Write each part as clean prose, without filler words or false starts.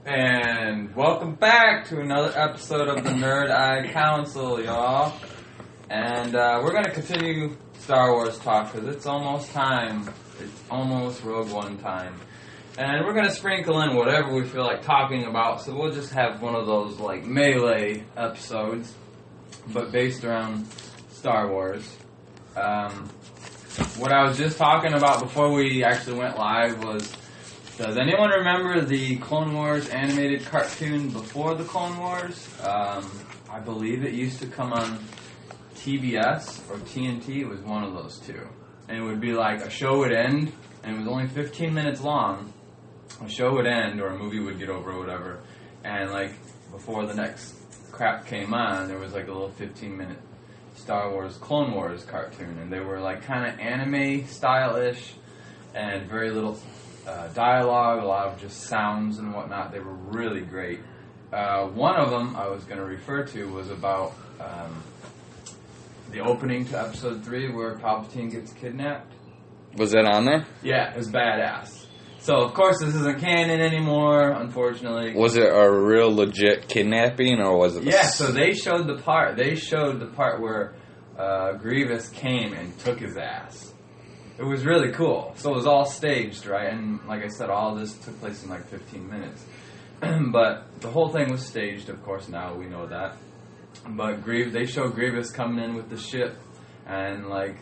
And welcome back to another episode of the Nerd Eye Council, y'all. And we're going to continue Star Wars talk because it's almost time. It's almost Rogue One time. And we're going to sprinkle in whatever we feel like talking about. So we'll just have one of those like melee episodes, but based around Star Wars. What I was just talking about before we actually went live was, does anyone remember the Clone Wars animated cartoon before the Clone Wars? I believe it used to come on TBS or TNT. It was one of those two. And it would be like a show would end, and it was only 15 minutes long. A show would end, or a movie would get over or whatever. And like before the next crap came on, there was like a little 15-minute Star Wars Clone Wars cartoon. And they were like kind of anime style-ish and very little dialogue, a lot of just sounds and whatnot. They were really great. One of them I was going to refer to was about the opening to Episode 3 where Palpatine gets kidnapped. Was that on there? Yeah, it was badass. So, of course, this isn't canon anymore, unfortunately. Was it a real legit kidnapping, or was it... Yeah, so they showed the part. They showed the part where Grievous came and took his ass. It was really cool. So it was all staged, right? And like I said, all this took place in like 15 minutes. But the whole thing was staged, of course, now we know that. But they show Grievous coming in with the ship and like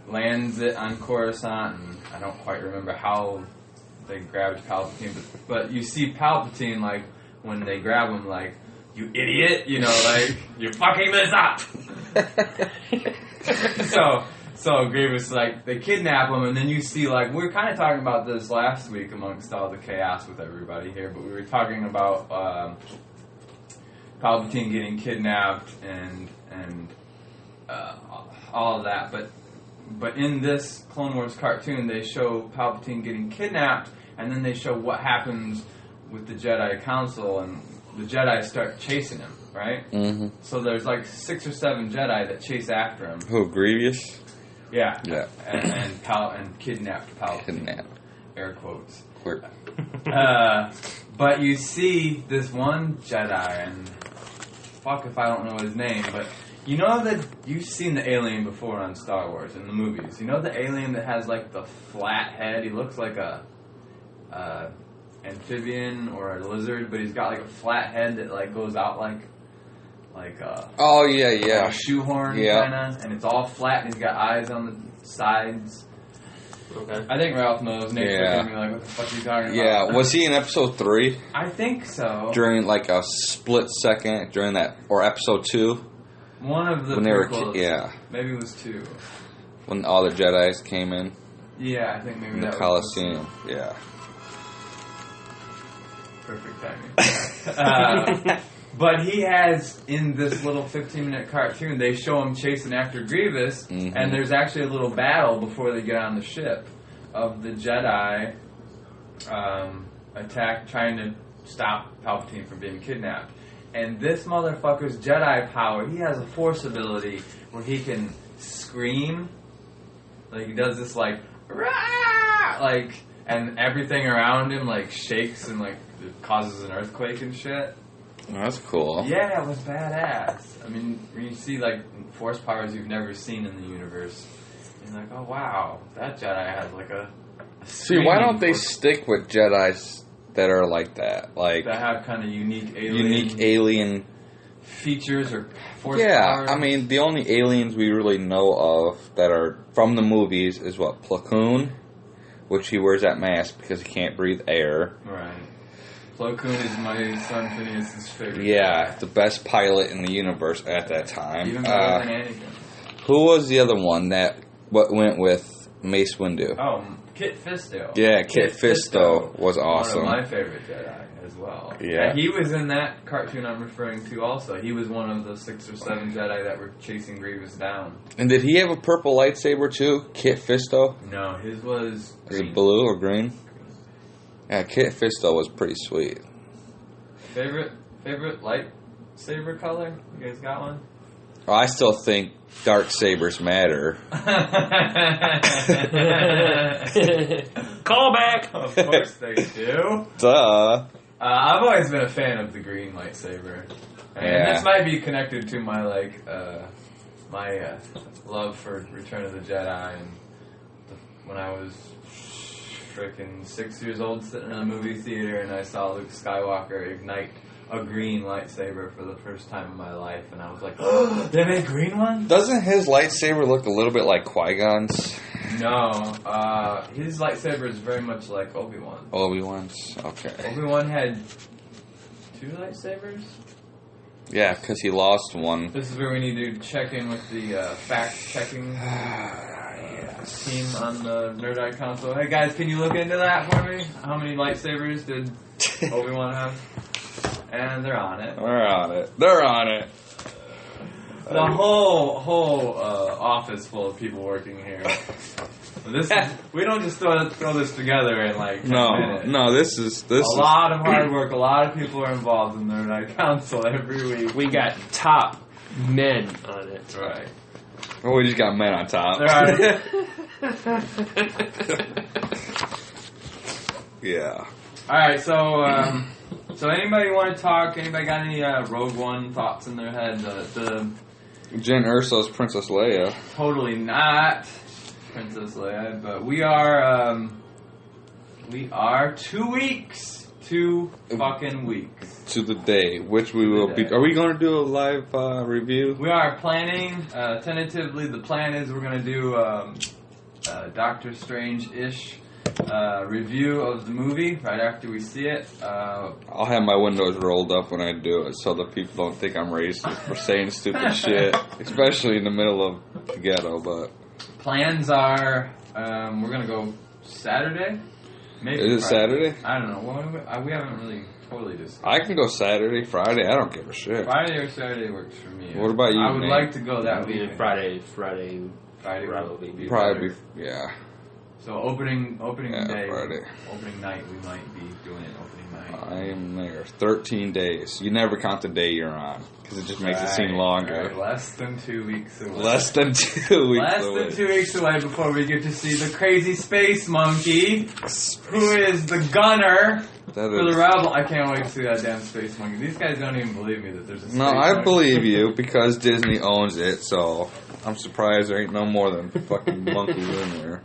lands it on Coruscant. And I don't quite remember how they grabbed Palpatine. But you see Palpatine, like, when they grab him, like, you idiot, you know, like, you fucking this up. So Grievous, like, they kidnap him, and then you see, like, we were kind of talking about this last week amongst all the chaos with everybody here, but we were talking about Palpatine getting kidnapped and all of that, but in this Clone Wars cartoon, they show Palpatine getting kidnapped, and then they show what happens with the Jedi Council, and the Jedi start chasing him, right? Mm-hmm. So there's like 6 or 7 Jedi that chase after him. Who, Grievous? Yeah. Yeah. And kidnapped Palpatine. Kidnapped. Air quotes. Quick. But you see this one Jedi, and fuck if I don't know his name, but you know that you've seen the alien before on Star Wars in the movies. You know the alien that has like the flat head? He looks like a amphibian or a lizard, but he's got like a flat head that like goes out like oh yeah, yeah, like a shoehorn kind of, and it's all flat, and he's got eyes on the sides. Okay. I think Ralph knows. Nate's Yeah. looking at me like, what the fuck are you talking about? Yeah, was he in Episode 3? I think so. During like a split second during that, or Episode 2? One of the when they were, prequels. Maybe it was 2. When all the Jedis came in. Yeah, I think maybe In that the was Coliseum, yeah. Perfect timing. But he has, in this little 15-minute cartoon, they show him chasing after Grievous, mm-hmm. and there's actually a little battle before they get on the ship of the Jedi trying to stop Palpatine from being kidnapped. And this motherfucker's Jedi power, he has a force ability where he can scream. Like, he does this, like, rah! Like, and everything around him, like, shakes and, like, it causes an earthquake and shit. Oh, that's cool. Yeah, it was badass. I mean, when you see, like, force powers you've never seen in the universe, you're like, oh, wow, that Jedi has, like, a See, why don't they stick with Jedis that are like that? Like, that have kind of unique alien features or force powers? Yeah, I mean, the only aliens we really know of that are from the movies is, what, Plo Koon, which he wears that mask because he can't breathe air. Right. Plo Koon is my son Phineas's favorite. Yeah, the best pilot in the universe at that time. Even better than Anakin. Who was the other one that went with Mace Windu? Oh, Kit Fisto. Yeah, Kit Fisto was awesome. One of my favorite Jedi as well. Yeah. And he was in that cartoon I'm referring to also. He was one of the 6 or 7 Jedi that were chasing Grievous down. And did he have a purple lightsaber too, Kit Fisto? No, his was green. Is it blue or green? Yeah, Kit Fisto was pretty sweet. Favorite lightsaber color? You guys got one? Oh, I still think dark sabers matter. Call back. Of course they do. Duh. I've always been a fan of the green lightsaber. And this might be connected to my, my love for Return of the Jedi. And when I was freaking 6 years old sitting in a movie theater and I saw Luke Skywalker ignite a green lightsaber for the first time in my life, and I was like, oh, they make green ones? Doesn't his lightsaber look a little bit like Qui-Gon's? No, his lightsaber is very much like Obi-Wan's. Obi-Wan's, okay. Obi-Wan had 2 lightsabers? Yeah, because he lost one. This is where we need to check in with the fact-checking team on the Nerd Eye Council. Hey guys, can you look into that for me? How many lightsabers did Obi-Wan have? And they're on it. They're on it. The whole office full of people working here. We don't just throw this together in like 10 minutes. No, this is a lot of hard work. A lot of people are involved in the Nerd Eye Council every week. We got top men on it. Right. Oh, we just got men on top. Right. Yeah. All right, so anybody want to talk? Anybody got any Rogue One thoughts in their head? The Jen Erso's Princess Leia. Totally not Princess Leia, but we are 2 weeks. 2 fucking weeks. To the day, which we will be. Are we going to do a live review? We are planning, tentatively, the plan is we're going to do Doctor Strange-ish review of the movie right after we see it. I'll have my windows rolled up when I do it so that people don't think I'm racist for saying stupid shit, especially in the middle of the ghetto, but... Plans are, we're going to go Saturday? Maybe Is it Friday. Saturday? I don't know. Well, we haven't really totally discussed. I can go Saturday, Friday. I don't give a shit. Friday or Saturday works for me. What about you, I would Nate? like to go that week. Friday probably be Probably, better. yeah. So opening day, Friday. opening night, we might be doing it opening night. I am there. 13 days. You never count the day you're on because it just makes it seem longer. Right. Less than 2 weeks away. Less than 2 weeks Less away. than 2 weeks away before we get to see the crazy space monkey, who is the gunner for the Rebel. I can't wait to see that damn space monkey. These guys don't even believe me that there's a space monkey. No, I believe you because Disney owns it, so I'm surprised there ain't no more than fucking monkeys in there.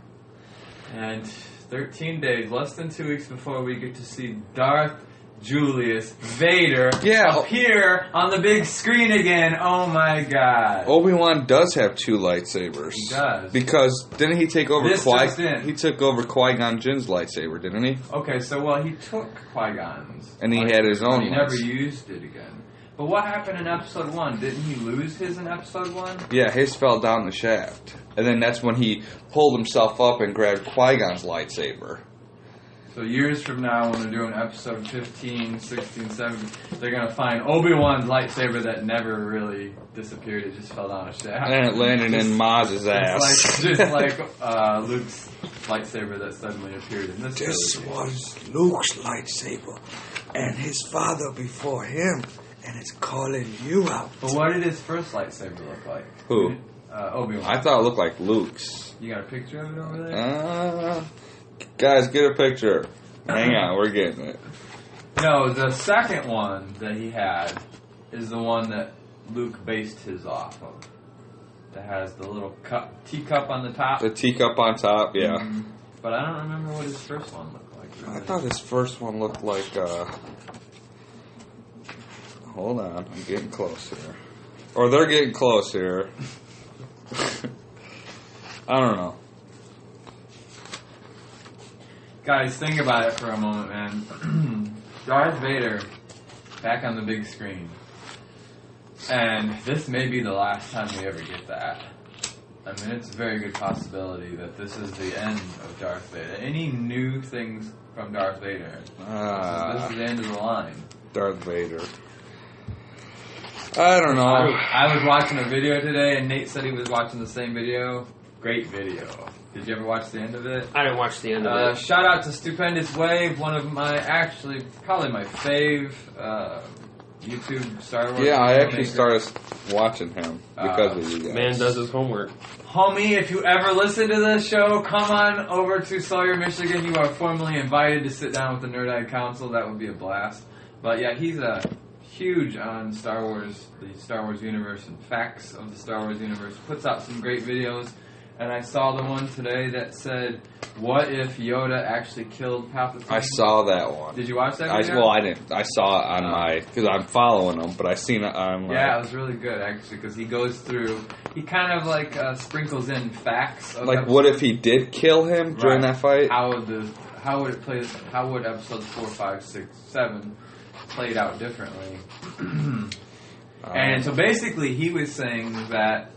And 13 days, less than 2 weeks before we get to see Darth Julius Vader appear on the big screen again. Oh my god. Obi-Wan does have 2 lightsabers. He does. Because didn't he take over He took over Qui-Gon Jinn's lightsaber, didn't he? Okay, so he took Qui-Gon's. And he had his own He never used it again. But what happened in episode 1? Didn't he lose his in episode 1? Yeah, his fell down the shaft. And then that's when he pulled himself up and grabbed Qui-Gon's lightsaber. So years from now, when they're doing episode 15, 16, 17, they're going to find Obi-Wan's lightsaber that never really disappeared. It just fell down a shaft. And it landed in Maz's ass. Just like Luke's lightsaber that suddenly appeared in this This trilogy. was Luke's lightsaber, and his father before him, and it's calling you out. But what did his first lightsaber look like? Who? Obi-Wan. I thought it looked like Luke's. You got a picture of it over there? Guys, get a picture. Hang on, we're getting it. No, the second one that he had is the one that Luke based his off of. That has the little teacup on the top. The teacup on top, yeah. Mm-hmm. But I don't remember what his first one looked like. Really. I thought his first one looked like, hold on, I'm getting close here. Or they're getting close here. I don't know. Guys, think about it for a moment, man. Darth Vader back on the big screen. And this may be the last time we ever get that. I mean, it's a very good possibility that this is the end of Darth Vader. Any new things from Darth Vader? This is the end of the line. Darth Vader. I don't know. I was watching a video today, and Nate said he was watching the same video. Great video. Did you ever watch the end of it? I didn't watch the end of it. Shout out to Stupendous Wave, one of my, probably my fave YouTube Star Wars. Yeah, I actually maker. started watching him because of you guys. Man does his homework. Homie, if you ever listen to this show, come on over to Sawyer, Michigan. You are formally invited to sit down with the Nerd Eye Council. That would be a blast. But yeah, he's huge on Star Wars, the Star Wars universe, and facts of the Star Wars universe. Puts out some great videos. And I saw the one today that said, "What if Yoda actually killed Palpatine?" I saw that one. Did you watch that video? I didn't. I saw it on my... Because I'm following him, but I seen it on my... Yeah, it was really good, actually, because he goes through... He kind of, like, sprinkles in facts of Like, what if he did kill him during that fight? How would episodes 4, 5, 6, 7 played out differently? And so basically he was saying that,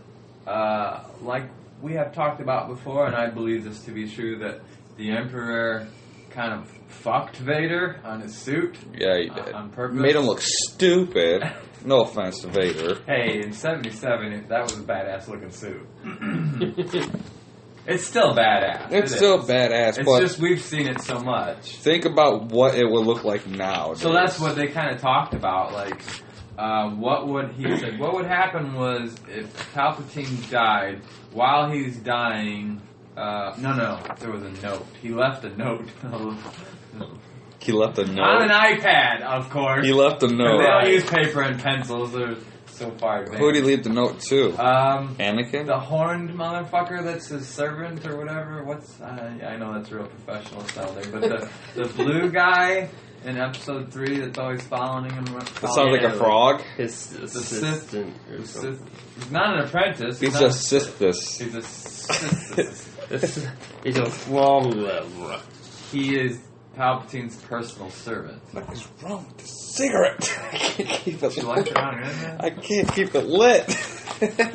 like we have talked about before, and I believe this to be true, that the Emperor kind of fucked Vader on his suit. Yeah, he did. On purpose. Made him look stupid. No offense to Vader. Hey, in 77, that was a badass looking suit. It's still badass. It's still badass, It's but just we've seen it so much. think about what it would look like now. So that's what they kind of talked about. Like, what would happen was if Palpatine died while he's dying. There was a note. He left a note. He left a note. On an iPad, of course. He left a note. They don't use paper and pencils. They're so far advanced. Who did he leave the note to? Anakin? The horned motherfucker that's his servant or whatever. I know that's real professional sounding, but the blue guy in episode 3 that's always following him. That sounds like a frog. His assistant. He's not an apprentice. He's a Sithus. He's a Sithus. He's a blah. He is Palpatine's personal servant. What is wrong with the cigarette? I can't keep it You like lit. it on your end? I can't keep it lit. I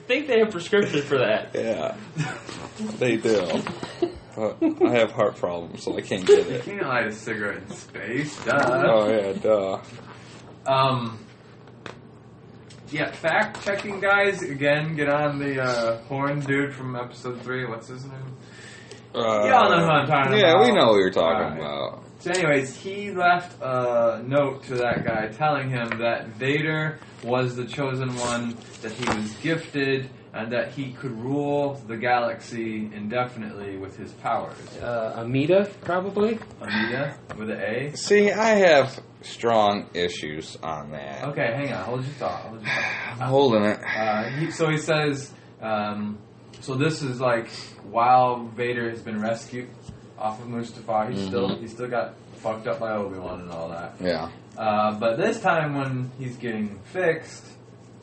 think they have prescription for that. Yeah, they do. But I have heart problems, so I can't get You it. can't light a cigarette in space. Duh. Oh yeah, duh. Yeah, fact checking guys, again, get on the horn dude from episode 3. What's his name? Y'all know who I'm talking about. Yeah, we know what you're talking Alright. about. So anyways, he left a note to that guy telling him that Vader was the chosen one, that he was gifted, and that he could rule the galaxy indefinitely with his powers. Amida, probably? Amida, with an A? See, I have strong issues on that. Okay, hang on. Hold your thought. I'm holding it. He says, so this is like while Vader has been rescued off of Mustafar, he's still got fucked up by Obi-Wan and all that. Yeah. But this time when he's getting fixed,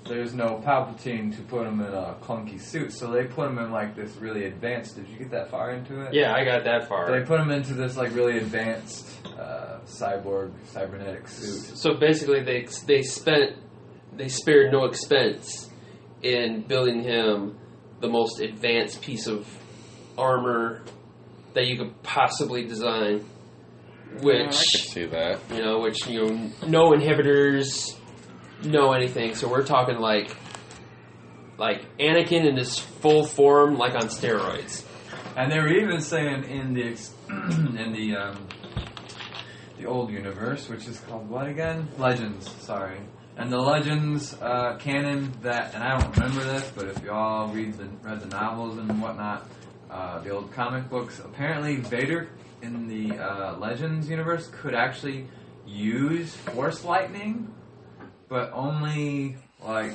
there's no Palpatine to put him in a clunky suit, so they put him in like this really advanced. Did you get that far into it? Yeah, I got that far. They put him into this like really advanced cybernetic suit. So basically, they spared no expense in building him the most advanced piece of armor that you could possibly design. Which I can see that. No inhibitors, no anything. So we're talking like Anakin in his full form, like on steroids. And they were even saying in the old universe, which is called what again? Legends, sorry. And the Legends canon that, and I don't remember this, but if you all read the novels and whatnot, the old comic books, apparently Vader in the Legends universe could actually use Force lightning, but only like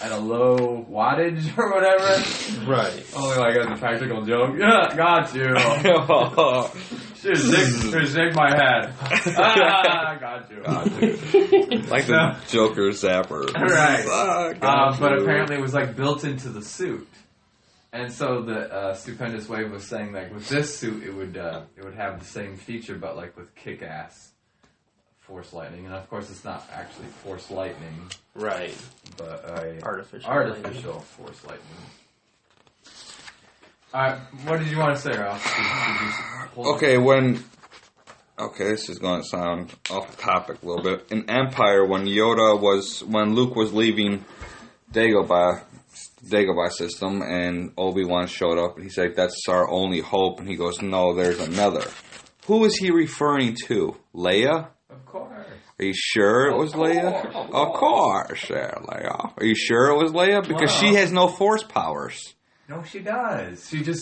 at a low wattage or whatever. Right. Only like as a practical joke. Yeah, got you. Should zig my head. Got you. Like the Joker zapper. Right. But apparently it was like built into the suit. And so the Stupendous Wave was saying like with this suit it would have the same feature but like with kick-ass Force lightning. And of course it's not actually Force lightning. Right. But artificial Force lightning. Alright, what did you want to say, Ralph? Okay, this is going to sound off topic a little bit. In Empire, when Luke was leaving Dagobah system, and Obi-Wan showed up, and he said, "That's our only hope," and he goes, "No, there's another." Who is he referring to? Leia? Of course. Are you sure it was Leia? Of course, yeah, Leia. Are you sure it was Leia? Because she has no Force powers. No, she does. She's a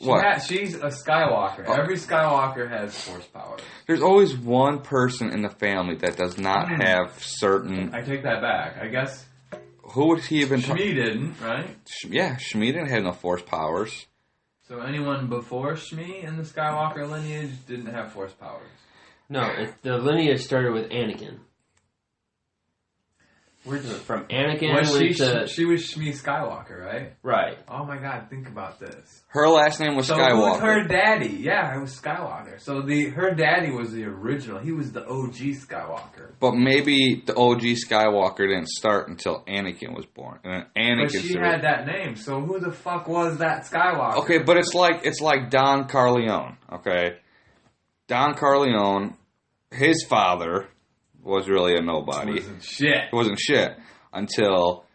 Skywalker. Every Skywalker has Force powers. There's always one person in the family that does not have certain... I take that back. I guess... Who would he have been... Shmi didn't, right? Yeah, Shmi didn't have no Force powers. So anyone before Shmi in the Skywalker lineage didn't have Force powers? No, the lineage started with Anakin. From Anakin she was Shmi Skywalker, right? Right. Oh my God, think about this. Her last name was Skywalker. So who's her daddy? Yeah, it was Skywalker. So her daddy was the original. He was the OG Skywalker. But maybe the OG Skywalker didn't start until Anakin was born. And then But she had that name, so who the fuck was that Skywalker? Okay, but it's like Don Corleone, okay? Don Corleone, his father... was really a nobody. It wasn't shit until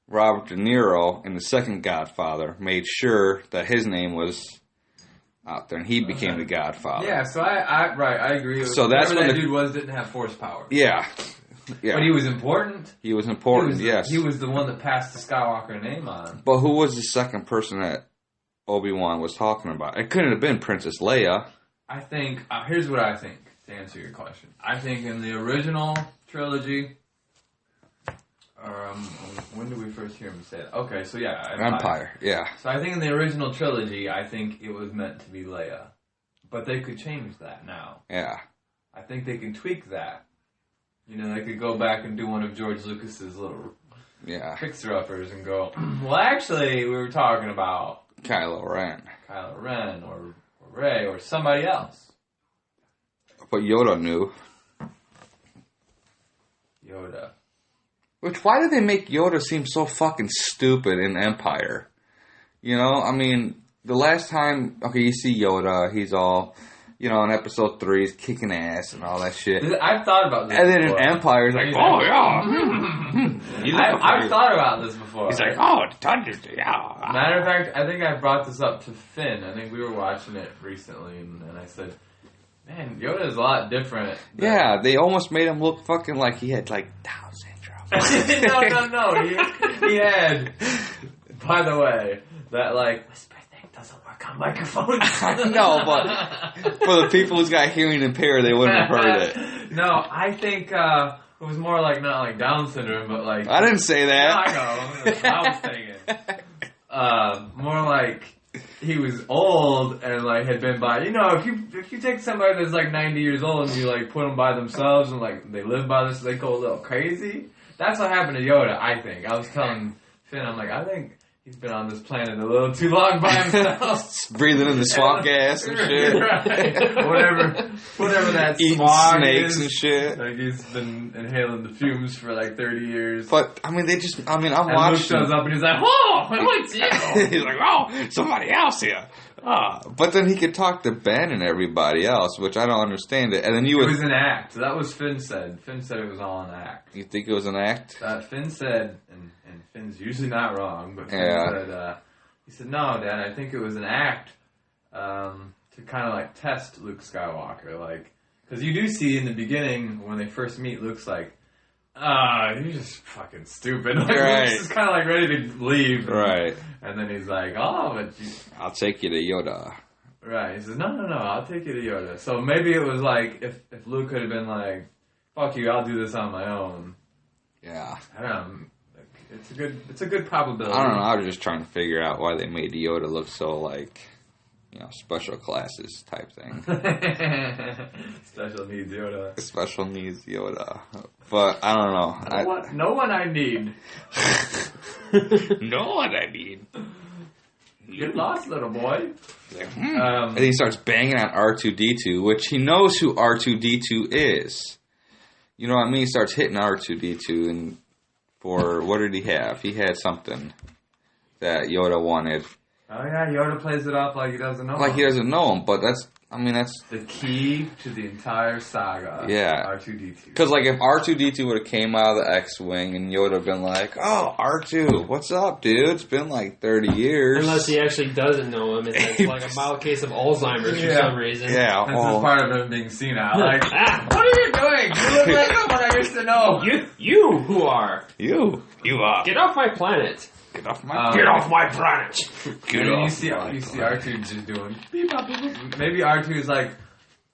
Robert De Niro in the second Godfather made sure that his name was out there, and he became the Godfather. Yeah, so I agree. So that's when that dude didn't have Force power. Yeah. But he was important. He was important. Yes, he was the one that passed the Skywalker name on. But who was the second person that Obi-Wan was talking about? It couldn't have been Princess Leia. I think. Here's what I think. To answer your question, I think in the original trilogy, when did we first hear him say that? Okay, so yeah, Empire, yeah. So I think in the original trilogy, I think it was meant to be Leia, but they could change that now. Yeah, I think they can tweak that. You know, they could go back and do one of George Lucas's little fixer-uppers and go, well, actually, we were talking about Kylo Ren, or Rey, or somebody else. But Yoda knew. Yoda. Why did they make Yoda seem so fucking stupid in Empire? You know, I mean, the last time, you see Yoda, he's all, in episode 3, he's kicking ass and all that shit. I've thought about this And then before. in Empire, he's like, oh, yeah. I've thought about this before. He's like, oh, yeah. Matter of fact, I think I brought this up to Finn. I think we were watching it recently, and I said, man, Yoda is a lot different. Yeah, they almost made him look fucking like he had, Down syndrome. No. He had, by the way, that, whisper thing doesn't work on microphones. No, but for the people who's got hearing impaired, they wouldn't have heard it. No, I think it was more not like Down syndrome, but I didn't say that. I know. I was thinking. More like... he was old and had been by. If you take somebody that's 90 years old and you put them by themselves and they live by this, they go a little crazy. That's what happened to Yoda. I think I was telling Finn, I'm I think he's been on this planet a little too long by himself, breathing in the swamp gas and shit. Right. Whatever that eating smog snakes is. And shit. He's been inhaling the fumes for 30 years. But I'm watching. Luke shows up and he's like, "Oh, what's you?" He's like, "Oh, somebody else here." But then he could talk to Ben and everybody else, which I don't understand it. And then it was an act. That was Finn said. Finn said it was all an act. You think it was an act? Finn said, and Finn's usually not wrong, but Finn said, he said, "No, Dad, I think it was an act to kind of test Luke Skywalker, because you do see in the beginning when they first meet, Luke's like, you're just fucking stupid." Right. Luke's just kind of ready to leave. Right. And then he's like, "Oh, but I'll take you to Yoda." Right. He says, no, I'll take you to Yoda. So maybe it was if Luke could have been like, fuck you, I'll do this on my own. Yeah. I don't know. It's a good probability. I don't know. I was just trying to figure out why they made Yoda look so special classes type thing. Special needs Yoda. Special needs Yoda. But I don't know. No one I need. No one I need. Get lost, little boy. And he starts banging on R2-D2, which he knows who R2-D2 is. You know what I mean? He starts hitting R2-D2, and for, what did he have? He had something that Yoda wanted. Oh yeah, Yoda plays it off like he doesn't know him. He doesn't know him, but that's the key to the entire saga. Yeah. R2-D2. Because if R2-D2 would have came out of the X-Wing and Yoda have been like, "Oh, R2, what's up, dude? It's been 30 years." Unless he actually doesn't know him, it's a mild case of Alzheimer's for some reason. Yeah. This is part of him being senile. What are you doing? You look like someone I used to know. You who are? You are. Get off my planet. Get off my. Get off my planet. Get And off. you see R2 just doing. Beep, bop, boop, boop. Maybe R2 is like,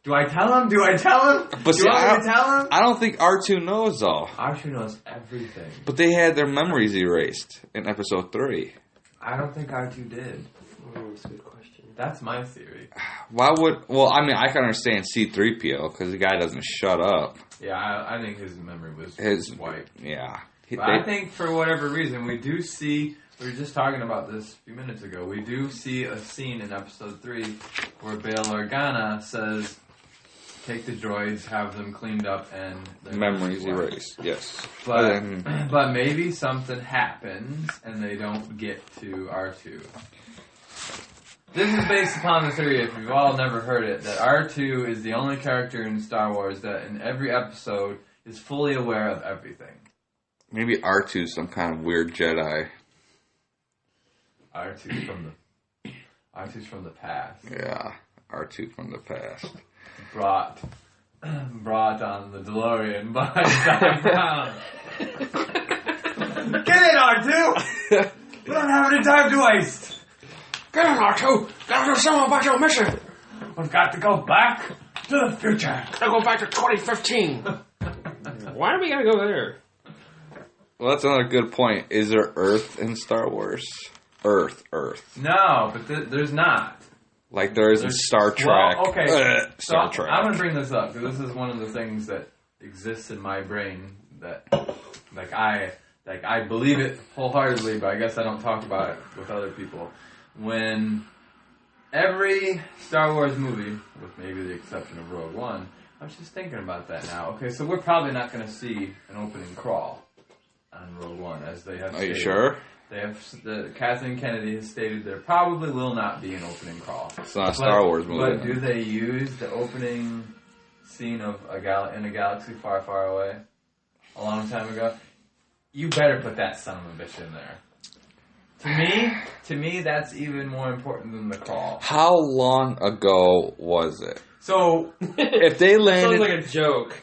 do I tell him? Do I tell him? But do see, you want me to tell him? I don't think R2 knows though. R2 knows everything. But they had their memories erased in episode 3. I don't think R2 did. Oh, that's a good question. That's my theory. Why would? Well, I mean, I can understand C-3PO because the guy doesn't shut up. Yeah, I think his memory was wiped. Yeah. But I think for whatever reason, we do see. We were just talking about this a few minutes ago. We do see a scene in episode 3 where Bail Organa says, "Take the droids, have them cleaned up, and their memories wiped." erased. Yes. But maybe something happens and they don't get to R2. This is based upon the theory, if you've all never heard it, that R2 is the only character in Star Wars that in every episode is fully aware of everything. Maybe R2's some kind of weird Jedi. R2's from the past. Yeah. R2 from the past. Brought on the DeLorean by Doc Brown. Get in, R2! We don't have any time to waste! Get in, R2! Gotta do something about your mission! We've got to go back to the future! Gotta go back to 2015! Why do we gotta go there? Well, that's another good point. Is there Earth in Star Wars? Earth. No, but there's not. Like there is in Star Trek. Well, okay. Star Trek. I'm gonna bring this up because this is one of the things that exists in my brain that, I believe it wholeheartedly, but I guess I don't talk about it with other people. When every Star Wars movie, with maybe the exception of Rogue One, I was just thinking about that now. Okay, so we're probably not going to see an opening crawl on Rogue One, as they have stated. Are you sure? They have. Kathleen Kennedy has stated there probably will not be an opening crawl. It's not a Star Wars movie. But do they use the opening scene of in a galaxy far, far away a long time ago? You better put that son of a bitch in there. To me, that's even more important than the crawl. How long ago was it? So, if they landed, Sounds like a joke.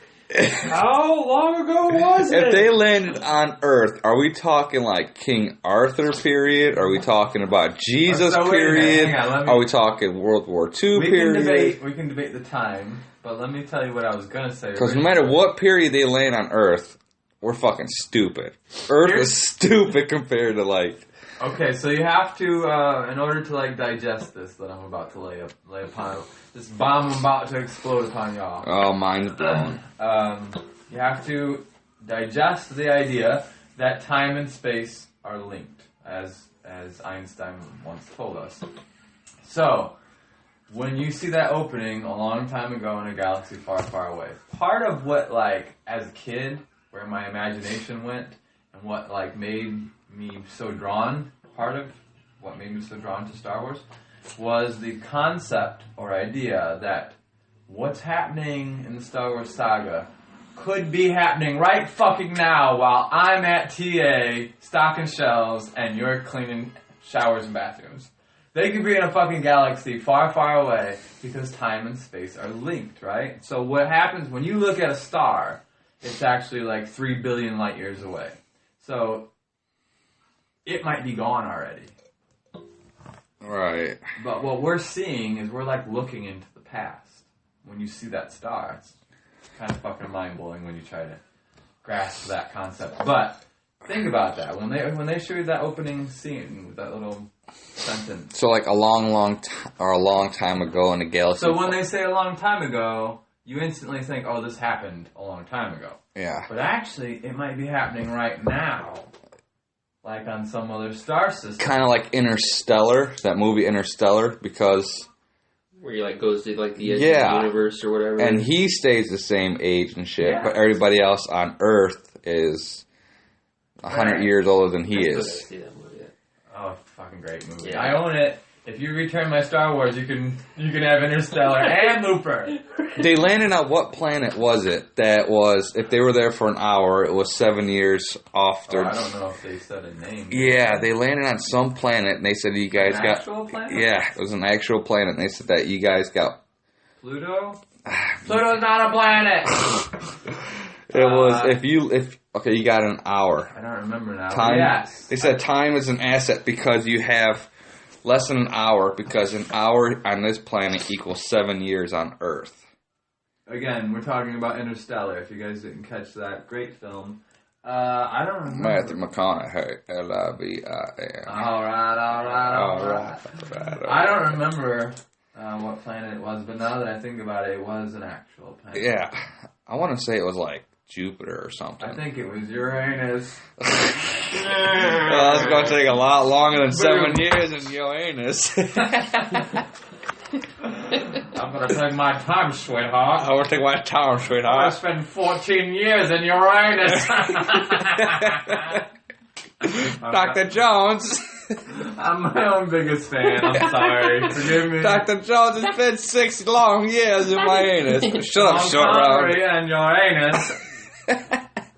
How long ago was it? If they landed on Earth, are we talking like King Arthur period? Are we talking about Jesus period? Hang on, are we talking World War II period? We can debate the time, but let me tell you what I was going to say. Because no matter what period they land on Earth, we're fucking stupid. Earth is stupid compared to like... Okay, so you have to, in order to like digest this that I'm about to lay upon, this bomb I'm about to explode upon y'all. Oh, mind's blown. You have to digest the idea that time and space are linked, as Einstein once told us. So, when you see that opening a long time ago in a galaxy far, far away, part of what, like, as a kid, where my imagination went, and what, like, made me so drawn, part of what made me so drawn to Star Wars, was the concept or idea that what's happening in the Star Wars saga could be happening right fucking now while I'm at TA stocking shelves and you're cleaning showers and bathrooms. They could be in a fucking galaxy far, far away because time and space are linked, right? So what happens when you look at a star, it's actually like 3 billion light years away. So it might be gone already. Right. But what we're seeing is we're like looking into the past. When you see that star, it's kind of fucking mind-blowing when you try to grasp that concept. But think about that. When they show you that opening scene with that little sentence. So like a long time ago in a galaxy. So when they say a long time ago, you instantly think, oh, this happened a long time ago. Yeah. But actually, it might be happening right now. Like on some other star system. Kind of like Interstellar, that movie Interstellar, because... Where he like goes to like the edge of the universe or whatever. And he stays the same age and shit, but everybody else on Earth is 100 years older than he is. Oh, fucking great movie. Yeah. I own it. If you return my Star Wars, you can have Interstellar and Looper. They landed on what planet was it? That was, if they were there for an hour, it was 7 years off their... I don't know if they said a name. Yeah, they landed on some planet, and they said you guys got... Actual planet? Yeah, it was an actual planet, and they said that you guys got... Pluto? Pluto's not a planet! It was if you got an hour. I don't remember now. Time. Yes. They said time is an asset because you have less than an hour because an hour on this planet equals 7 years on Earth. Again, we're talking about Interstellar. If you guys didn't catch that, great film. I don't remember. Matthew McConaughey, L-I-V-I-N. All right. I don't remember what planet it was, but now that I think about it, it was an actual planet. Yeah, I want to say it was like Jupiter or something. I think it was Uranus. Well, it's going to take a lot longer than 7 years in Uranus. I'm going to take my time, sweetheart. I want to take my time, I sweetheart. spent 14 years in Uranus. Dr. Jones. I'm my own biggest fan. I'm sorry. Forgive me. Dr. Jones has been 6 long years in my anus. Shut up, short round. And Uranus.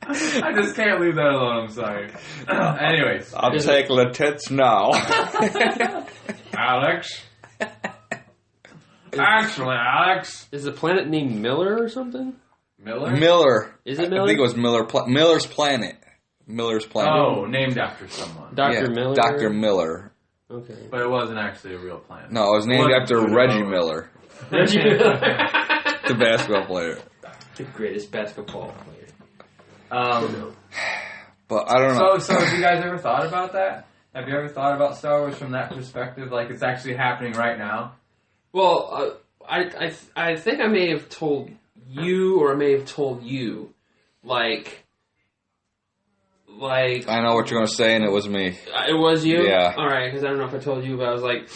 I just can't leave that alone. I'm sorry. Anyways. I'll take the tits now. Alex. Actually, Alex. Is the planet named Miller or something? Miller. Is it Miller? I think it was Miller's Planet. Miller's Planet. Oh, named after someone. Dr. Miller? Dr. Miller. Okay. But it wasn't actually a real planet. No, it was named after Reggie Miller, Reggie Miller. the basketball player. The greatest basketball player. But I don't know. So have you guys ever thought about that? Have you ever thought about Star Wars from that perspective? Like it's actually happening right now? Well, I think I may have told you, or I may have told you, like I know what you're going to say, and it was me. It was you? Yeah. All right, because I don't know if I told you, but I was like,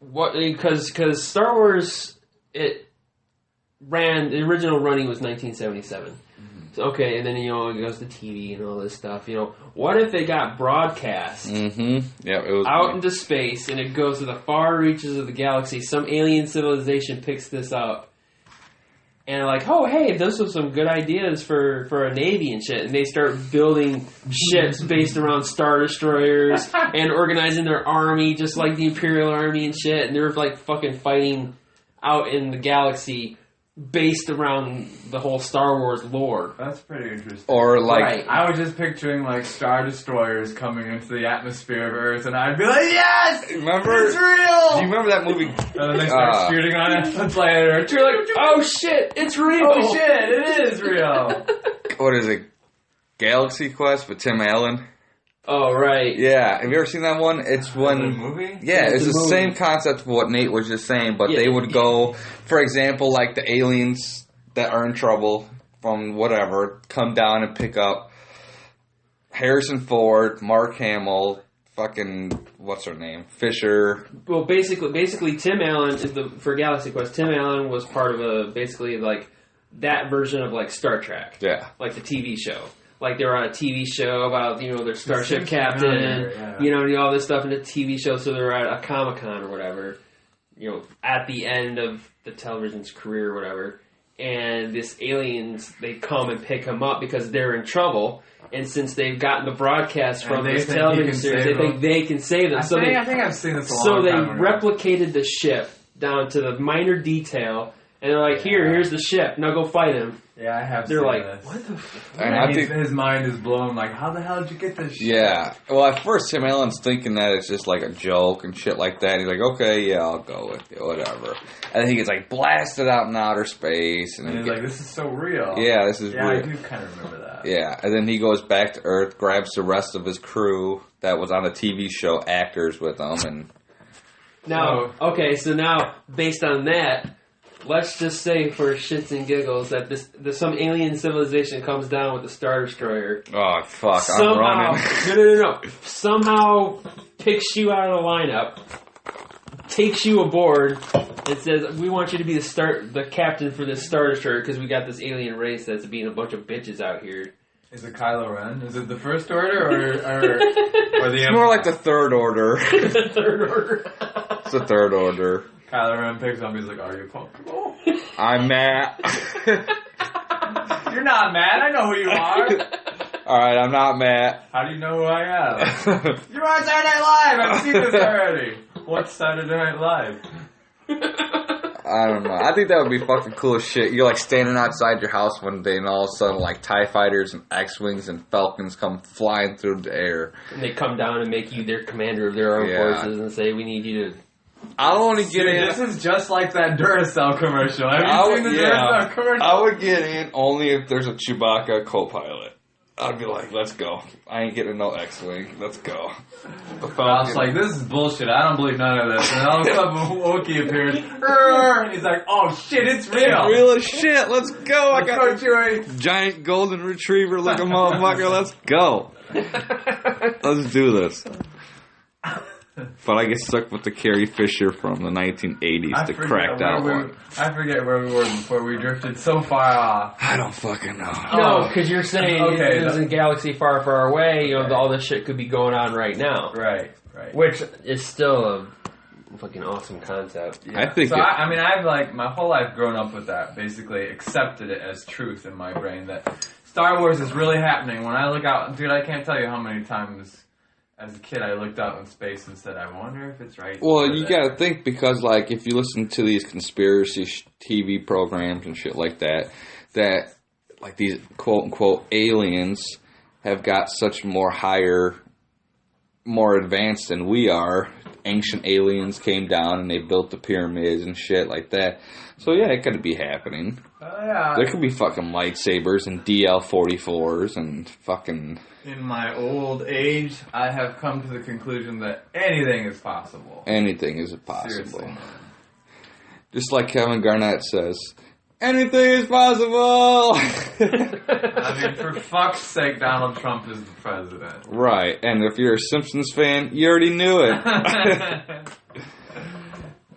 what? Because Star Wars, the original running was 1977. So, okay, and then, it goes to TV and all this stuff. What if it got broadcast Mm-hmm. Yeah, it was out me. into space, and it goes to the far reaches of the galaxy? Some alien civilization picks this up. And like, oh, hey, those are some good ideas for a navy and shit. And they start building ships based around Star Destroyers and organizing their army just like the Imperial Army and shit. And they're like fucking fighting out in the galaxy based around the whole Star Wars lore. That's pretty interesting. Or like... Right. I was just picturing like Star Destroyers coming into the atmosphere of Earth, and I'd be like, yes! Remember? It's real! Do you remember that movie? And then they start shooting on it. It's like, You're like, oh shit, it's real! oh shit, it is real! What is it? Galaxy Quest with Tim Allen? Oh, right. Yeah. Have you ever seen that one? It's when... The movie? Yeah, it's the the movie. same concept of what Nate was just saying, but Yeah. they would go, for example, like the aliens that are in trouble from whatever, come down and pick up Harrison Ford, Mark Hamill, fucking, what's her name? Fisher. Well, basically, Tim Allen for Galaxy Quest. Tim Allen was part of basically like that version of like Star Trek, Yeah. like the TV show. Like they were on a TV show about their starship seems captain, familiar, yeah. and all this stuff in a TV show. So they were at a Comic-Con or whatever, at the end of the television's career or whatever. And this aliens, they come and pick him up because they're in trouble. And since they've gotten the broadcast from they this think television he can series, save they think them. they can save them. I think I've seen this a long So they time ago. replicated the ship down to the minor detail, and they're like, here's the ship, now go fight him. Yeah, I have They're seen like, this. what the f-? And And I think... his mind is blown, like, how the hell did you get this shit? Yeah. Well, at first, Tim Allen's thinking that it's just like a joke and shit like that. He's like, okay, yeah, I'll go with you, whatever. And then he gets like blasted out in outer space. And And then he's like, this is so real. yeah, this is Yeah, real. I do kind of remember that. Yeah, and then he goes back to Earth, grabs the rest of his crew that was on the TV show, actors with him, and Now, so now, based on that, let's just say for shits and giggles that some alien civilization comes down with the Star Destroyer. oh fuck, Somehow, I'm running. no. Somehow picks you out of the lineup, takes you aboard, and says, "We want you to be the captain for this Star Destroyer because we got this alien race that's being a bunch of bitches out here." Is it Kylo Ren? Is it the First Order or the It's more like the Third Order. The Third Order. It's the Third Order. Kylo Ren picks up, he's like, are you comfortable? I'm Matt. You're not mad, I know who you are. Alright, I'm not Matt. How do you know who I am? You're on Saturday Night Live! I've seen this already. What's Saturday Night Live? I don't know. I think that would be fucking cool as shit. You're like standing outside your house one day, and all of a sudden, like TIE fighters and X-wings and Falcons come flying through the air, and they come down and make you their commander of their armed forces, and say, "We need you to." I'll only get in. This is just like that Duracell commercial. Have you seen the Duracell commercial? I would get in only if there's a Chewbacca co-pilot. I'd be like, let's go. I ain't getting no X-Wing. Let's go. I was like, this is bullshit. I don't believe none of this. And all of a sudden, Wookiee appears. And he's like, oh shit, it's real. It's real as shit. Let's go. I got a giant golden retriever looking motherfucker. Let's go. Let's do this. But I get stuck with the Carrie Fisher from the 1980s, the cracked out one. I forget where we were before we drifted so far off. I don't fucking know. No, because you're saying it was in a galaxy far, far away. You know, all this shit could be going on right now. Right. Which is still a fucking awesome concept. Yeah. I think. So I've like my whole life grown up with that. Basically, accepted it as truth in my brain that Star Wars is really happening. When I look out, dude, I can't tell you how many times. As a kid, I looked out in space and said, I wonder if it's right. Well, you gotta think, because, like, if you listen to these conspiracy TV programs and shit like that, like, these quote-unquote aliens have got such more advanced than we are. Ancient aliens came down and they built the pyramids and shit like that. So, yeah, it could be happening. Yeah. There could be fucking lightsabers and DL-44s and fucking... In my old age, I have come to the conclusion that anything is possible. Anything is possible. Seriously. Just like Kevin Garnett says, anything is possible! I mean, for fuck's sake, Donald Trump is the president. Right, and if you're a Simpsons fan, you already knew it.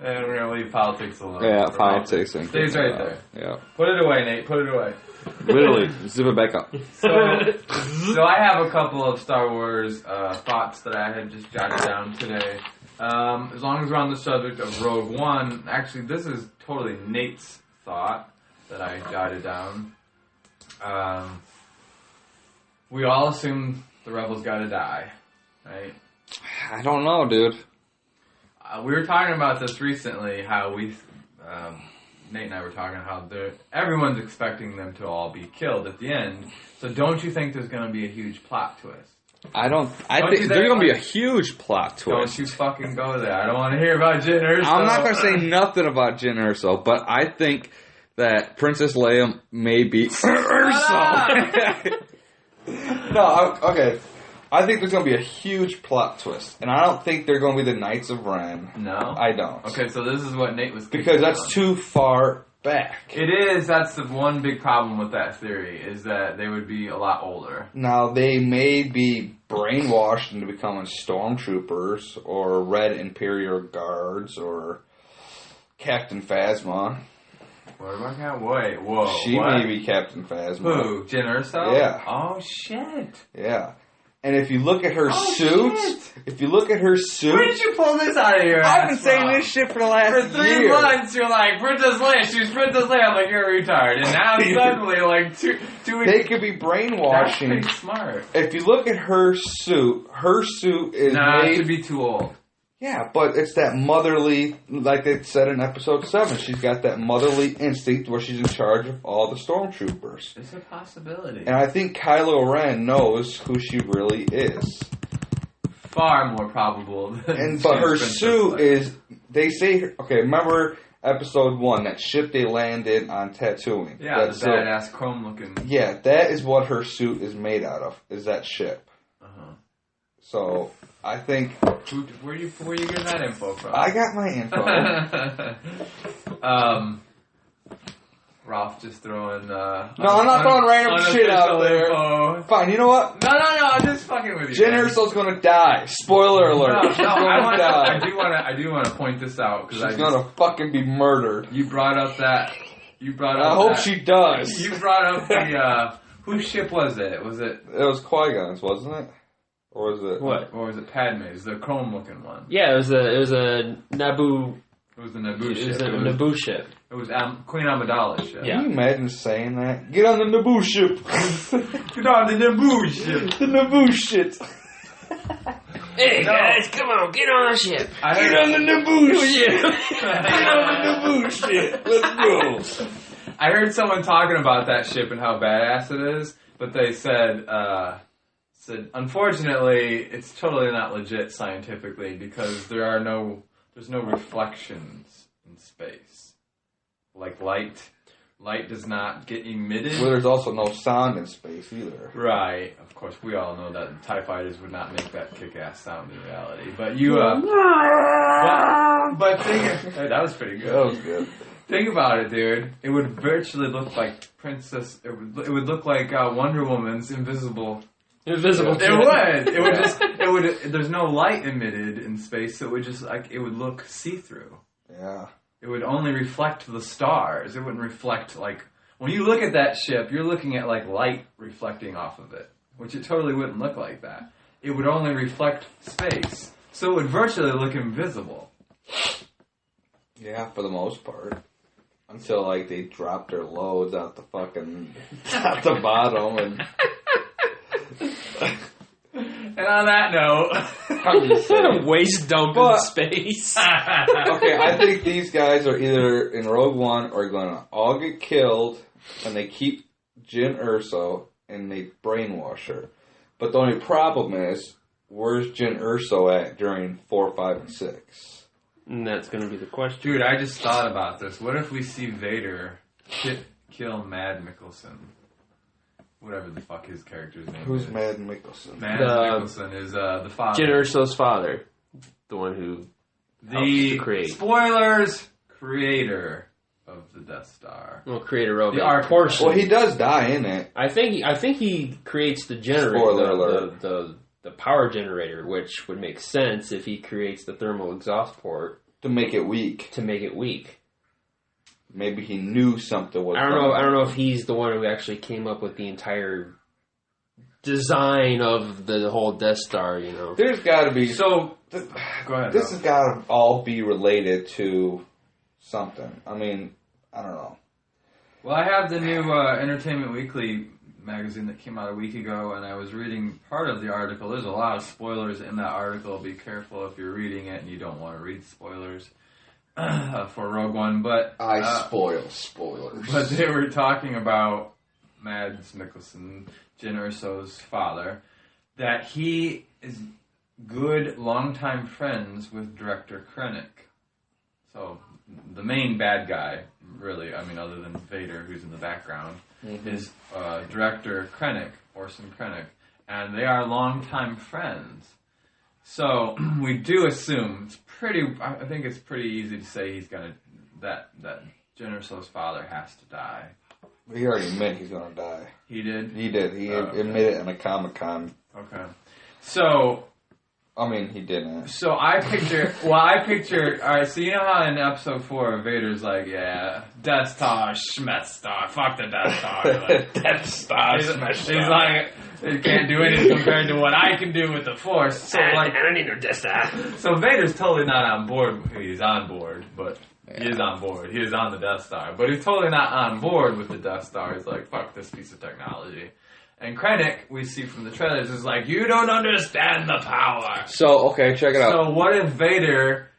And we're going to leave politics alone. Yeah, politics. And stays right there. Yeah. Put it away, Nate. Put it away. Literally, zip it back up. So I have a couple of Star Wars thoughts that I had just jotted down today. As long as we're on the subject of Rogue One, actually, this is totally Nate's thought that I jotted down. We all assume the rebels got to die, right? I don't know, dude. We were talking about this recently, how we, Nate and I were talking how everyone's expecting them to all be killed at the end. So don't you think there's going to be a huge plot twist? I think there's going to be a huge plot twist. Don't you fucking go there. I don't want to hear about Jyn Erso. I'm not going to say nothing about Jyn Erso, but I think that Princess Leia may be Erso. No, okay. I think there's going to be a huge plot twist. And I don't think they're going to be the Knights of Ren. No? I don't. Okay, so this is what Nate was thinking. Because that's too far back. It is. That's the one big problem with that theory, is that they would be a lot older. Now, they may be brainwashed into becoming stormtroopers or Red Imperial Guards or Captain Phasma. What am I going to... Wait, whoa. She may be Captain Phasma. Who? Jyn Erso? Yeah. Oh, shit. Yeah. And if you look at her suit, where did you pull this out of your ass? I've been saying this shit for the last year. For 3 months, you're like, Princess Leia, she's Princess Leia. I'm like, you're a retard. And now suddenly, like, two weeks... They could be brainwashing. That's pretty smart. If you look at her suit is made... to be too old. Yeah, but it's that motherly, like they said in episode 7, she's got that motherly instinct where she's in charge of all the stormtroopers. It's a possibility. And I think Kylo Ren knows who she really is. Far more probable than But her suit is, they say, okay, remember episode 1, that ship they landed on Tatooine? Yeah, the badass chrome looking. Yeah, that is what her suit is made out of, is that ship. Uh-huh. So... I think... Where you getting that info from? I got my info. Ralph just throwing... no, I'm not throwing random shit out there. Info. Fine, you know what? No, I'm just fucking with you. Jyn Erso's gonna die. Spoiler alert. I do want to point this out. She's gonna fucking be murdered. You brought up that... I hope she does. You brought up the... whose ship was it? It was Qui-Gon's, wasn't it? Or was it... What? Or was it Padme's? The chrome-looking one. Yeah, it was a Naboo... It was the Naboo ship. It was a Naboo ship. It was Queen Amidala's ship. Yeah. Can you imagine saying that? Get on the Naboo ship. Get on the Naboo ship. The Naboo shit. Hey guys, come on, get on the ship. Get on the Naboo shit. Get on the Naboo shit. Let's go. I heard someone talking about that ship and how badass it is, but they said unfortunately, it's totally not legit scientifically because there's no reflections in space. Like light does not get emitted. Well, there's also no sound in space either. Right. Of course, we all know that TIE fighters would not make that kick-ass sound in reality. But but think, hey, that was pretty good. That was good. Think about it, dude. It would virtually look like Princess. It would look like Wonder Woman's invisible. Invisible. It would. It would just. It would. There's no light emitted in space, so it would just it would look see-through. Yeah. It would only reflect the stars. It wouldn't reflect when you look at that ship, you're looking at light reflecting off of it, which it totally wouldn't look like that. It would only reflect space, so it would virtually look invisible. Yeah, for the most part. Until they drop their loads out the fucking at the bottom and And on that note, I'm just saying. Waste dump in space. Okay, I think these guys are either in Rogue One or gonna all get killed, and they keep Jyn Erso and they brainwash her. But the only problem is, where's Jyn Erso at during 4, 5, and 6? And that's going to be the question. dude, I just thought about this. What if we see Vader kill Mad Mikkelsen? Whatever the fuck his character's name Who's is. Mad Mikkelsen? Mad Mikkelsen is the father. Jyn Erso's father. The one who helps to create. Spoilers, creator of the Death Star. Well, creator of The a portion. Well, he does die in it. I think he creates the generator. Spoiler alert. The power generator, which would make sense if he creates the thermal exhaust port To make it weak. to make it weak. Maybe he knew something was I don't know if he's the one who actually came up with the entire design of the whole Death Star, you know. There's got to be... So, go ahead. This has got to all be related to something. I mean, I don't know. Well, I have the new Entertainment Weekly magazine that came out a week ago, and I was reading part of the article. There's a lot of spoilers in that article. Be careful if you're reading it and you don't want to read spoilers for Rogue One. But I spoil spoilers. But they were talking about Mads Mikkelsen, Jyn Erso's father, that he is good longtime friends with director Krennic. So the main bad guy, really, I mean, other than Vader, who's in the background, is director Krennic, Orson Krennic, and they are longtime friends. So we do assume I think it's pretty easy to say he's gonna that Jyn Erso's father has to die. He already admitted he's going to die. He did? He did. He admitted in a Comic-Con. Okay. So... I mean, he didn't. So I picture... Alright, so you know how in Episode 4, Vader's like, yeah, Death Star, Schmeth Star, fuck the Death Star. Like, Death Star, Schmeth Star. He's like, it can't do anything compared to what I can do with the Force. So, I don't need no Death Star. So Vader's totally not on board. He's on board, but... He is on board. He is on the Death Star. But he's totally not on board with the Death Star. He's like, fuck this piece of technology. And Krennic, we see from the trailers, is like, you don't understand the power. So, okay, check it out. So what if Vader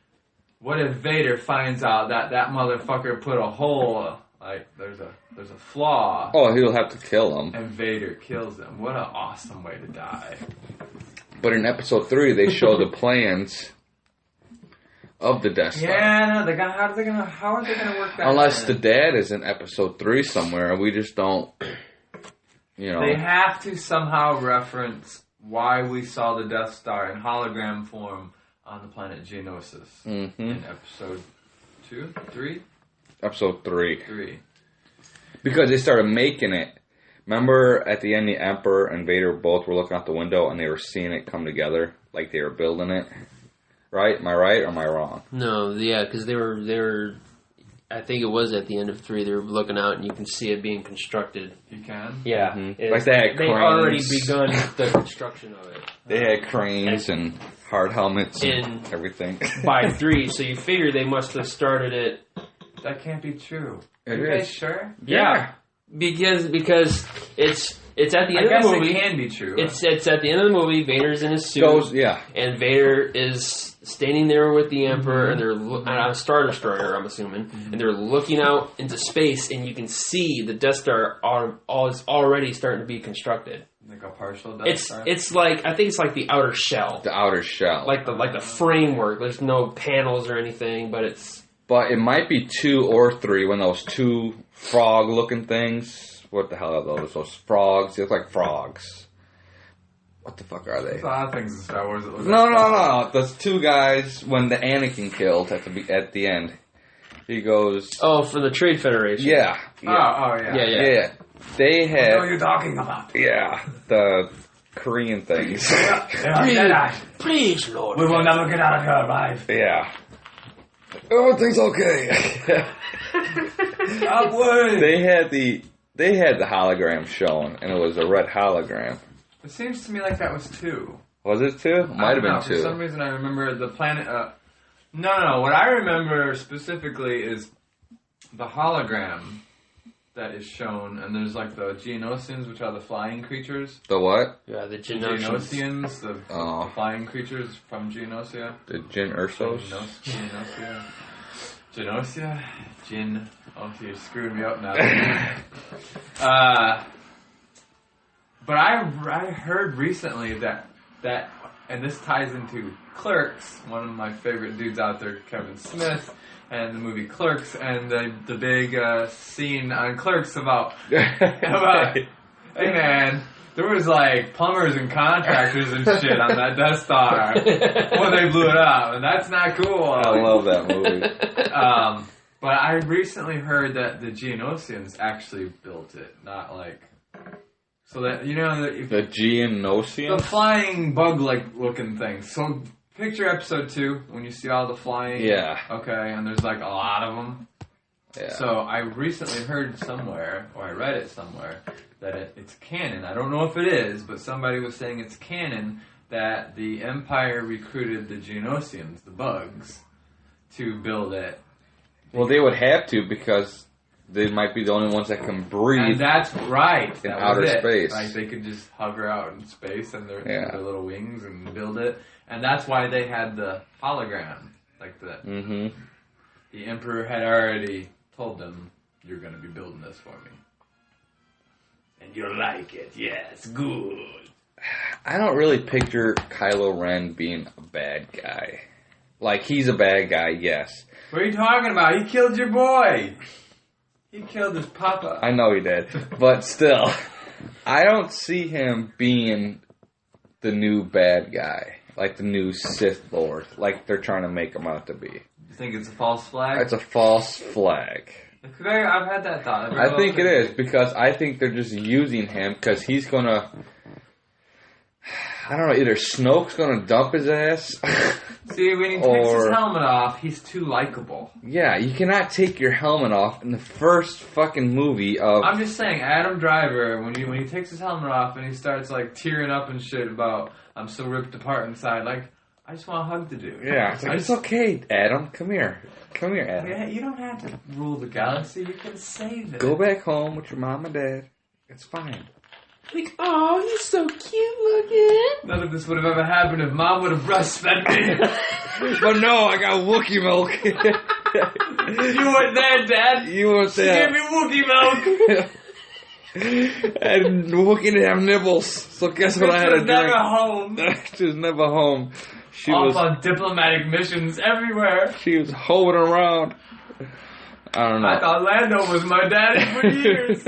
finds out that motherfucker put a hole, like, there's a flaw. Oh, he'll have to kill him. And Vader kills him. What an awesome way to die. But in Episode 3, they show the plans... of the Death Star. Yeah, no, how are they gonna work that? Unless the dad is in Episode 3 somewhere, and we just don't, you know. They have to somehow reference why we saw the Death Star in hologram form on the planet Geonosis in Episode 2, 3? Episode 3. 3. Because they started making it. Remember at the end, the Emperor and Vader both were looking out the window, and they were seeing it come together, like they were building it. Right? Am I right or am I wrong? No, yeah, because they were. I think it was at the end of 3. They were looking out, and you can see it being constructed. You can? Yeah, Like they had cranes. They already begun the construction of it. They had cranes and hard helmets and everything. By 3, so you figure they must have started it. That can't be true. It Are you is. guys sure? Yeah, because it's It's at the end I of the guess movie. it can be true. It's at the end of the movie. Vader's in his suit. And Vader is standing there with the Emperor, and they're on a Star Destroyer, I'm assuming, and they're looking out into space, and you can see the Death Star is already starting to be constructed. Like a partial Death Star? It's like, I think it's like the outer shell. The outer shell. Like the framework. There's no panels or anything, but it's... But it might be 2 or 3 when those 2 frog-looking things... What the hell are those? Those frogs? They look like frogs. What the fuck are they? There's a lot of things in Star Wars that look No. Those 2 guys, when the Anakin killed at the end, he goes... Oh, for the Trade Federation. Yeah. Oh, yeah. Yeah. They had... What are you talking about? Yeah, the Korean things. Please, Lord. We will never get out of here alive. Yeah. Everything's okay. Stop worrying. They had the hologram shown, and it was a red hologram. It seems to me like that was 2. Was it 2? Might have been 2. For some reason, I remember the planet. No. What I remember specifically is the hologram that is shown, and there's like the Geonosians, which are the flying creatures. The what? Yeah, the Geonosians, the flying creatures from Geonosia. The Jin Ursos? Geonosia? Jin. Oh, you're screwing me up now. But I heard recently that, and this ties into Clerks, one of my favorite dudes out there, Kevin Smith, and the movie Clerks, and the big scene on Clerks about hey man, there was like plumbers and contractors and shit on that Death Star when they blew it up, and that's not cool. I love that movie. But I recently heard that the Geonosians actually built it, not like... So that, you know... The Geonosians? The flying bug-like looking things. So picture episode 2, when you see all the flying... Yeah. Okay, and there's like a lot of them. Yeah. So I recently heard somewhere, or I read it somewhere, that it's canon. I don't know if it is, but somebody was saying it's canon that the Empire recruited the Geonosians, the bugs, to build it. Well, they would have to because they might be the only ones that can breathe. And that's right. In outer space. Like they could just hover out in space and their little wings and build it. And that's why they had the hologram. Like the Emperor had already told them, "You're going to be building this for me, and you'll like it. Yes, good." I don't really picture Kylo Ren being a bad guy. Like, he's a bad guy, yes. What are you talking about? He killed your boy. He killed his papa. I know he did. But still, I don't see him being the new bad guy. Like the new Sith Lord. Like they're trying to make him out to be. You think it's a false flag? It's a false flag. I've had that thought. I think it is, because I think they're just using him because he's going to... I don't know, either Snoke's going to dump his ass... See, when he takes his helmet off, he's too likable. Yeah, you cannot take your helmet off in the first fucking movie of... I'm just saying, Adam Driver, when he takes his helmet off and he starts, like, tearing up and shit about, I'm so ripped apart inside, like, I just want to hug the dude. Yeah, it's okay, Adam. Come here. Come here, Adam. Yeah, you don't have to rule the galaxy. You can save it. Go back home with your mom and dad. It's fine. Like, oh, he's so cute looking. None of this would have ever happened if Mom would have breastfed me. But no, I got Wookiee milk. You weren't there, Dad. You weren't there. She gave me Wookiee milk. And Wookiee didn't have nibbles, so guess what I had to drink? Never home. She was never home. She Off was on diplomatic missions everywhere. She was hoeing around. I don't know. I thought Lando was my daddy for years.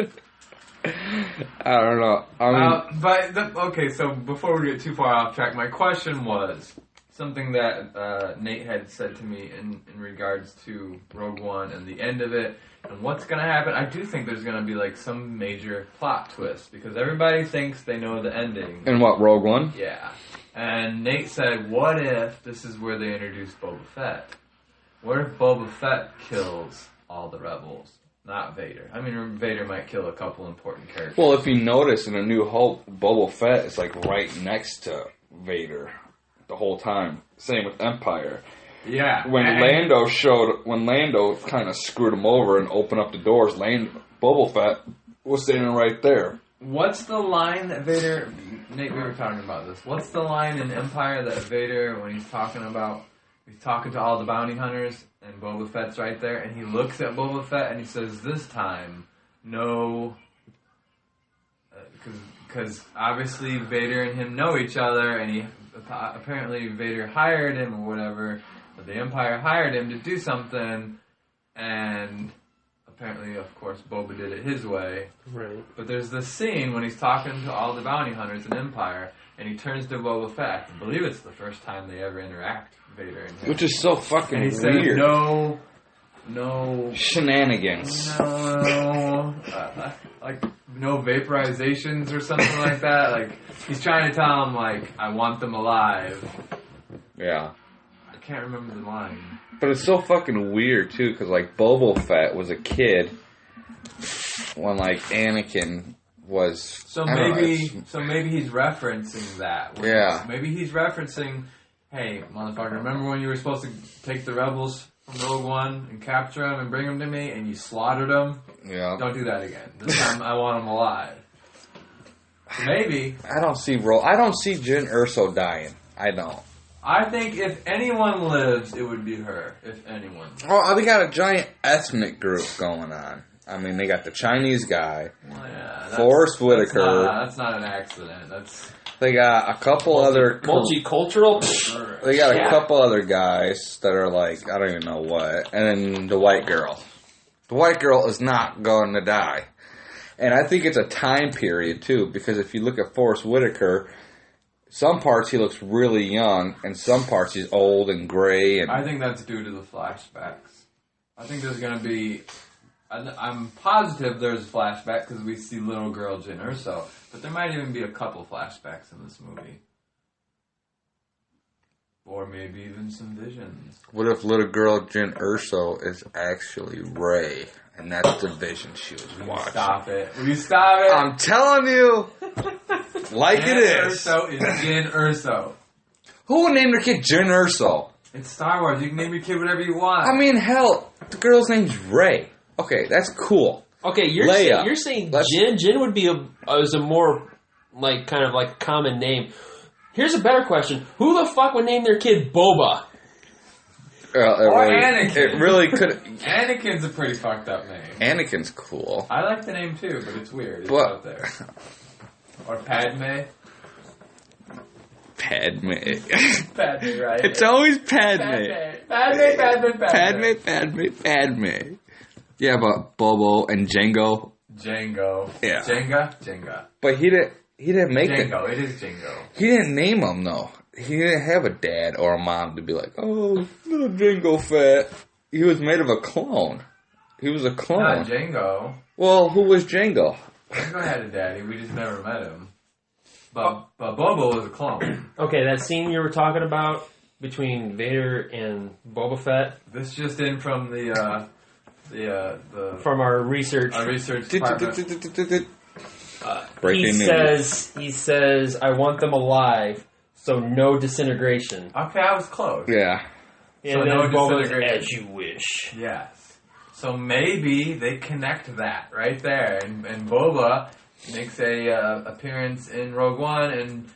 I don't know. I mean, okay, so before we get too far off track, my question was something that Nate had said to me in regards to Rogue One and the end of it and what's going to happen. I do think there's going to be like some major plot twist because everybody thinks they know the ending. In what, Rogue One? Yeah. And Nate said, what if this is where they introduce Boba Fett? What if Boba Fett kills all the rebels? Not Vader. I mean, Vader might kill a couple important characters. Well, if you notice in A New Hope, Boba Fett is like right next to Vader the whole time. Same with Empire. Yeah. When Lando kind of screwed him over and opened up the doors, Boba Fett was standing right there. What's the line that Vader... Nate, we were talking about this. What's the line in Empire that Vader, when he's talking to all the bounty hunters, and Boba Fett's right there, and he looks at Boba Fett and he says, this time, no... Because obviously Vader and him know each other, and apparently Vader hired him or whatever, but the Empire hired him to do something, and... Apparently, of course, Boba did it his way. Right. But there's this scene when he's talking to all the bounty hunters in Empire, and he turns to Boba Fett. I believe it's the first time they ever interact, Vader and him. Which is so fucking and he weird. says, no... Shenanigans. No... like, no vaporizations or something like that. Like, he's trying to tell him, like, I want them alive. Yeah. I can't remember the line. But it's so fucking weird, too, because, like, Boba Fett was a kid when, like, Anakin was... So maybe he's referencing that. Yeah. Maybe he's referencing, hey, motherfucker, remember when you were supposed to take the rebels from Rogue One and capture them and bring them to me, and you slaughtered them? Yeah. Don't do that again. This time I want them alive. So maybe. I don't see Jyn Erso dying. I don't. I think if anyone lives, it would be her. If anyone. Oh, they got a giant ethnic group going on. I mean, they got the Chinese guy, Well, yeah, Forrest Whitaker. That's not an accident. They got a couple other... Multicultural? They got a couple other guys that are like, I don't even know what. And then the white girl. The white girl is not going to die. And I think it's a time period, too, because if you look at Forrest Whitaker... Some parts he looks really young, and some parts he's old and gray. And I think that's due to the flashbacks. I think there's going to be... I'm positive there's a flashback because we see little girl Jyn Erso, but there might even be a couple flashbacks in this movie. Or maybe even some visions. What if little girl Jyn Erso is actually Rey, and that's the vision she was watching? Stop it. Will you stop it? I'm telling you, like Jyn it is. Erso is Jyn Erso. Who would name their kid Jyn Erso? It's Star Wars. You can name your kid whatever you want. I mean, hell, the girl's name's Rey. Okay, that's cool. Okay, you're saying Jyn. Jyn would be a more like kind of like common name. Here's a better question: who the fuck would name their kid Boba? Or Anakin. It really could. Anakin's a pretty fucked up name. Anakin's cool. I like the name too, but it's weird. It's But- out there. Or Padme. Padme. Padme, right? It's always Padme. Padme. Yeah, but Bobo and Jango. Django. Yeah. Jenga. But he didn't make it. Django. It is Django. He didn't name him though. He didn't have a dad or a mom to be like, oh, little Jango Fett. He was made of a clone. He was a clone. Not Django. Well, who was Jango? Django had a daddy. We just never met him. But Bobo was a clone. Okay, that scene you were talking about between Vader and Boba Fett. This just in from the From our research. Our research department. Breaking news. He says, I want them alive, so no disintegration. Okay, I was close. Yeah. And So then no Boba's, disintegration. as you wish. Yes. So maybe they connect that right there, and Boba makes a appearance in Rogue One and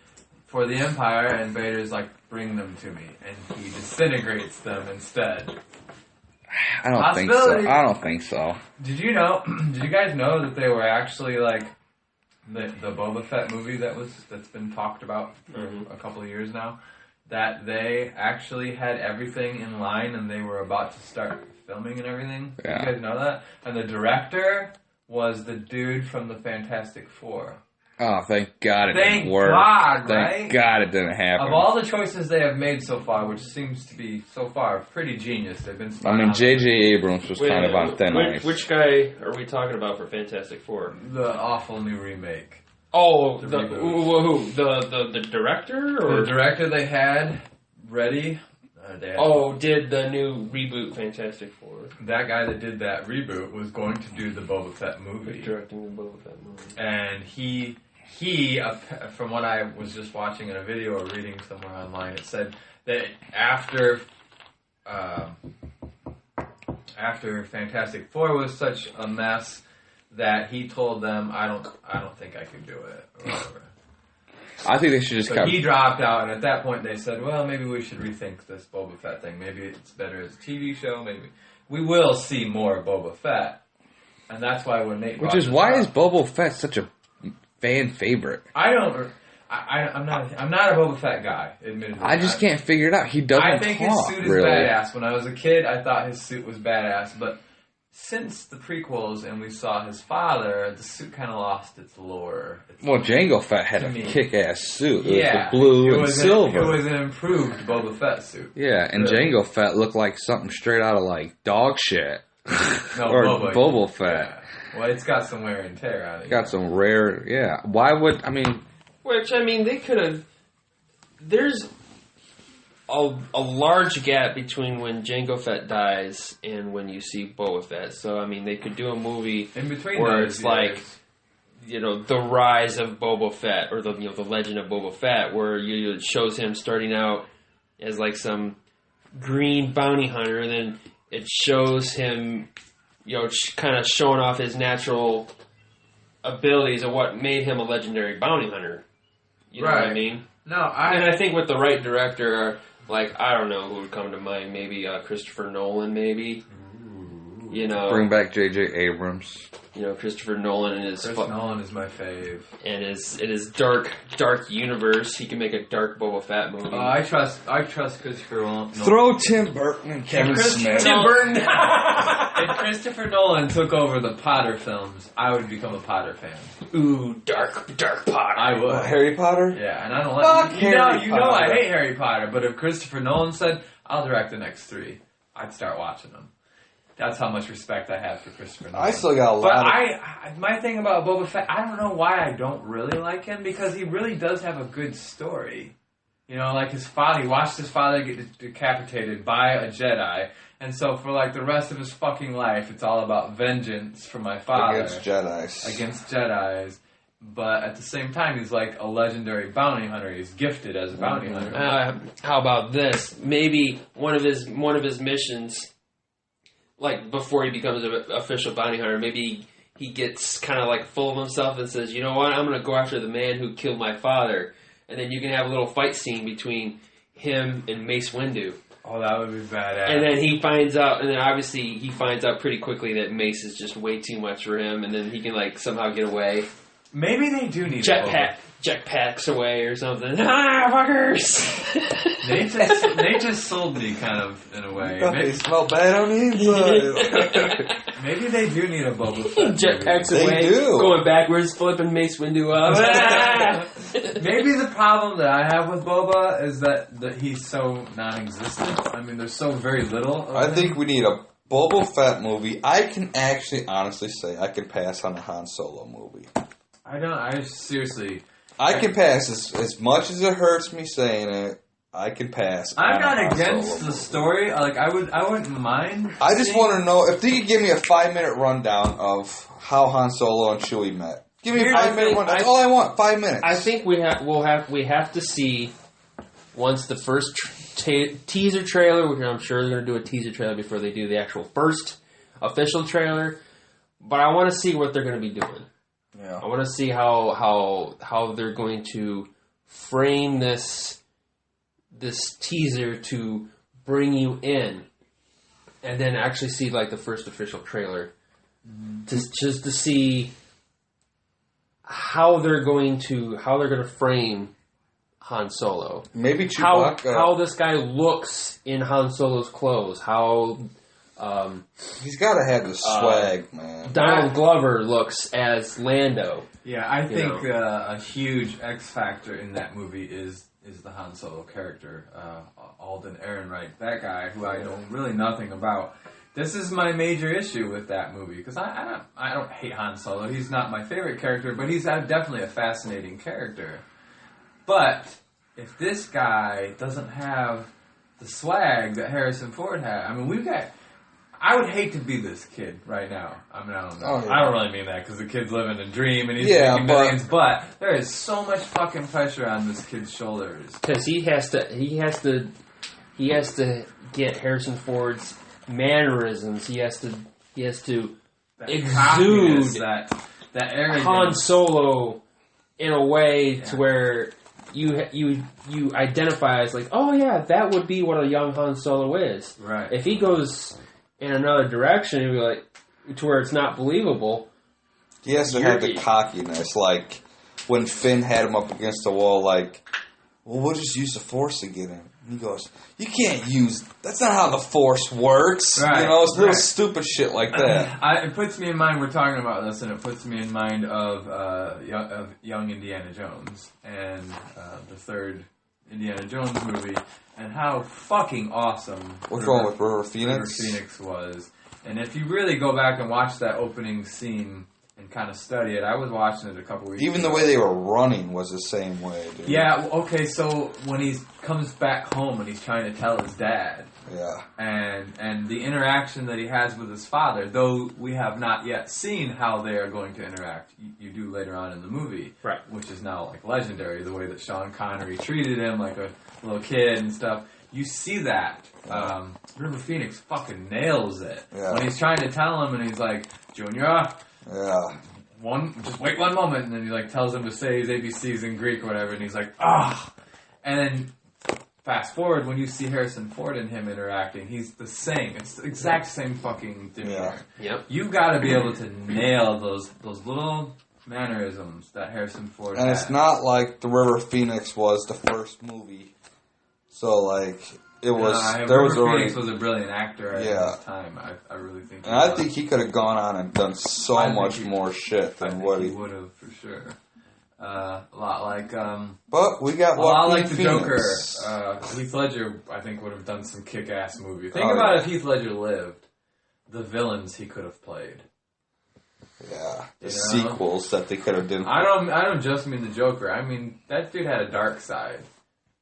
for the Empire, and Vader's like, bring them to me, and he disintegrates them instead. I don't think so. Possibility. I don't think so. Did you know? Did you guys know that they were actually like the Boba Fett movie that's been talked about for a couple of years now? That they actually had everything in line and they were about to start filming and everything. Yeah. Did you guys know that? And the director was the dude from the Fantastic Four. Oh, thank God it Thank didn't work. God, Thank right? God it didn't happen. Of all the choices they have made so far, which seems to be so far pretty genius, they've been. I mean, J.J. Abrams was kind of on thin ice. Which guy are we talking about for Fantastic Four? The awful new remake. Oh, The the reboot. who? The director or The director they had ready. did the new reboot Fantastic Four? That guy that did that reboot was going to do the Boba Fett movie, Directing the Boba Fett movie. and he, from what I was just watching in a video or reading somewhere online, it said that after Fantastic Four was such a mess, that he told them, I don't think I could do it, or whatever. I think they should just So he dropped out, and at that point they said, well, maybe we should rethink this Boba Fett thing. Maybe it's better as a TV show. Maybe we will see more Boba Fett, and that's why when Nate, which is why is Boba Fett such a fan favorite? I'm not a Boba Fett guy, admittedly. I just can't figure it out. He doesn't talk, I think his suit is badass. When I was a kid, I thought his suit was badass, but since the prequels and we saw his father, the suit kind of lost its lore. Well, Jango Fett had a kick-ass suit. It was the blue and It silver. was an improved Boba Fett suit. Yeah, and really. Jango Fett looked like something straight out of, like, dog shit. No, or Boba Fett. Yeah. Well, it's got some wear and tear on it. Got some rare, yeah. Why would, I mean... Which, I mean, they could have... There's a large gap between when Jango Fett dies and when you see Boba Fett. So, I mean, they could do a movie in between where those it's like, you know, the rise of Boba Fett, or the legend of Boba Fett, where it shows him starting out as like some green bounty hunter, and then it shows him, you know, kind of showing off his natural abilities of what made him a legendary bounty hunter. You know what I mean? No, and I think with the right director, like, I don't know who would come to mind. Maybe Christopher Nolan, maybe. Ooh. You know, bring back J.J. Abrams. You know, Christopher Nolan and his... Nolan is my fave. And his dark universe. He can make a dark Boba Fett movie. I trust Christopher Nolan. Throw Tim Burton and Kevin Smith. Tim Burton. If Christopher Nolan took over the Potter films, I would become a Potter fan. Ooh, dark Potter. I would. Harry Potter? Yeah, and I don't Fuck like... Harry You know I Potter. hate Harry Potter, but if Christopher Nolan said, I'll direct the next 3, I'd start watching them. That's how much respect I have for Christopher Nolan. I still got a lot But my thing about Boba Fett, I don't know why I don't really like him, because he really does have a good story. You know, like his father, he watched his father get decapitated by a Jedi, and so for like the rest of his fucking life, it's all about vengeance for my father. Against Jedis. Against Jedis. But at the same time, he's like a legendary bounty hunter. He's gifted as a bounty hunter. How about this? Maybe one of his missions, like before he becomes an official bounty hunter, maybe he gets kind of like full of himself and says, you know what, I'm going to go after the man who killed my father. And then you can have a little fight scene between him and Mace Windu. Oh, that would be badass. And then he finds out, and then obviously he finds out pretty quickly that Mace is just way too much for him, and then he can like somehow get away. Maybe they do need jetpacks away or something. Ah, fuckers! They just sold me kind of in a way. They smell bad on the inside. Maybe they do need a Boba Fett. Jetpacks They away, do. going backwards, flipping Mace Windu up. Maybe the problem that I have with Boba is that he's so non-existent. I mean, there's so very little of I him. think we need a Boba Fett movie. I can actually honestly say I can pass on a Han Solo movie. I seriously... I can pass as much as it hurts me saying it. I can pass. I'm not Han against Solo the movie. story. Like I wouldn't mind. I just want to know if they could give me a 5-minute rundown of how Han Solo and Chewie met. Give me a 5-minute rundown. That's all I want. 5 minutes. I think we have to see once the first teaser trailer, which I'm sure they're going to do a teaser trailer before they do the actual first official trailer. But I want to see what they're going to be doing. Yeah. I want to see how they're going to frame this teaser to bring you in, and then actually see like the first official trailer, just to see how they're going to frame Han Solo. Maybe Chewbacca. How this guy looks in Han Solo's clothes. How he's got to have the swag, man. Donald Glover looks as Lando. Yeah, I think a huge X factor in that movie is the Han Solo character, Alden Ehrenreich, that guy who I know really nothing about. This is my major issue with that movie, because I don't hate Han Solo. He's not my favorite character, but he's definitely a fascinating character. But if this guy doesn't have the swag that Harrison Ford had, I mean, I would hate to be this kid right now. I mean, I don't know. Oh, yeah. I don't really mean that because the kid's living a dream and he's Yeah, making millions. But there is so much fucking pressure on this kid's shoulders. Because he has to get Harrison Ford's mannerisms. He has to exude that arrogance. Han Solo in a way to where you identify as like, oh yeah, that would be what a young Han Solo is. Right. If he goes in another direction, it'd be like to where it's not believable. He has to have the cockiness, like when Finn had him up against the wall, like, well, we'll just use the Force to get him. And he goes, you can't use, that's not how the Force works. Right, you know, it's little stupid shit like that. It puts me in mind, we're talking about this, and it puts me in mind of young Indiana Jones and the third Indiana Jones movie, and how fucking awesome Which one, with River Phoenix? River Phoenix was. And if you really go back and watch that opening scene and kind of study it, I was watching it a couple weeks Even ago. the way they were running was the same way, dude. Yeah, okay, so when he comes back home and he's trying to tell his dad, Yeah. and the interaction that he has with his father, though we have not yet seen how they are going to interact, you do later on in the movie, right? Which is now like legendary, the way that Sean Connery treated him like a little kid and stuff. You see that. River Phoenix fucking nails it. Yeah. When he's trying to tell him and he's like, Junior, Yeah. just wait one moment, and then he like tells him to say his ABCs in Greek or whatever, and he's like, ah. And then fast forward when you see Harrison Ford and him interacting, he's the same. It's the exact same fucking demeanor. Yeah. Yep. You've got to be able to nail those little mannerisms that Harrison Ford And has. it's not like the River Phoenix was the first movie. So, like, it was... there was River already... Phoenix was a brilliant actor at his time. I really think he And I was. think he could have gone on and done so much more shit than what he... would have, for sure. A lot like... But we got a lot like Joaquin the Phoenix. Joker. Heath Ledger, I think, would have done some kick-ass movie. Think about if Heath Ledger lived, the villains he could have played. Yeah, the You know? sequels that they could have done. I don't just mean the Joker. I mean that dude had a dark side.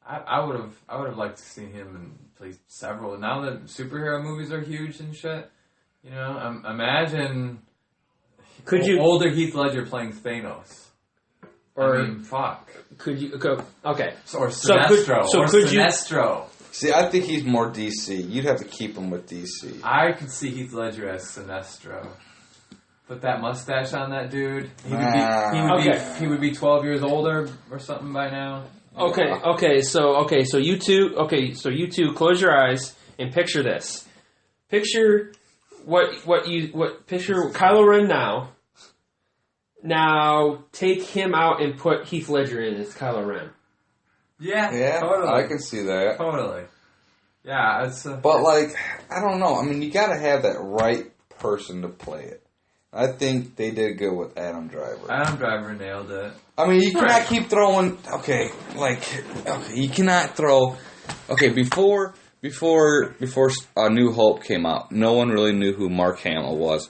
I would have liked to see him and play several. Now that superhero movies are huge and shit, you know, imagine older Heath Ledger playing Thanos. Or, I mean, fuck. Could you... Okay. Or Sinestro. Sinestro. See, I think he's more DC. You'd have to keep him with DC. I could see Heath Ledger as Sinestro. Put that mustache on that dude. He would be 12 years older or something by now. Okay, so you two close your eyes and picture this. Picture picture Kylo Ren now. Now take him out and put Heath Ledger in as Kylo Ren. Yeah, totally. I can see that. Totally. Yeah, it's... But, like, I don't know. I mean, you gotta have that right person to play it. I think they did good with Adam Driver. Adam Driver nailed it. I mean, you cannot keep throwing... you cannot throw... Okay, before New Hope came out, no one really knew who Mark Hamill was.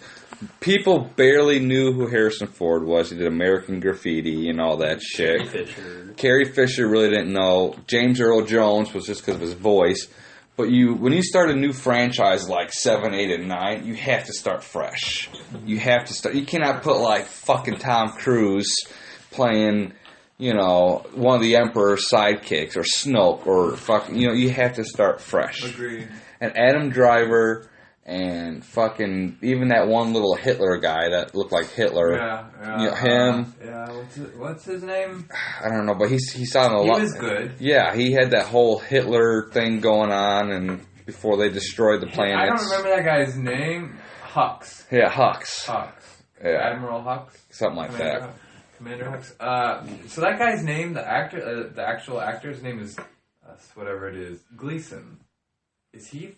People barely knew who Harrison Ford was. He did American Graffiti and all that shit. Carrie Fisher really didn't know. James Earl Jones was just because of his voice. But when you start a new franchise like 7, 8, and 9, you have to start fresh. You have to start. You cannot put like fucking Tom Cruise playing, you know, one of the Emperor's sidekicks or Snoke or fucking. You know, you have to start fresh. Agreed. And Adam Driver. And fucking even that one little Hitler guy that looked like Hitler. Yeah. You know, him. What's his name? I don't know, but he sounded a lot. He was good. Yeah, he had that whole Hitler thing going on, and before they destroyed the planets. I don't remember that guy's name. Hux. Yeah, Hux. Yeah. Admiral Hux. Something like that. Commander Hux. So that guy's name, the actual actor's name is whatever it is, Gleason. Is he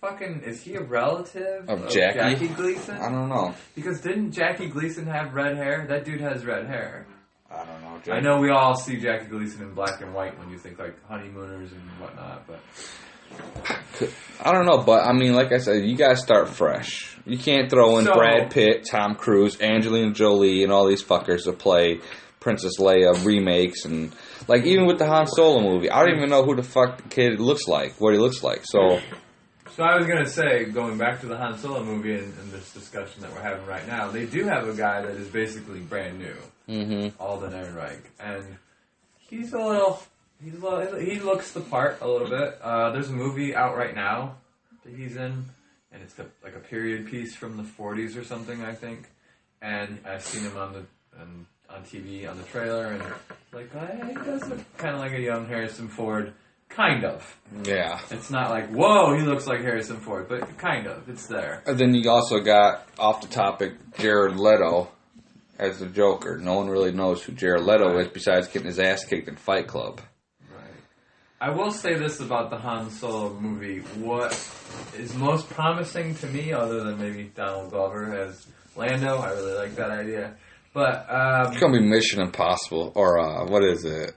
a relative of Jackie Gleason? I don't know. Because didn't Jackie Gleason have red hair? That dude has red hair. I don't know. I know we all see Jackie Gleason in black and white when you think like honeymooners and whatnot, but I don't know, but I mean, like I said, you gotta start fresh. You can't throw in Brad Pitt, Tom Cruise, Angelina Jolie, and all these fuckers to play Princess Leia remakes, and like even with the Han Solo movie, I don't even know who the fuck the kid looks like, what he looks like. So I was going to say, going back to the Han Solo movie and this discussion that we're having right now, they do have a guy that is basically brand new, Alden Ehrenreich, and he looks the part a little bit. There's a movie out right now that he's in, and it's like a period piece from the 40s or something, I think, and I've seen him on TV on the trailer, and like he does look kind of like a young Harrison Ford, kind of. Yeah. It's not like whoa, he looks like Harrison Ford, but kind of. It's there. And then you also got off the topic Jared Leto as the Joker. No one really knows who Jared Leto is besides getting his ass kicked in Fight Club. I will say this about the Han Solo movie. What is most promising to me, other than maybe Donald Glover as Lando, I really like that idea. But it's going to be Mission Impossible, or what is it?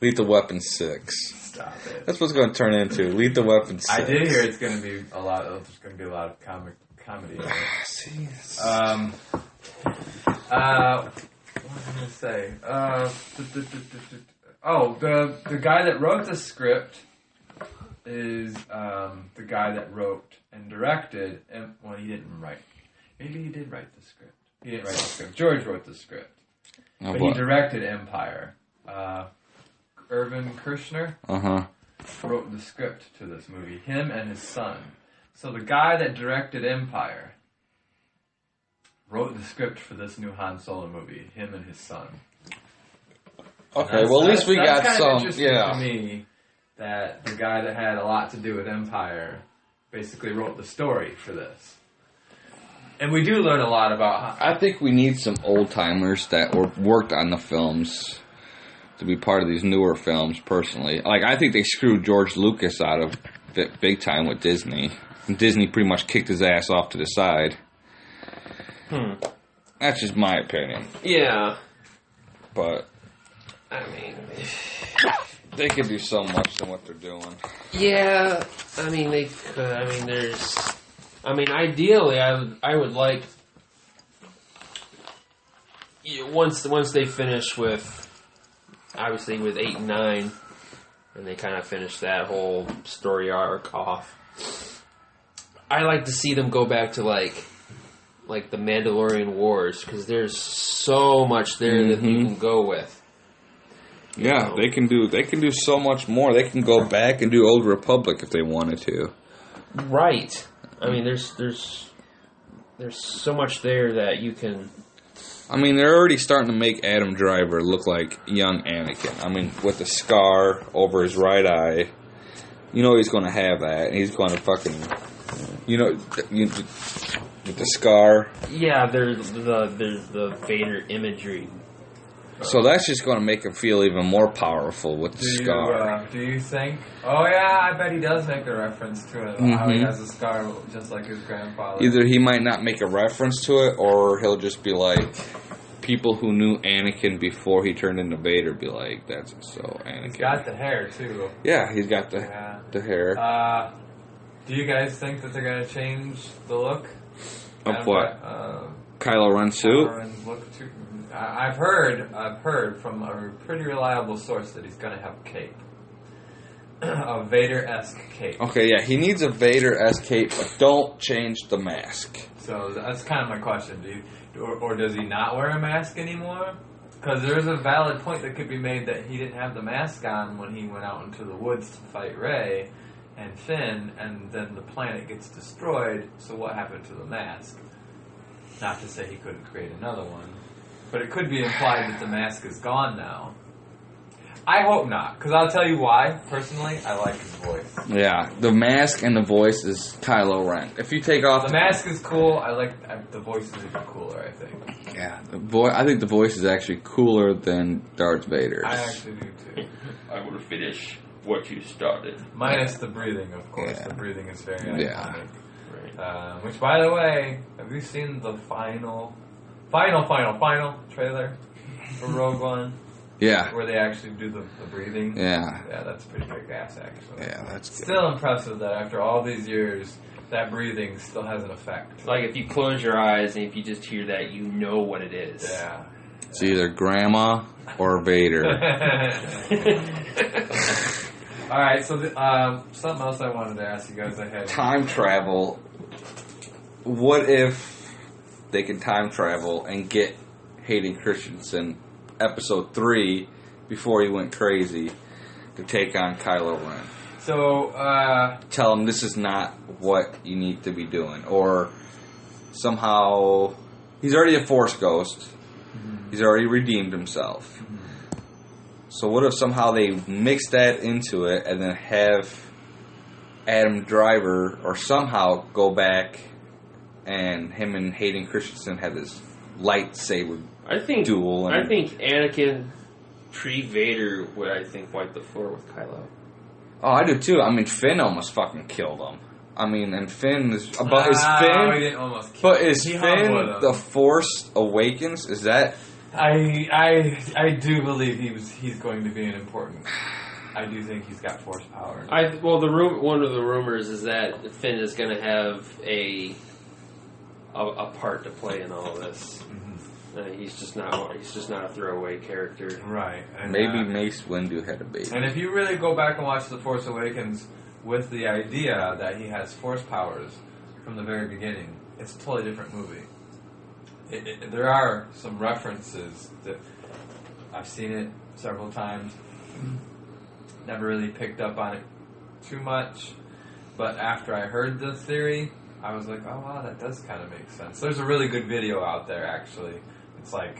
Lethal Weapon 6. Stop it. That's what's going to turn into, Lethal Weapon 6. I did hear it's going to be a lot of comedy. See? What was I going to say? The guy that wrote the script is the guy that wrote and directed, and well, he didn't write. Maybe he did write the script. He didn't write the script. George wrote the script, but he directed Empire. Irvin Kershner wrote the script to this movie. Him and his son. So the guy that directed Empire wrote the script for this new Han Solo movie. Him and his son. Okay, well, at least we got kind some. Of interesting Yeah. to me that the guy that had a lot to do with Empire basically wrote the story for this. And we do learn a lot about. I think we need some old timers that worked on the films to be part of these newer films. Personally, like I think they screwed George Lucas out of it big time with Disney. And Disney pretty much kicked his ass off to the side. That's just my opinion. Yeah, But I mean, they could do so much than what they're doing. yeah. I mean, they could. I mean, there's. I mean, ideally, I would like once they finish with obviously with 8 and 9, and they kind of finish that whole story arc off. I like to see them go back to like the Mandalorian Wars, because there's so much there that you can go with. Yeah, they can do so much more. They can go back and do Old Republic if they wanted to. Right. I mean, there's so much there that you can. I mean, they're already starting to make Adam Driver look like young Anakin. I mean, with the scar over his right eye, you know he's going to have that, and he's going to fucking, with the scar. Yeah, there's the Vader imagery. So that's just going to make him feel even more powerful with the scar. Do you think? Oh yeah, I bet he does make a reference to it. How he has a scar just like his grandfather. Either he might not make a reference to it, or he'll just be like, people who knew Anakin before he turned into Vader be like, that's so Anakin. He's got the hair too. Yeah, he's got the hair. Do you guys think that they're going to change the look? Of what? Kylo Ren's suit? Kylo Ren's look too. I've heard from a pretty reliable source that he's going to have a cape. A Vader-esque cape. Okay, yeah, he needs a Vader-esque cape, but don't change the mask. So that's kind of my question. Or does he not wear a mask anymore? Because there's a valid point that could be made that he didn't have the mask on when he went out into the woods to fight Rey and Finn, and then the planet gets destroyed, so what happened to the mask? Not to say he couldn't create another one. But it could be implied that the mask is gone now. I hope not, because I'll tell you why. Personally, I like his voice. Yeah, the mask and the voice is Kylo Ren. If you take off the mask is cool. I like the voice is even cooler. I think. Yeah, I think the voice is actually cooler than Darth Vader's. I actually do too. I will finish what you started. Minus the breathing, of course. Yeah. The breathing is very iconic. Right. Which, by the way, have you seen the final trailer for Rogue One? Yeah. Where they actually do the breathing? Yeah. Yeah, that's pretty kick-ass, actually. Yeah, that's good. Still impressive that after all these years, that breathing still has an effect. It's like if you close your eyes and if you just hear that, you know what it is. Yeah. It's either Grandma or Vader. Alright, so something else I wanted to ask you guys ahead. Time travel. What if they can time travel and get Hayden Christensen episode 3 before he went crazy to take on Kylo Ren? So, tell him this is not what you need to be doing, or somehow he's already a Force ghost. He's already redeemed himself. So what if somehow they mix that into it and then have Adam Driver or somehow go back and him and Hayden Christensen have this lightsaber duel? I think Anakin pre-Vader would, I think, wipe the floor with Kylo. Oh, I do too. I mean, Finn almost fucking killed him. I mean, and Finn is... But is Finn... he didn't almost kill But is him. Finn the Force Awakens? Is that... I do believe he's going to be an important... I do think he's got Force power. One of the rumors is that Finn is going to have a part to play in all of this. He's just not a throwaway character. Right. And, maybe Mace Windu had a baby. And if you really go back and watch The Force Awakens with the idea that he has Force powers from the very beginning, it's a totally different movie. There are some references that I've seen it several times. Never really picked up on it too much. But after I heard the theory, I was like, oh wow, that does kind of make sense. There's a really good video out there, actually. It's like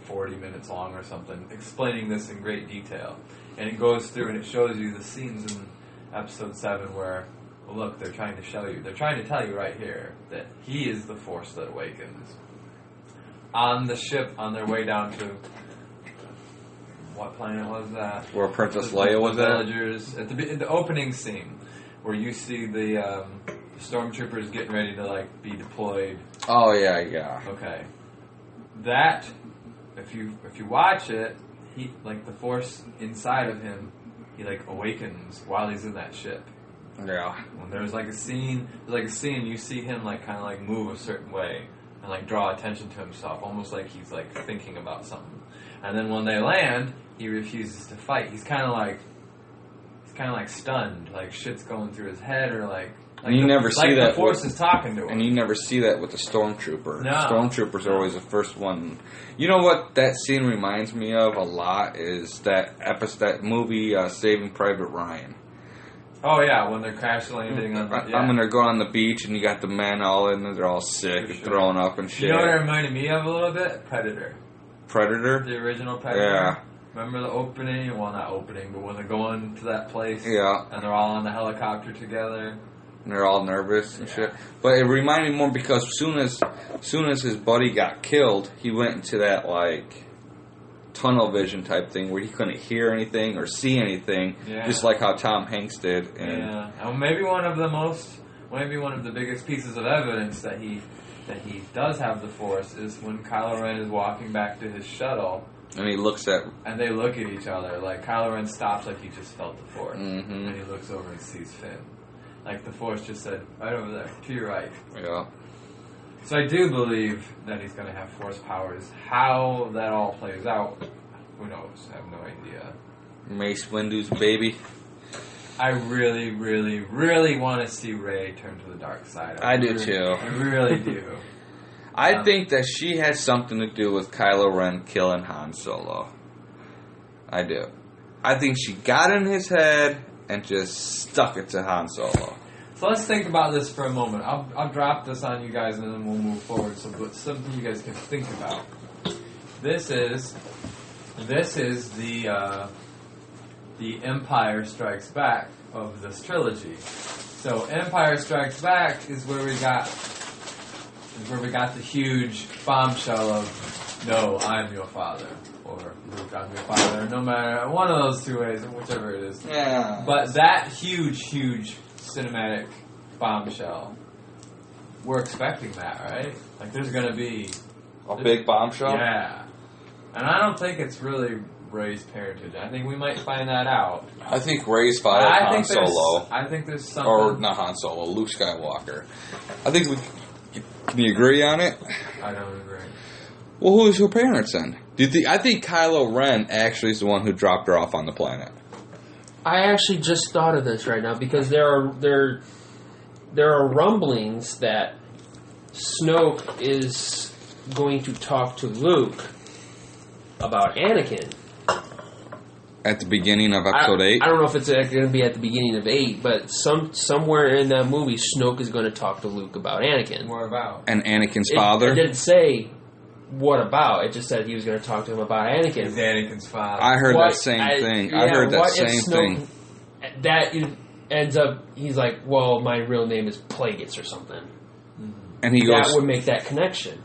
40 minutes long or something, explaining this in great detail. And it goes through and it shows you the scenes in Episode 7 where, well, look, they're trying to tell you right here that he is the Force that awakens. On the ship, on their way down to, what planet was that? Where Princess Leia was at? Villagers. At the opening scene, where you see the stormtroopers getting ready to, be deployed. Oh, yeah. Okay. That, if you watch it, he, the Force inside of him, he, awakens while he's in that ship. Yeah. When there's a scene, you see him move a certain way and draw attention to himself, almost like he's thinking about something. And then when they land, he refuses to fight. He's kind of stunned, shit's going through his head, or and you never see that. The Force is talking to him. And you never see that with the Stormtrooper. No. Stormtroopers are always the first one. You know what that scene reminds me of a lot is that movie Saving Private Ryan. Oh yeah, when they're crash landing on the... Yeah. When they're going on the beach and you got the men all in there, they're all sick and throwing up and shit. You know what it reminded me of a little bit? Predator. The original Predator? Yeah. Remember the opening? Well, not opening, but when they're going to that place. Yeah. And they're all on the helicopter together. And they're all nervous and shit. But it reminded me more because as soon as his buddy got killed, he went into that tunnel vision type thing where he couldn't hear anything or see anything, just like how Tom Hanks did. And and maybe one of the biggest pieces of evidence that he does have the Force is when Kylo Ren is walking back to his shuttle. And he looks at... And they look at each other. Kylo Ren stops like he just felt the Force. Mm-hmm. And he looks over and sees Finn. The Force just said, right over there, to your right. Yeah. So I do believe that he's going to have Force powers. How that all plays out, who knows? I have no idea. Mace Windu's baby. I really, really, really want to see Rey turn to the dark side. I do too. I really do. I think that she has something to do with Kylo Ren killing Han Solo. I do. I think she got in his head and just stuck it to Han Solo. So let's think about this for a moment. I'll drop this on you guys and then we'll move forward. So, but something you guys can think about. This is the Empire Strikes Back of this trilogy. So Empire Strikes Back is where we got the huge bombshell of "No, I'm your father," or "Luke, I'm your father." No matter one of those two ways, whichever it is. Yeah. But that huge cinematic bombshell, we're expecting that, right? There's going to be a big bombshell. Yeah, and I don't think it's really Rey's parentage. I think we might find that out. I think Rey's father Han Solo. I think there's something. Or not Han Solo, Luke Skywalker. I think can you agree on it? I don't agree. Well, who's her parents then? I think Kylo Ren actually is the one who dropped her off on the planet. I actually just thought of this right now because there are rumblings that Snoke is going to talk to Luke about Anakin. At the beginning of episode 8? I don't know if it's going to be at the beginning of 8, but somewhere in that movie, Snoke is going to talk to Luke about Anakin. What about? And Anakin's father? It didn't say what about. It just said he was going to talk to him about Anakin. He's Anakin's father. I heard that same thing. I heard that same thing. That ends up, he's like, well, my real name is Plagueis or something. And he goes... That would make that connection.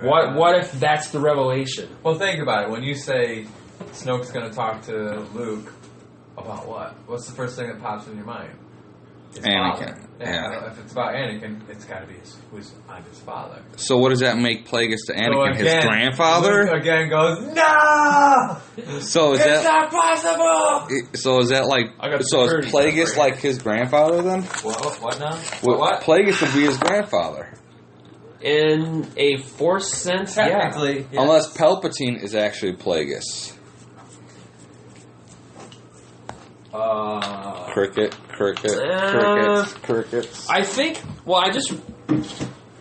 What if that's the revelation? Well, think about it. When you say Snoke's going to talk to Luke about what? What's the first thing that pops in your mind? His Anakin. Father. Yeah. If it's about Anakin, it's got to be who's his father. So what does that make Plagueis to Anakin? So again, his grandfather? Luke again goes, no! So is it's not possible! So is that like... So is Plagueis like his grandfather then? What now? What? Plagueis would be his grandfather. In a Force sense, Technically, yeah. yes. Unless Palpatine is actually Plagueis. Crickets. I think. Well, I just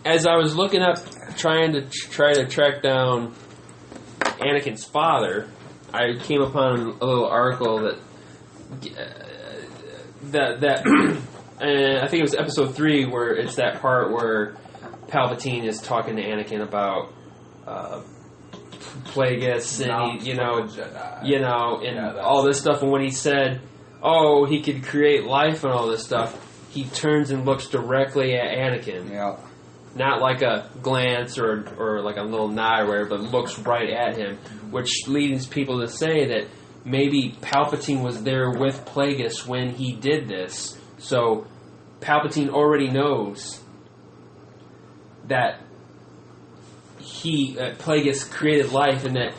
as I was looking up, trying to track down Anakin's father, I came upon a little article that I think it was episode 3 where it's that part where Palpatine is talking to Anakin about Plagueis and all this stuff, and when he said, "Oh, he could create life and all this stuff," he turns and looks directly at Anakin. Yeah. Not like a glance or like a little nod or whatever, but looks right at him, which leads people to say that maybe Palpatine was there with Plagueis when he did this. So Palpatine already knows that Plagueis created life, and that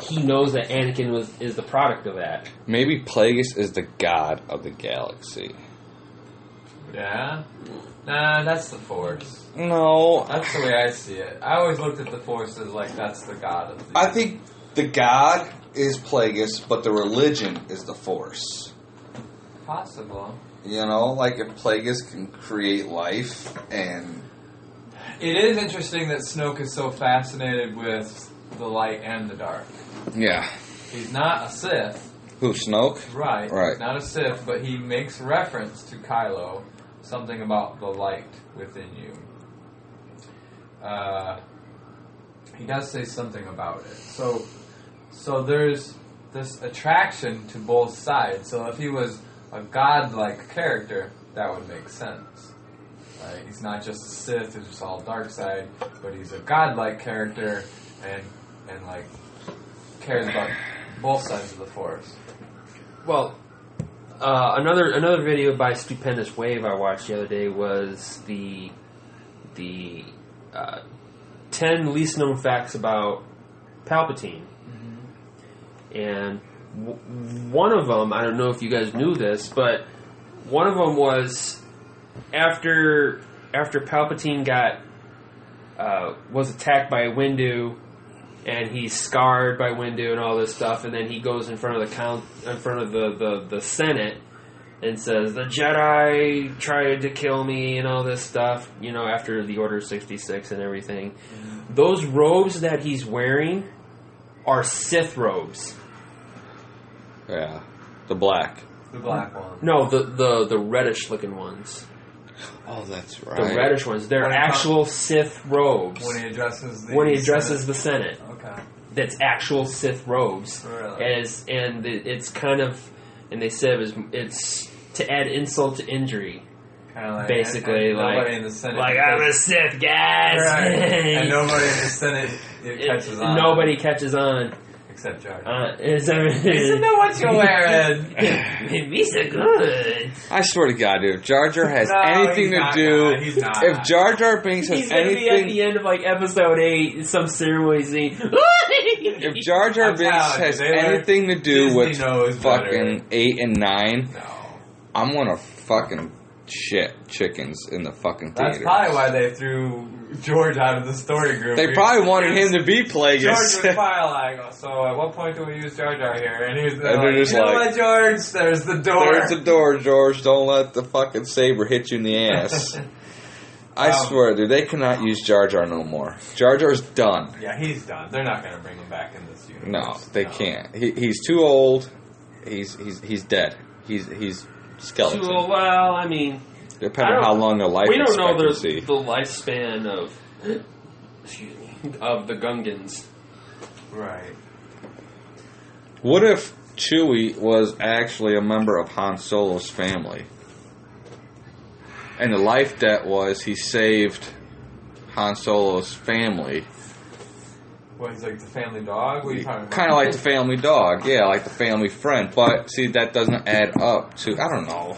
he knows that Anakin is the product of that. Maybe Plagueis is the god of the galaxy. Yeah? Nah, that's the Force. No. That's the way I see it. I always looked at the Force as like that's the god of the... I think the god is Plagueis, but the religion is the Force. Possible. You know, like if Plagueis can create life and... It is interesting that Snoke is so fascinated with the light and the dark. Yeah. He's not a Sith. Who, Snoke? Right. Right. He's not a Sith, but he makes reference to Kylo, something about the light within you. He does say something about it. So there's this attraction to both sides. So if he was a godlike character, that would make sense. Right? He's not just a Sith who's just all dark side, but he's a godlike character and like cares about both sides of the Force. Well, another video by Stupendous Wave I watched the other day was the 10 least known facts about Palpatine. Mm-hmm. And one of them, I don't know if you guys knew this, but one of them was after Palpatine was attacked by Windu, and he's scarred by Windu and all this stuff, and then he goes in front of the Senate and says, "The Jedi tried to kill me," and all this stuff, you know, after the Order 66 and everything. Mm-hmm. Those robes that he's wearing are Sith robes. Yeah. The black. The black one. No, the reddish looking ones. Oh, that's right. The reddish ones. They're actual Sith robes. When he addresses the Senate. Okay. That's actual Sith robes. Really? And it's kind of, and they said it's to add insult to injury. Kind of like, basically, and like, nobody in the Senate like I'm a Sith, guys. Right. And nobody in the Senate catches on. Nobody catches on. Except Jar Jar. Is that know what you're wearing. Maybe so good. I swear to God, dude, if Jar Jar has anything to do, he's not. if Jar Jar Binks has He's gonna anything, be at the end of like episode 8, some ceremony scene. if Jar Jar Binks has anything to do Disney with fucking 8 and 9, No. I'm gonna fucking shit chickens in the fucking theaters. That's probably why they threw George out of the story group. They probably wanted him to be Plagueis. George was probably like, so at what point do we use Jar Jar here? And he's they're like, just you know like, what, George? There's the door. There's the door, George. Don't let the fucking saber hit you in the ass. I swear, dude, they cannot use Jar Jar no more. Jar Jar's done. Yeah, he's done. They're not going to bring him back in this universe. No, they can't. He's too old. He's dead. He's skeleton. Too old. Well, I mean, depending on how long their life. We don't know the expectancy. lifespan of the Gungans. Right. What if Chewie was actually a member of Han Solo's family? And the life debt was he saved Han Solo's family. What, he's like the family dog? What are you talking about? Kind of like the family dog. Yeah, like the family friend. But, see, that doesn't add up to... I don't know.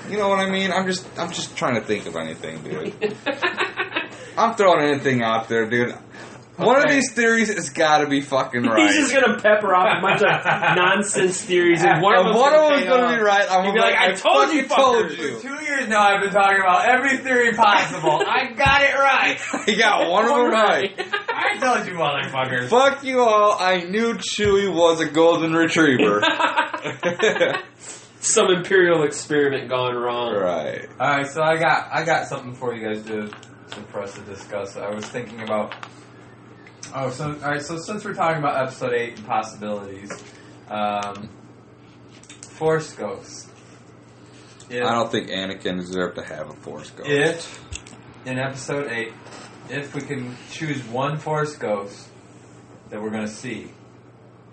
You know what I mean? I'm just trying to think of anything, dude. I'm throwing anything out there, dude. One of these theories has got to be fucking right. He's just gonna pepper off a bunch of nonsense theories, and one of them's gonna be right. I'm gonna be like, "I told you, fuckers." For 2 years now, I've been talking about every theory possible. I got it right. You got one of them right. I told you, motherfuckers. Fuck you all. I knew Chewie was a golden retriever. Some imperial experiment gone wrong. Right. All right, so I got something for you guys for us to discuss. I was thinking about. Oh, so all right. So since we're talking about Episode 8 and possibilities, Force Ghost. I don't think Anakin deserved to have a Force Ghost. If in Episode 8, if we can choose one Force Ghost that we're going to see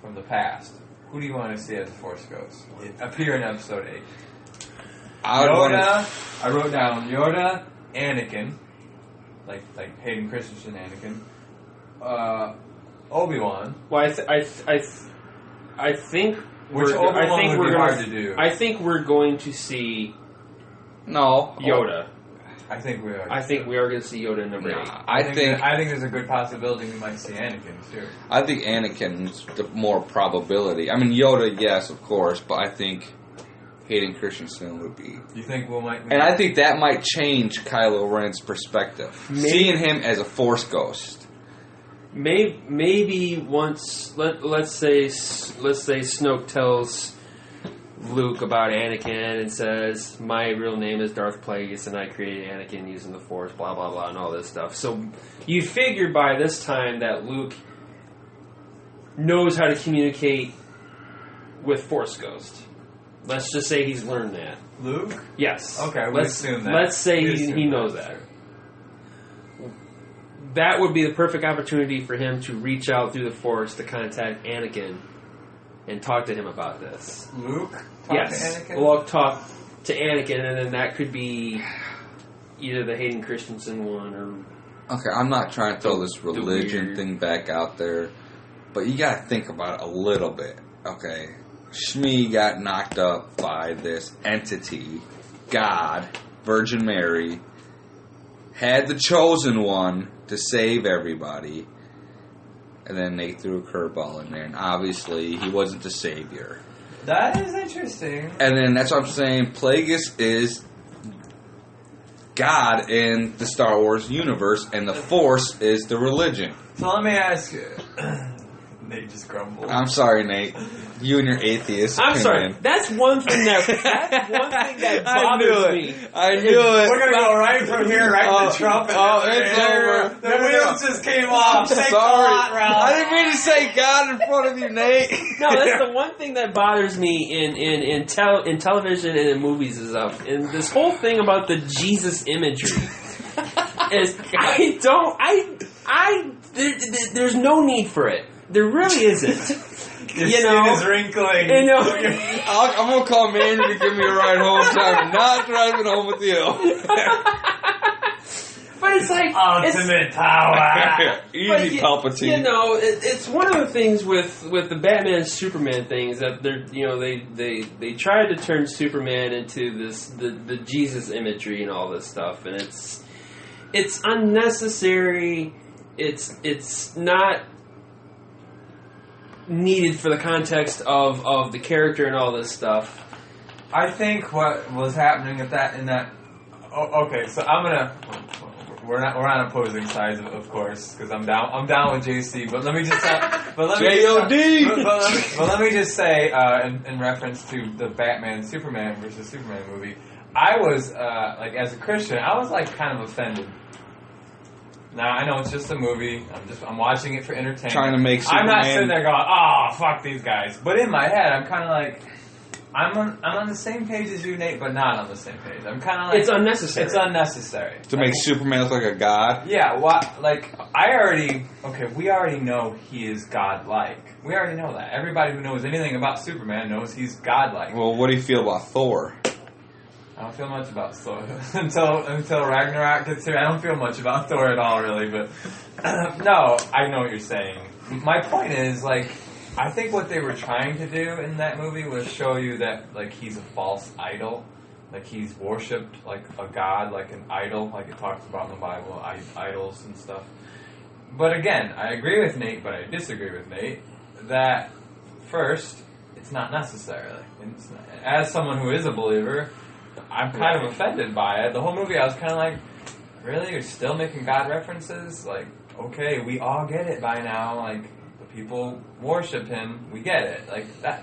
from the past, who do you want to see as a Force Ghost appear in Episode 8? Yoda. I wrote down Yoda, Anakin, like Hayden Christensen, Anakin. Obi-Wan. Well, I think Which Obi-Wan would be hard to do. I think we're going to see Yoda. I think we are. I think we are going to see Yoda in number 8. I think there's a good possibility we might see Anakin too. I think Anakin's the more probability. I mean, Yoda, yes, of course, but I think Hayden Christensen would be. You think we might? And I think that might change Kylo Ren's perspective. Seeing him as a Force Ghost. Maybe once let's say Snoke tells Luke about Anakin and says, "My real name is Darth Plagueis, and I created Anakin using the Force." Blah blah blah, and all this stuff. So you figure by this time that Luke knows how to communicate with Force Ghost. Let's just say he's learned that. Luke? Yes. Okay, let's assume that. Let's say he knows that. That would be the perfect opportunity for him to reach out through the Force to contact Anakin and talk to him about this. Luke? Yes. To Anakin? Well, talk to Anakin, and then that could be either the Hayden Christensen one or... Okay, I'm not trying to throw this religion thing back out there, but you gotta think about it a little bit, okay? Shmi got knocked up by this entity, God, Virgin Mary, had the chosen one to save everybody, and then they threw a curveball in there, and obviously he wasn't the savior. That is interesting. And then that's what I'm saying, Plagueis is God in the Star Wars universe, and the Force is the religion. So let me ask you. Nate just grumbled. I'm sorry, Nate. You and your atheist. I'm sorry. That's one thing that bothers me. I knew it. We're gonna go right from here right to Trump. It's over. The wheels just came off. Thanks Sorry. a lot, Ralph. I didn't mean to say God in front of you, Nate. No, that's the one thing that bothers me in television and in movies is and this whole thing about the Jesus imagery is there's no need for it. There really isn't. Your skin is wrinkling. You know, I'm gonna call Manny to give me a ride home. So I'm not driving home with you. But it's like ultimate power. Easy, Palpatine. You know, it's one of the things with the Batman and Superman things that they tried to turn Superman into the Jesus imagery and all this stuff, and it's unnecessary. It's not needed for the context of the character and all this stuff. I think what was happening in that. Okay, so we're on opposing sides, of course, because I'm down with JC. But let me just let me just say in reference to the Batman Superman versus Superman movie, I was as a Christian, I was kind of offended. Now I know it's just a movie. I'm watching it for entertainment. Trying to make Superman. I'm not sitting there going, "Oh, fuck these guys." But in my head, I'm kind of like, I'm on the same page as you, Nate, but not on the same page. I'm kind of like, it's unnecessary. It's unnecessary To make Superman look like a god? Yeah. We already know he is godlike. We already know that. Everybody who knows anything about Superman knows he's godlike. Well, what do you feel about Thor? I don't feel much about Thor until Ragnarok gets here. I don't feel much about Thor at all, really. But no, I know what you're saying. My point is, I think what they were trying to do in that movie was show you that, he's a false idol. He's worshipped like a god, like an idol, like it talks about in the Bible, idols and stuff. But again, I agree with Nate, but I disagree with Nate, that first, it's not necessary. As someone who is a believer, I'm kind of offended by it. The whole movie, I was kind of like, really? You're still making God references? Okay, we all get it by now. The people worship him. We get it.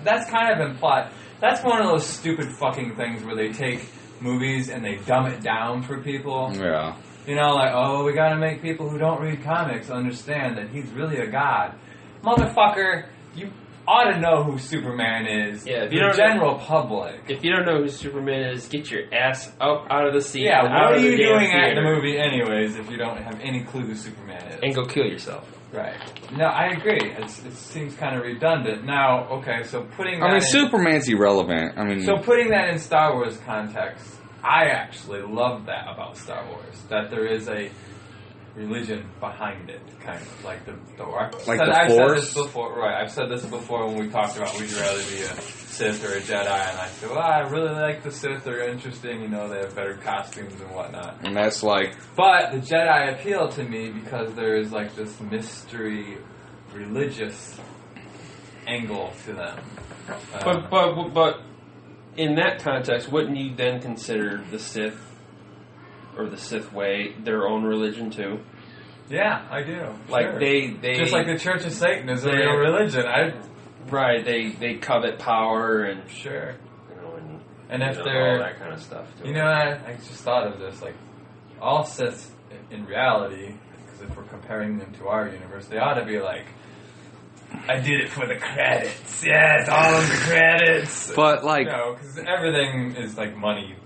That's kind of implied. That's one of those stupid fucking things where they take movies and they dumb it down for people. Yeah. We gotta make people who don't read comics understand that he's really a god. Motherfucker, you ought to know who Superman is. Yeah, the general public. If you don't know who Superman is, get your ass up out of the seat. Yeah, and what out are of the you damn doing at the theater. movie anyways if you don't have any clue who Superman is? And go kill yourself. Right. No, I agree. It seems kind of redundant. Now, okay, so putting that Superman's irrelevant. So putting that in Star Wars context, I actually love that about Star Wars, that there is a religion behind it, kind of like the Force? said this before, right? I've said this before when we talked about would you rather be a Sith or a Jedi, and I said, well, I really like the Sith. They're interesting, they have better costumes and whatnot. And that's but the Jedi appeal to me because there is this mystery, religious angle to them. But in that context, wouldn't you then consider the Sith or the Sith way their own religion too? Yeah, I do. Sure. They just like the Church of Satan is a real religion. Right. They covet power and sure. And if they're all that kind of stuff. Too. I just thought of this. All Siths in reality, because if we're comparing them to our universe, they ought to be I did it for the credits. Yes, all of the credits. But because everything is money.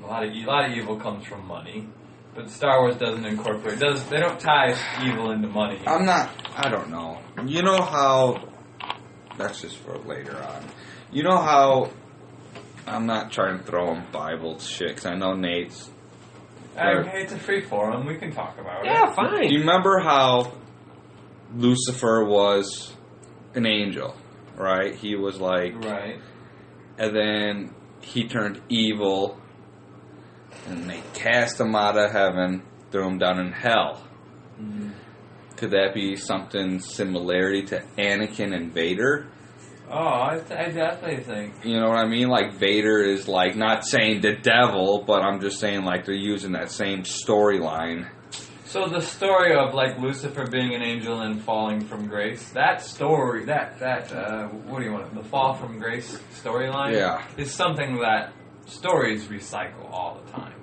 A lot of evil comes from money. But Star Wars doesn't incorporate. They don't tie evil into money. I don't know. You know how. That's just for later on. You know how. I'm not trying to throw in Bible shit, because I know Nate's. Okay, it's a free forum. We can talk about it. Yeah, fine. Do you remember how Lucifer was an angel, right? He was Right. And then he turned evil, and they cast him out of heaven, threw him down in hell. Mm-hmm. Could that be something similarity to Anakin and Vader? Oh, I definitely think. You know what I mean? Vader is not saying the devil, but I'm just saying they're using that same storyline. So the story of Lucifer being an angel and falling from grace, that story, what do you want? The fall from grace storyline, yeah, is something that stories recycle all the time.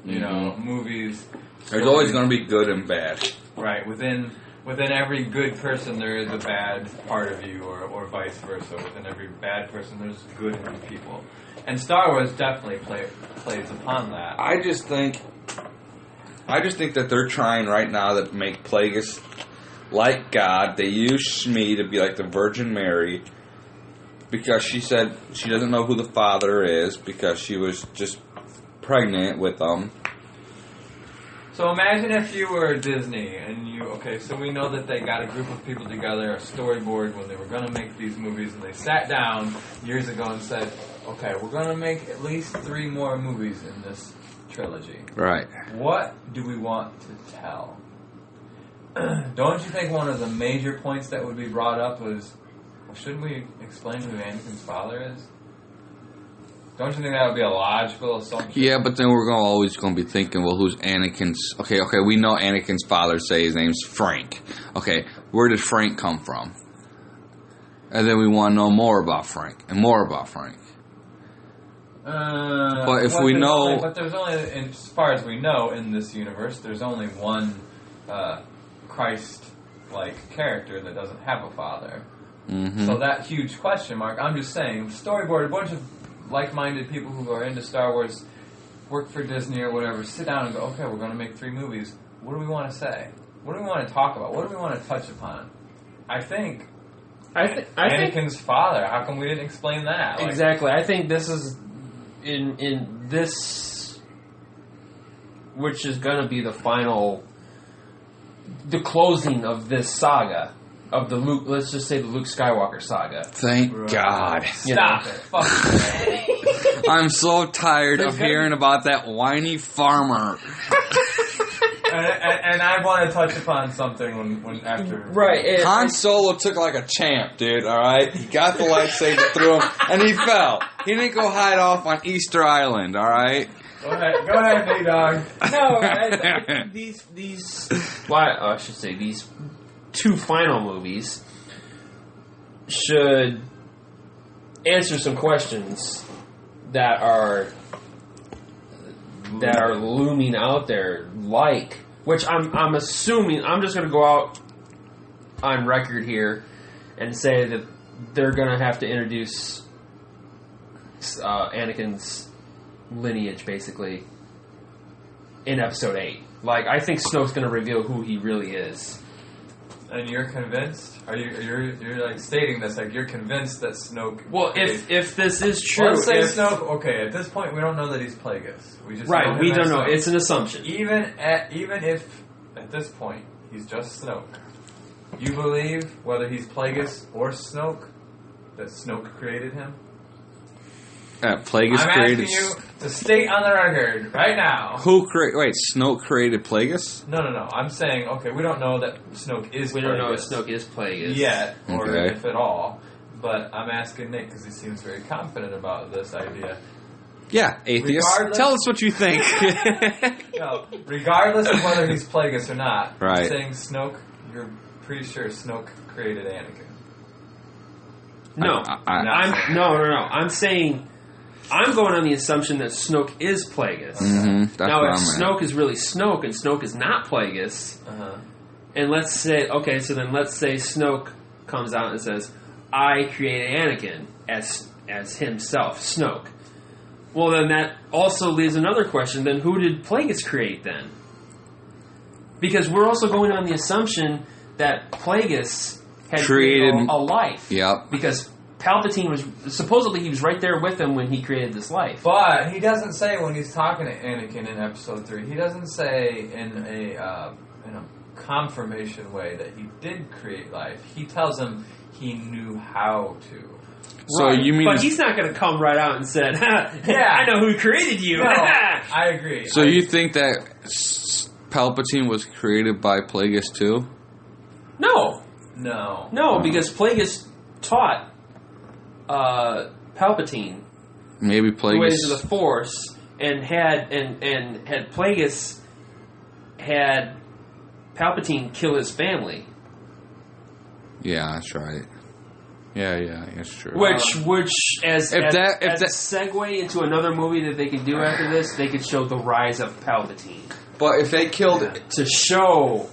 You know, movies. There's always going to be good and bad. Right. Within every good person, there is a bad part of you, or vice versa. Within every bad person, there's good in the people. And Star Wars definitely plays upon that. I just think that they're trying right now to make Plagueis like God. They use Shmi to be like the Virgin Mary because she said she doesn't know who the father is because she was just pregnant with him. So imagine if you were Disney and so we know that they got a group of people together, a storyboard when they were going to make these movies, and they sat down years ago and said, okay, we're going to make at least 3 more movies in this trilogy. Right. What do we want to tell? Don't you think one of the major points that would be brought up was, well, shouldn't we explain who Anakin's father is? Don't you think that would be a logical assumption? Yeah, but then we're always going to be thinking, well, who's Anakin's... Okay, we know Anakin's father, say his name's Frank. Okay, where did Frank come from? And then we want to know more about Frank, and more about Frank. But if we know... But there's only, as far as we know, in this universe, there's only one Christ-like character that doesn't have a father. Mm-hmm. So that huge question mark, I'm just saying, storyboard, a bunch of like-minded people who are into Star Wars, work for Disney or whatever, sit down and go, okay, we're going to make 3 movies. What do we want to say? What do we want to talk about? What do we want to touch upon? I think Anakin's father. How come we didn't explain that? Like, exactly. I think this is in this, which is going to be the closing of this saga of the Luke. Let's just say the Luke Skywalker saga. Thank God. Stop it. Fuck it. I'm so tired of hearing about that whiny farmer. And I want to touch upon something when after. Right. Han Solo took like a champ, dude, alright? He got the lightsaber through him, and he fell. He didn't go hide off on Easter Island, alright? Go ahead, big dog. No, I think I should say these 2 final movies should answer some questions that are looming out there, like, which I'm assuming, I'm just going to go out on record here and say that they're going to have to introduce Anakin's lineage, basically, in Episode 8. Like, I think Snoke's going to reveal who he really is. And you're convinced? You're like stating this like you're convinced that Snoke? Well, if this is true, let's say Snoke. Okay, at this point we don't know that he's Plagueis. We just right. We don't know. Snoke. It's an assumption. Even if at this point he's just Snoke, you believe whether he's Plagueis or Snoke that Snoke created him? Plagueis I'm created... asking you to state on the record right now. Wait, Snoke created Plagueis? No. I'm saying, okay, we don't know that Snoke is We Plagueis. don't know if Snoke is Plagueis. Yet, or Okay. if at all. But I'm asking Nick, because he seems very confident about this idea. Yeah, atheist. Tell us what you think. No, regardless of whether he's Plagueis or not, Right. I'm saying Snoke, you're pretty sure Snoke created Anakin. No. No. I'm saying... I'm going on the assumption that Snoke is Plagueis. Mm-hmm. Now, if Snoke is really Snoke and Snoke is not Plagueis, and let's say Snoke comes out and says, "I created Anakin as himself, Snoke." Well, then that also leaves another question. Then who did Plagueis create then? Because we're also going on the assumption that Plagueis had created a life. Yep. Because Palpatine was supposedly he was right there with him when he created this life. But he doesn't say when he's talking to Anakin in Episode 3. He doesn't say in a confirmation way that he did create life. He tells him he knew how to. So right. you mean? But he's not going to come right out and say, "Yeah, I know who created you." No, I agree. So you think that Palpatine was created by Plagueis too? No, because Plagueis taught Palpatine maybe Plagueis the ways of the Force, and had Plagueis had Palpatine kill his family. Yeah, that's right. Yeah, that's true. Which as a segue into another movie that they could do after this, they could show the rise of Palpatine. But if they killed to show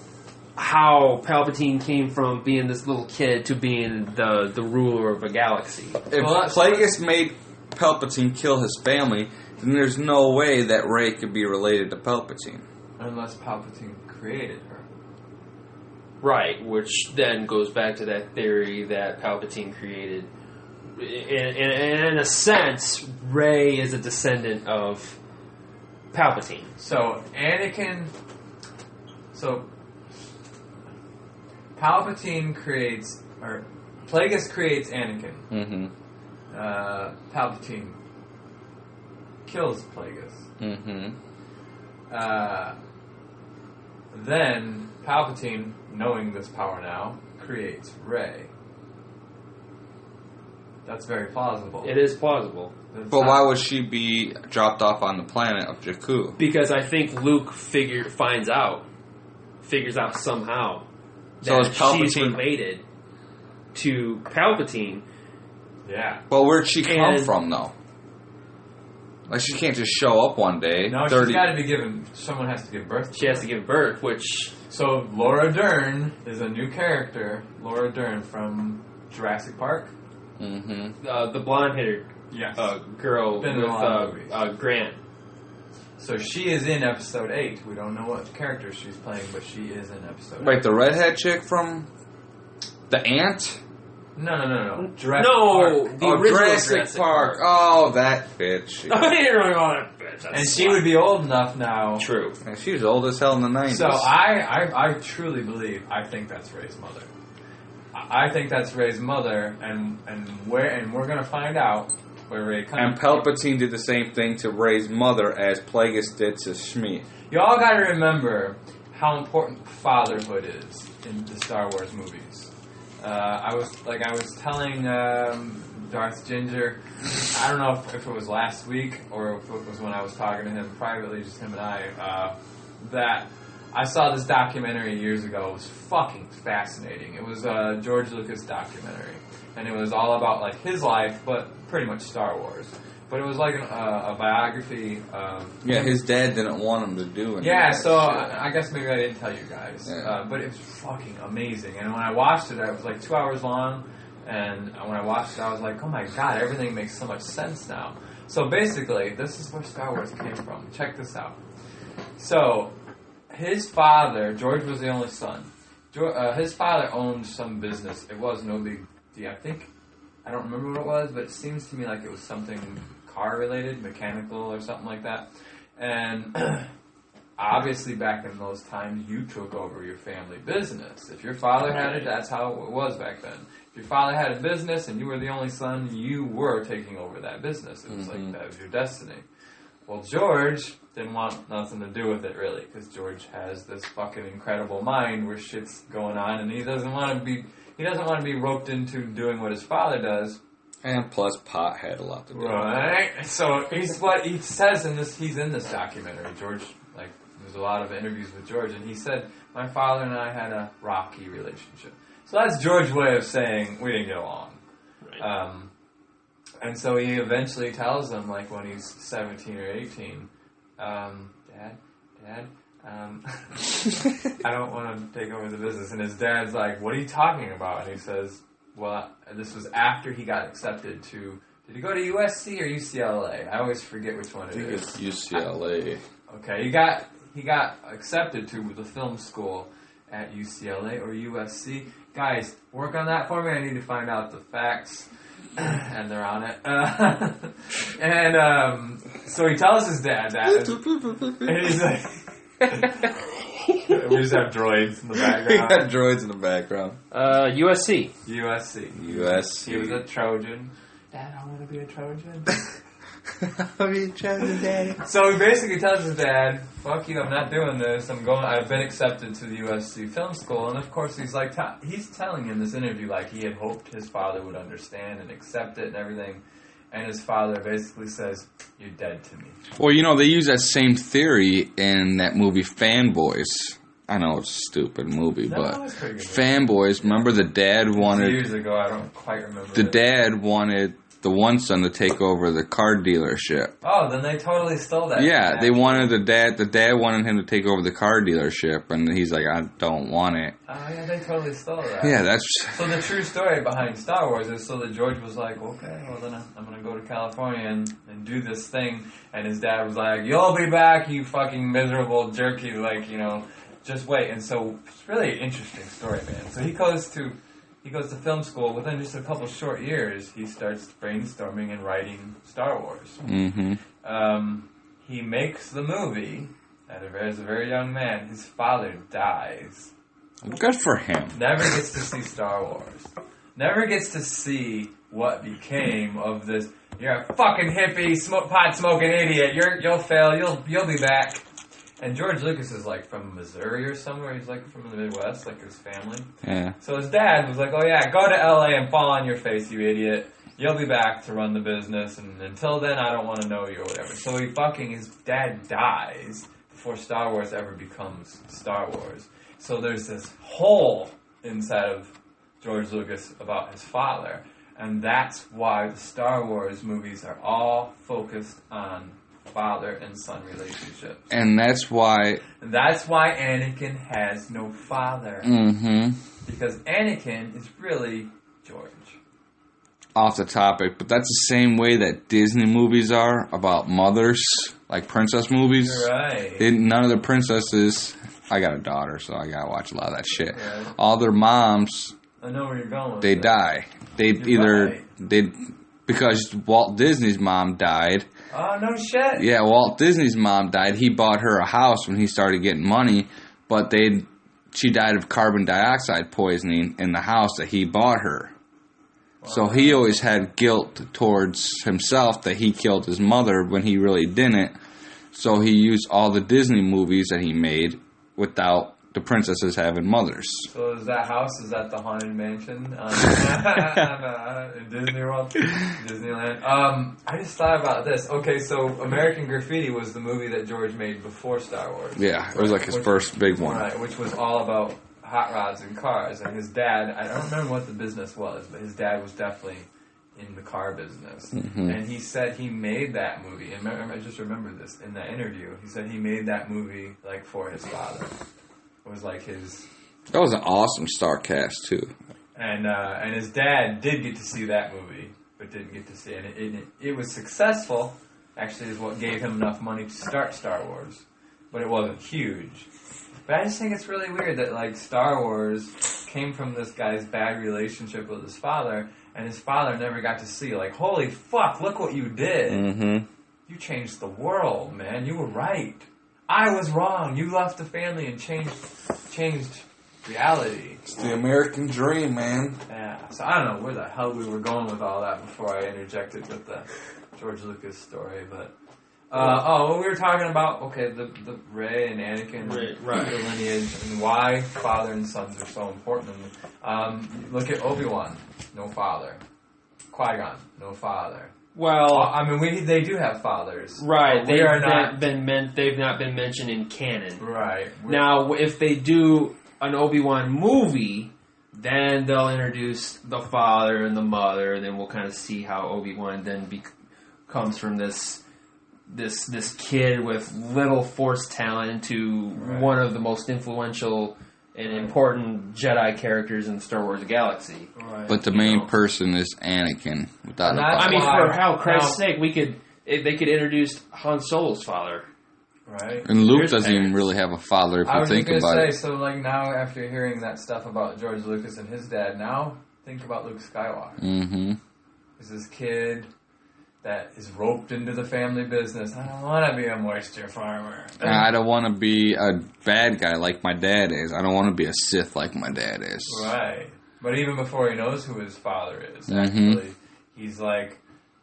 how Palpatine came from being this little kid to being the ruler of a galaxy. If Plagueis made Palpatine kill his family, then there's no way that Rey could be related to Palpatine. Unless Palpatine created her. Right, which then goes back to that theory that Palpatine created. In a sense, Rey is a descendant of Palpatine. Palpatine creates, or Plagueis creates Anakin. Mm-hmm. Palpatine kills Plagueis. Mm-hmm. Then Palpatine, knowing this power now, creates Rey. That's very plausible. It is plausible. But why would she be dropped off on the planet of Jakku? Because I think Luke figures out somehow that she's related to Palpatine. Yeah. But where'd she come from, though? Like, she can't just show up one day. No, 30. she's got to be given. Someone has to give birth. She has to give birth, which... So Laura Dern is a new character. Laura Dern from Jurassic Park. Mm-hmm. The blonde-haired Yes. girl Been in a lot of with movies. Grant. So she is in episode 8. We don't know what character she's playing, but she is in episode 8. Wait, the redhead chick from The Ant? No. Jurassic No, Park. the original Jurassic Park. Oh, that bitch. I didn't really want to bitch. And she would be old enough now. True. Yeah, she was old as hell in the 90s. So I truly believe, I think that's Rey's mother. I think that's Rey's mother, and we're gonna find out where Rey comes And Palpatine did the same thing to Rey's mother as Plagueis did to Shmi. You all got to remember how important fatherhood is in the Star Wars movies. I was telling Darth Ginger, I don't know if it was last week or if it was when I was talking to him privately, just him and I, that I saw this documentary years ago. It was fucking fascinating. It was a George Lucas documentary, and it was all about like his life, but pretty much Star Wars. But it was like a biography. Yeah, his dad didn't want him to do it. Yeah, so I guess maybe I didn't tell you guys. Yeah. But it was fucking amazing. And when I watched it, it was like 2 hours long. And when I watched it, I was like, oh my god, everything makes so much sense now. So basically, this is where Star Wars came from. Check this out. So, his father, George was the only son. His father owned some business. It was no big deal. I don't remember what it was, but it seems to me like it was something car-related, mechanical or something like that. And obviously back in those times, you took over your family business. If your father had it, that's how it was back then. If your father had a business and you were the only son, you were taking over that business. It was like that was your destiny. Well, George didn't want nothing to do with it, really, because George has this fucking incredible mind where shit's going on, and he doesn't want to be roped into doing what his father does. And plus, pot had a lot to do with it. Right. So what he says in this. He's in this documentary. George, there's a lot of interviews with George, and he said, "My father and I had a rocky relationship." So that's George's way of saying we didn't get along. Right. And so he eventually tells them, like when he's 17 or 18, Dad, I don't want to take over the business. And his dad's like, what are you talking about? And he says, well, this was after he got accepted to, did he go to USC or UCLA? I always forget which one it is. It's UCLA. Okay, he got accepted to the film school at UCLA or USC. Guys, work on that for me. I need to find out the facts. And they're on it. So he tells his dad that. And he's like... we just have droids in the background. We got droids in the background. USC. USC. He was a Trojan. Dad, I want to be a Trojan. I'll be a Trojan, Daddy. So he basically tells his dad, fuck you, I'm not doing this. I've been accepted to the USC film school. And of course he's like, he's telling in this interview like he had hoped his father would understand and accept it and everything. And his father basically says, you're dead to me. Well, they use that same theory in that movie Fanboys. I know it's a stupid movie, but it's pretty good. Fanboys, remember the dad wanted... Years ago, I don't quite remember. The dad wanted the one son to take over the car dealership. Oh, then they totally stole that. Yeah, they wanted the dad wanted him to take over the car dealership, and he's like, I don't want it. Oh, yeah, they totally stole that. Yeah, that's... So the true story behind Star Wars is so that George was like, okay, well then I'm going to go to California and do this thing. And his dad was like, you'll be back, you fucking miserable jerky, just wait. And so it's really an interesting story, man. So he goes to film school. Within just a couple short years, he starts brainstorming and writing Star Wars. Mm-hmm. He makes the movie as a very young man. His father dies. Good for him. Never gets to see Star Wars. Never gets to see what became of this. You're a fucking hippie, pot smoking idiot. You'll fail. You'll be back. And George Lucas is like from Missouri or somewhere. He's like from the Midwest, like his family. Yeah. So his dad was like, oh yeah, go to LA and fall on your face, you idiot. You'll be back to run the business, and until then, I don't want to know you or whatever. So his dad dies before Star Wars ever becomes Star Wars. So there's this hole inside of George Lucas about his father. And that's why the Star Wars movies are all focused on father and son relationships. And that's why Anakin has no father. Mm-hmm. Because Anakin is really George. Off the topic, but that's the same way that Disney movies are about mothers, like princess movies. Right. None of the princesses. I got a daughter, so I gotta watch a lot of that shit. Right. All their moms, I know where you're going. they die. Because Walt Disney's mom died. Oh, no shit. Yeah, Walt Disney's mom died. He bought her a house when he started getting money, but she died of carbon dioxide poisoning in the house that he bought her. Wow. So he always had guilt towards himself that he killed his mother when he really didn't. So he used all the Disney movies that he made without the princesses having mothers. So is that the Haunted Mansion in Disney World? Disneyland? I just thought about this. Okay, so American Graffiti was the movie that George made before Star Wars. Yeah, it was like his first big one. Right, which was all about hot rods and cars. And his dad, I don't remember what the business was, but his dad was definitely in the car business. Mm-hmm. And he said he made that movie, and I just remember this in that interview, he said he made that movie like for his father. It was like his... That was an awesome star cast, too. And his dad did get to see that movie, but didn't get to see it. And it was successful, actually, is what gave him enough money to start Star Wars. But it wasn't huge. But I just think it's really weird that, like, Star Wars came from this guy's bad relationship with his father, and his father never got to see, like, holy fuck, look what you did. Mm-hmm. You changed the world, man. You were right. I was wrong. You left the family and changed reality. It's the American dream, man. Yeah. So I don't know where the hell we were going with all that before I interjected with the George Lucas story, but we were talking about the Rey and Anakin, right. The lineage, and why father and sons are so important. Look at Obi-Wan, no father. Qui-Gon, no father. Well, I mean, they do have fathers, right? They've not been mentioned in canon, right? Now, if they do an Obi-Wan movie, then they'll introduce the father and the mother, and then we'll kind of see how Obi-Wan then comes from this kid with little Force talent to one of the most influential and important Jedi characters in the Star Wars galaxy. Right. But the main person is Anakin. Without I mean, for how Christ's sake, they could introduce Han Solo's father. Right. And Luke doesn't even really have a father if you think about it. So like now after hearing that stuff about George Lucas and his dad, now think about Luke Skywalker. Mm-hmm. He's this kid that is roped into the family business. I don't want to be a moisture farmer. I don't want to be a bad guy like my dad is. I don't want to be a Sith like my dad is. Right. But even before he knows who his father is, actually, he's like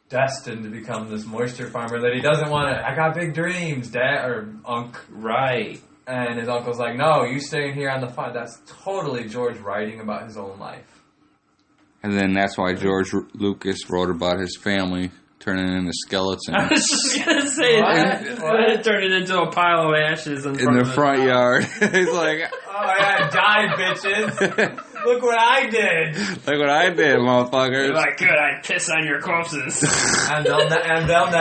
destined to become this moisture farmer that he doesn't want to. I got big dreams, Dad or Unc. Right. And his uncle's like, no, you staying here on the farm. That's totally George writing about his own life. And then that's why George Lucas wrote about his family turning into skeletons. I was just going to say that. Turn it into a pile of ashes in the front yard. He's like, oh yeah, die, bitches. Look what I did. Look what I did, motherfuckers. You're like, good, I piss on your corpses. and they'll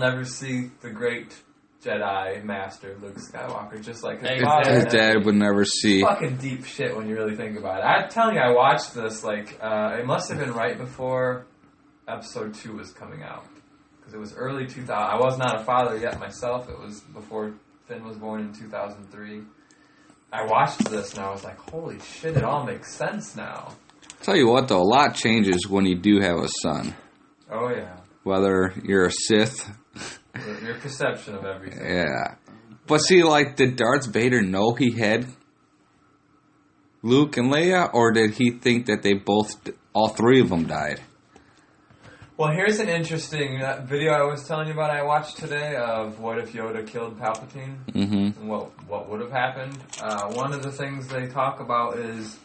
never see the great Jedi Master Luke Skywalker, just like his father. His dad would never see. It's fucking deep shit when you really think about it. I'm telling you, I watched this, it must have been right before Episode 2 was coming out. Because it was early 2000. I was not a father yet myself. It was before Finn was born in 2003. I watched this and I was like, holy shit, it all makes sense now. Tell you what, though, a lot changes when you do have a son. Oh, yeah. Whether you're a Sith. Your perception of everything. Yeah. But see, did Darth Vader know he had Luke and Leia? Or did he think that all three of them died? Well, here's an interesting video I was telling you about I watched today of what if Yoda killed Palpatine and what would have happened. One of the things they talk about is,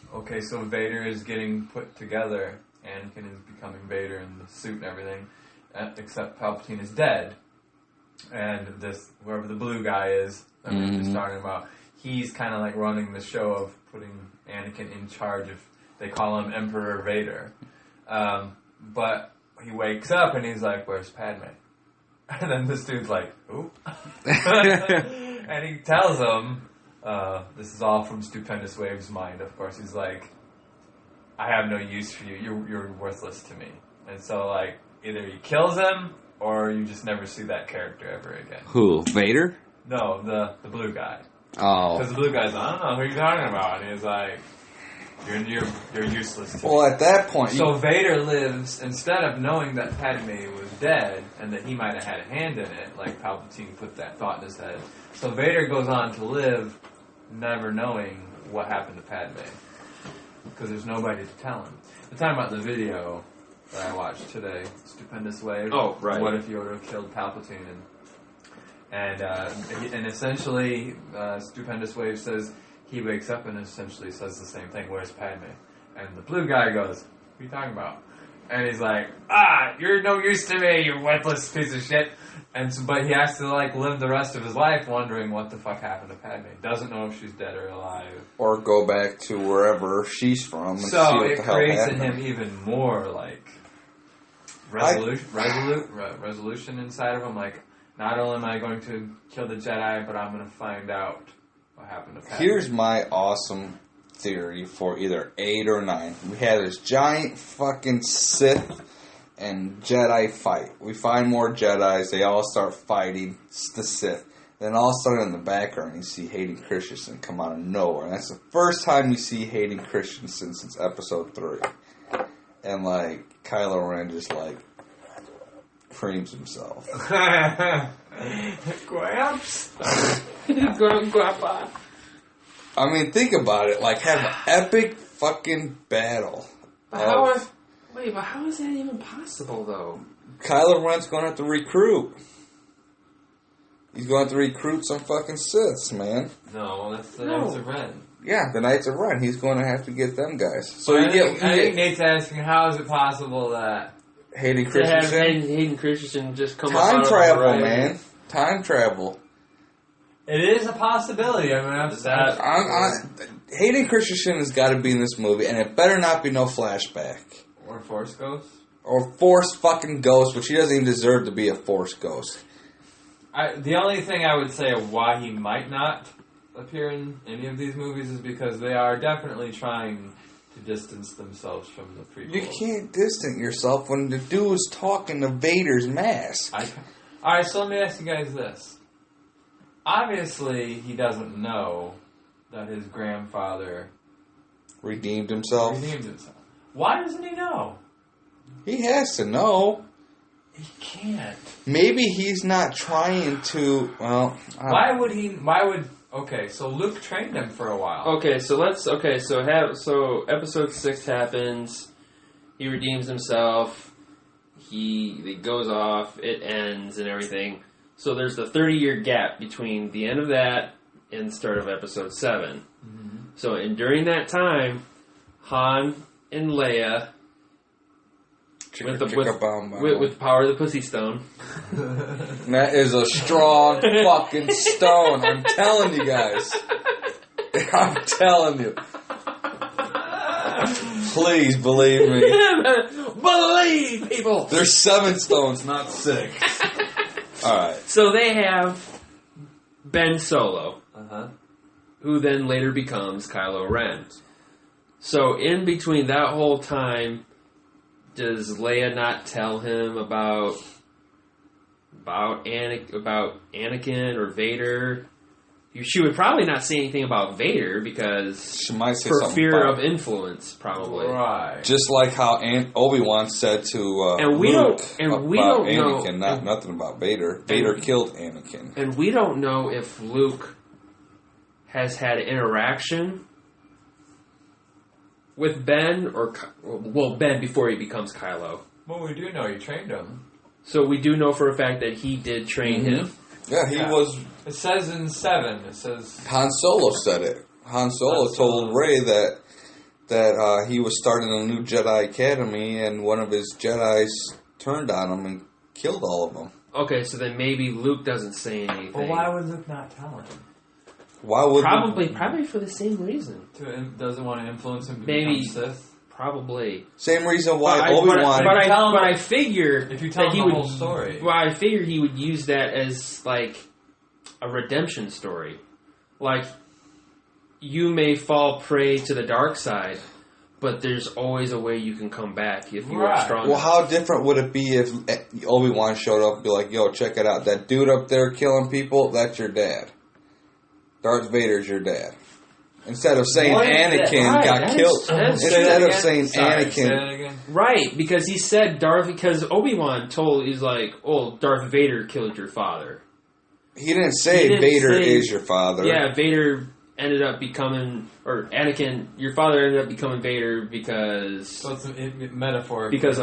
so Vader is getting put together. Anakin is becoming Vader in the suit and everything, except Palpatine is dead. And whoever the blue guy is that we were just talking about, he's kind of like running the show of putting Anakin in charge of, they call him Emperor Vader. But he wakes up and he's like, "Where's Padme?" And then this dude's like, "Who?" And he tells him, this is all from Stupendous Wave's mind, of course. He's like, "I have no use for you. You're worthless to me." And so, like, either he kills him or you just never see that character ever again. Who? Vader? No, the blue guy. Oh. Because the blue guy's like, "I don't know who you're talking about." And he's like, You're useless to me. Well, at that point... So Vader lives, instead of knowing that Padme was dead and that he might have had a hand in it, like Palpatine put that thought in his head. So Vader goes on to live never knowing what happened to Padme. Because there's nobody to tell him. I'm talking about the video that I watched today, Stupendous Wave. Oh, right. What if Yoda killed Palpatine? And essentially, Stupendous Wave says... He wakes up and essentially says the same thing, "Where's Padme?" And the blue guy goes, "What are you talking about?" And he's like, "You're no use to me, you worthless piece of shit." And so, but he has to like live the rest of his life wondering what the fuck happened to Padme. Doesn't know if she's dead or alive. Or go back to wherever she's from and see So what it the hell creates in happened. him even more like resolution inside of him. Like, not only am I going to kill the Jedi, but I'm going to find out what happened to Padme. Here's my awesome theory for either 8 or 9. We had this giant fucking Sith and Jedi fight. We find more Jedis. They all start fighting. It's the Sith. Then all of a sudden in the background you see Hayden Christensen come out of nowhere. And that's the first time you see Hayden Christensen since episode 3. And like Kylo Ren just like creams himself. Gramps. Grandpa. I mean, think about it. Like, have an epic fucking battle. But how is that even possible, though? Kylo Ren's going to have to recruit. He's going to have to recruit some fucking Siths, man. No, that's the Knights of Ren. Yeah, the Knights of Ren. He's going to have to get them guys. So I think Nate's asking, how is it possible that Hayden To have Christensen. Hayden Christensen just come Time up travel, out of the man. Time travel. it is a possibility? I mean, Hayden Christensen has got to be in this movie, and it better not be no flashback. or Force Ghost. Or Force fucking Ghost, which he doesn't even deserve to be a Force Ghost. The only thing I would say of why he might not appear in any of these movies is because they are definitely trying to distance themselves from the prequels. You can't distance yourself when the dude was talking to Vader's mask. Alright, so let me ask you guys this. Obviously, he doesn't know that his grandfather Redeemed himself. redeemed himself. Why doesn't he know? He has to know. He can't. Maybe he's not trying to. Well, Why would? Okay, so Luke trained him for a while. So episode 6 happens. He redeems himself. He goes off. It ends and everything. So there's the 30-year gap between the end of that and the start of episode 7. Mm-hmm. So during that time, Han and Leia, with the power of the Pussy Stone. that is a strong fucking stone. I'm telling you guys. I'm telling you. Please believe me. Believe people. There's 7 stones, not 6. All right. So they have Ben Solo, Uh-huh. who then later becomes Kylo Ren. So in between that whole time, does Leia not tell him about Anakin or Vader? She would probably not say anything about Vader because She might say for something fear about of influence, probably. Right. Just like how Obi-Wan said to And we Luke don't about know- Anakin, nothing about Vader. Vader killed Anakin. And we don't know if Luke has had interaction with Ben Ben before he becomes Kylo. Well, we do know he trained him. So we do know for a fact that he did train him. Yeah, he was. It says in 7. It says Han Solo said it. Han Solo told Rey that he was starting a new Jedi Academy, and one of his Jedis turned on him and killed all of them. Okay, so then maybe Luke doesn't say anything. But why would Luke not tell him? Why would Probably for the same reason. Doesn't want to influence him to Maybe- become Sith? Probably. Same reason why But Obi-Wan... I figure if you tell that him the whole story. Well, I figure he would use that as like a redemption story. Like, you may fall prey to the dark side, but there's always a way you can come back if you are strong. Well, how different would it be if Obi-Wan showed up and be like, yo, check it out. That dude up there killing people, that's your dad. Darth Vader's your dad. Instead of saying Anakin got killed. Instead of saying Anakin. Right, because he said because Obi-Wan he's like, oh, Darth Vader killed your father. He didn't say Vader is your father. Yeah, Vader ended up becoming, or Anakin, your father ended up becoming Vader because... So it's a metaphor. Because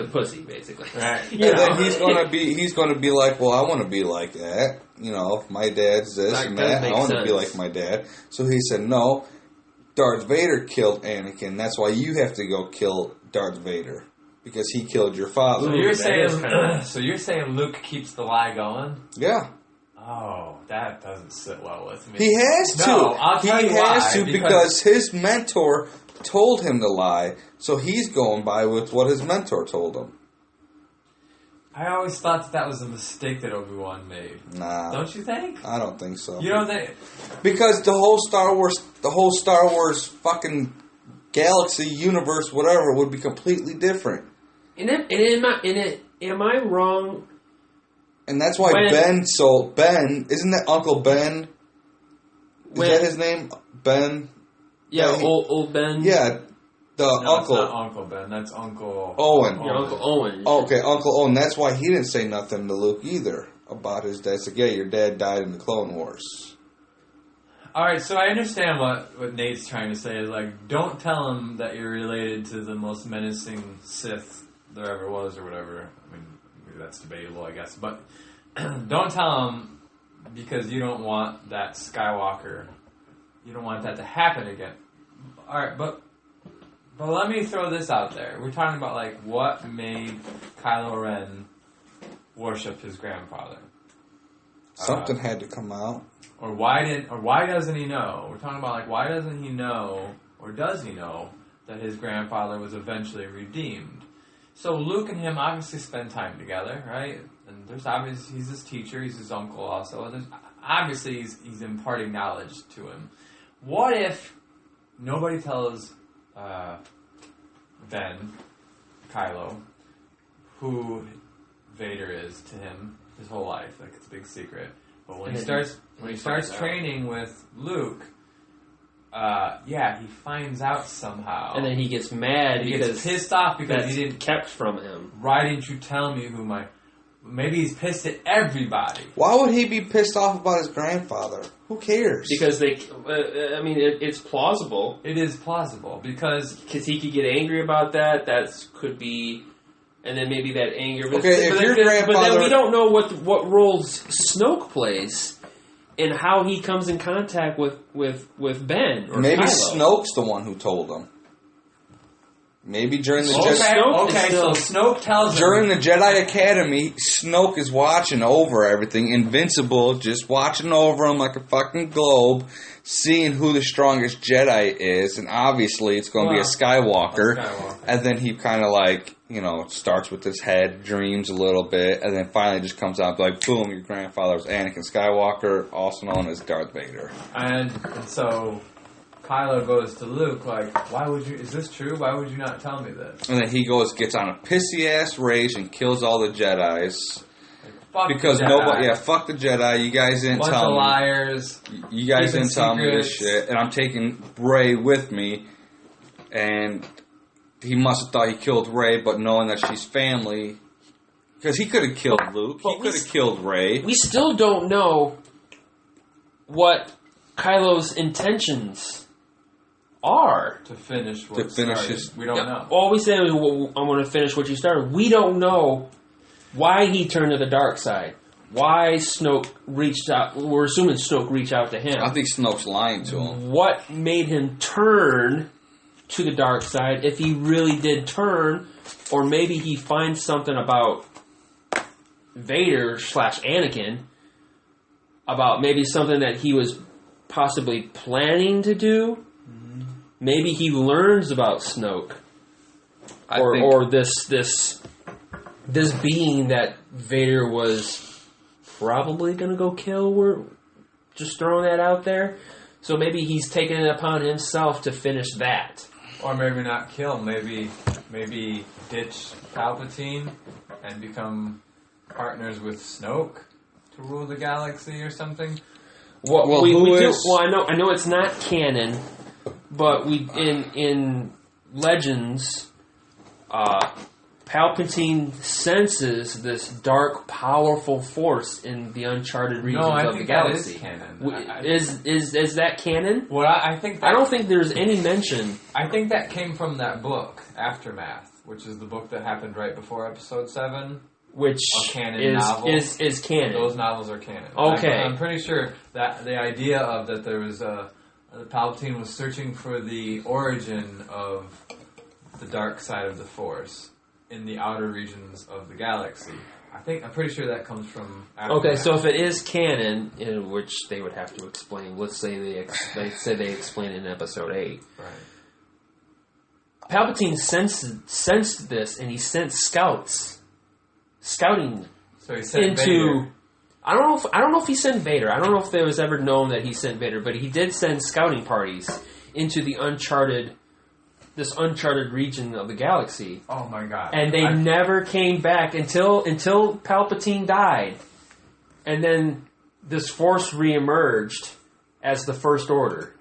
of pussy, basically. Right. And then he's gonna be like, well, I want to be like that. You know, my dad's this and that. I want to be like my dad. So he said, no, Darth Vader killed Anakin. That's why you have to go kill Darth Vader. Because he killed your father. So you're saying Luke keeps the lie going? Yeah. Oh, that doesn't sit well with me. He has to. No, I'll tell you why. He has to because his mentor told him to lie. So he's going by with what his mentor told him. I always thought that was a mistake that Obi-Wan made. Nah. Don't you think? I don't think so. You don't think? Because the whole Star Wars fucking galaxy, universe, whatever, would be completely different. Am I wrong? And that's why Ben, isn't that Uncle Ben? Is that his name? Ben? Yeah, old Ben. Yeah, uncle. That's not Uncle Ben. That's Uncle Owen. Your Uncle Owen. Oh, okay, Uncle Owen. That's why he didn't say nothing to Luke either about his dad. It's like, yeah, your dad died in the Clone Wars. All right, so I understand what Nate's trying to say. Is like, don't tell him that you're related to the most menacing Sith there ever was, or whatever. I mean, maybe that's debatable, I guess. But don't tell him because you don't want that Skywalker. You don't want that to happen again. All right, but let me throw this out there. We're talking about like what made Kylo Ren worship his grandfather. Something had to come out. Or why doesn't he know? We're talking about like why doesn't he know, or does he know that his grandfather was eventually redeemed? So Luke and him obviously spend time together, right? And there's obviously he's his teacher, he's his uncle also. There's obviously he's imparting knowledge to him. What if nobody tells Kylo, who Vader is to him his whole life? Like it's a big secret. But when he starts training with Luke, he finds out somehow. And then he gets mad he gets pissed off because he didn't kept from him. Why didn't you tell me who my... Maybe he's pissed at everybody. Why would he be pissed off about his grandfather? Who cares? Because it's plausible. It is plausible because he could get angry about that. That could be, and then maybe that anger. Okay, if your grandfather, but then we don't know what roles Snoke plays and how he comes in contact with Ben. Or maybe Kylo. Snoke's the one who told him. Maybe during the so Snoke tells him. During the Jedi Academy, Snoke is watching over everything. Invincible, just watching over him like a fucking globe, seeing who the strongest Jedi is, and obviously it's going to be a Skywalker. And then he kind of like, starts with his head, dreams a little bit, and then finally just comes out like, boom, your grandfather was Anakin Skywalker, also known as Darth Vader. And so Kylo goes to Luke like, is this true? Why would you not tell me this? And then he gets on a pissy-ass rage and kills all the Jedis. Fuck because fuck the Jedi. You guys didn't tell me. Bunch of liars. You guys didn't tell me this shit. And I'm taking Rey with me. And he must have thought he killed Rey, but knowing that she's family. Because he could have killed Luke. He could have killed Rey. We still don't know what Kylo's intentions are. To finish his... We don't know. All we say is, I want to finish what you started. We don't know why he turned to the dark side. Why Snoke reached out. We're assuming Snoke reached out to him. I think Snoke's lying to him. What made him turn to the dark side, if he really did turn, or maybe he finds something about Vader / Anakin, about maybe something that he was possibly planning to do, maybe he learns about Snoke, I or think- or this being that Vader was probably going to go kill. We're just throwing that out there. So maybe he's taking it upon himself to finish that. Or maybe not kill. Maybe ditch Palpatine and become partners with Snoke to rule the galaxy or something. Well, we who do. is- Well, I know it's not canon, but we in Legends, Palpatine senses this dark, powerful force in the uncharted regions No, I of think the that galaxy. is canon. Is that canon? Well, I think that, I don't think there's any mention. I think that came from that book, Aftermath, which is the book that happened right before Episode 7. Which A canon is, novel. is canon. Those novels are canon. Okay. I'm pretty sure that the idea of that there was Palpatine was searching for the origin of the dark side of the Force in the outer regions of the galaxy. I'm pretty sure that comes from Aftermath. Okay, so if it is canon, in which they would have to explain, let's say they explain it in Episode 8. Right. Palpatine sensed this, and he sent scouting So he sent into. Vader. I don't know if he sent Vader. I don't know if it was ever known that he sent Vader, but he did send scouting parties into the uncharted region of the galaxy, Oh my god. and they never came back until Palpatine died, and then this force reemerged as the First Order.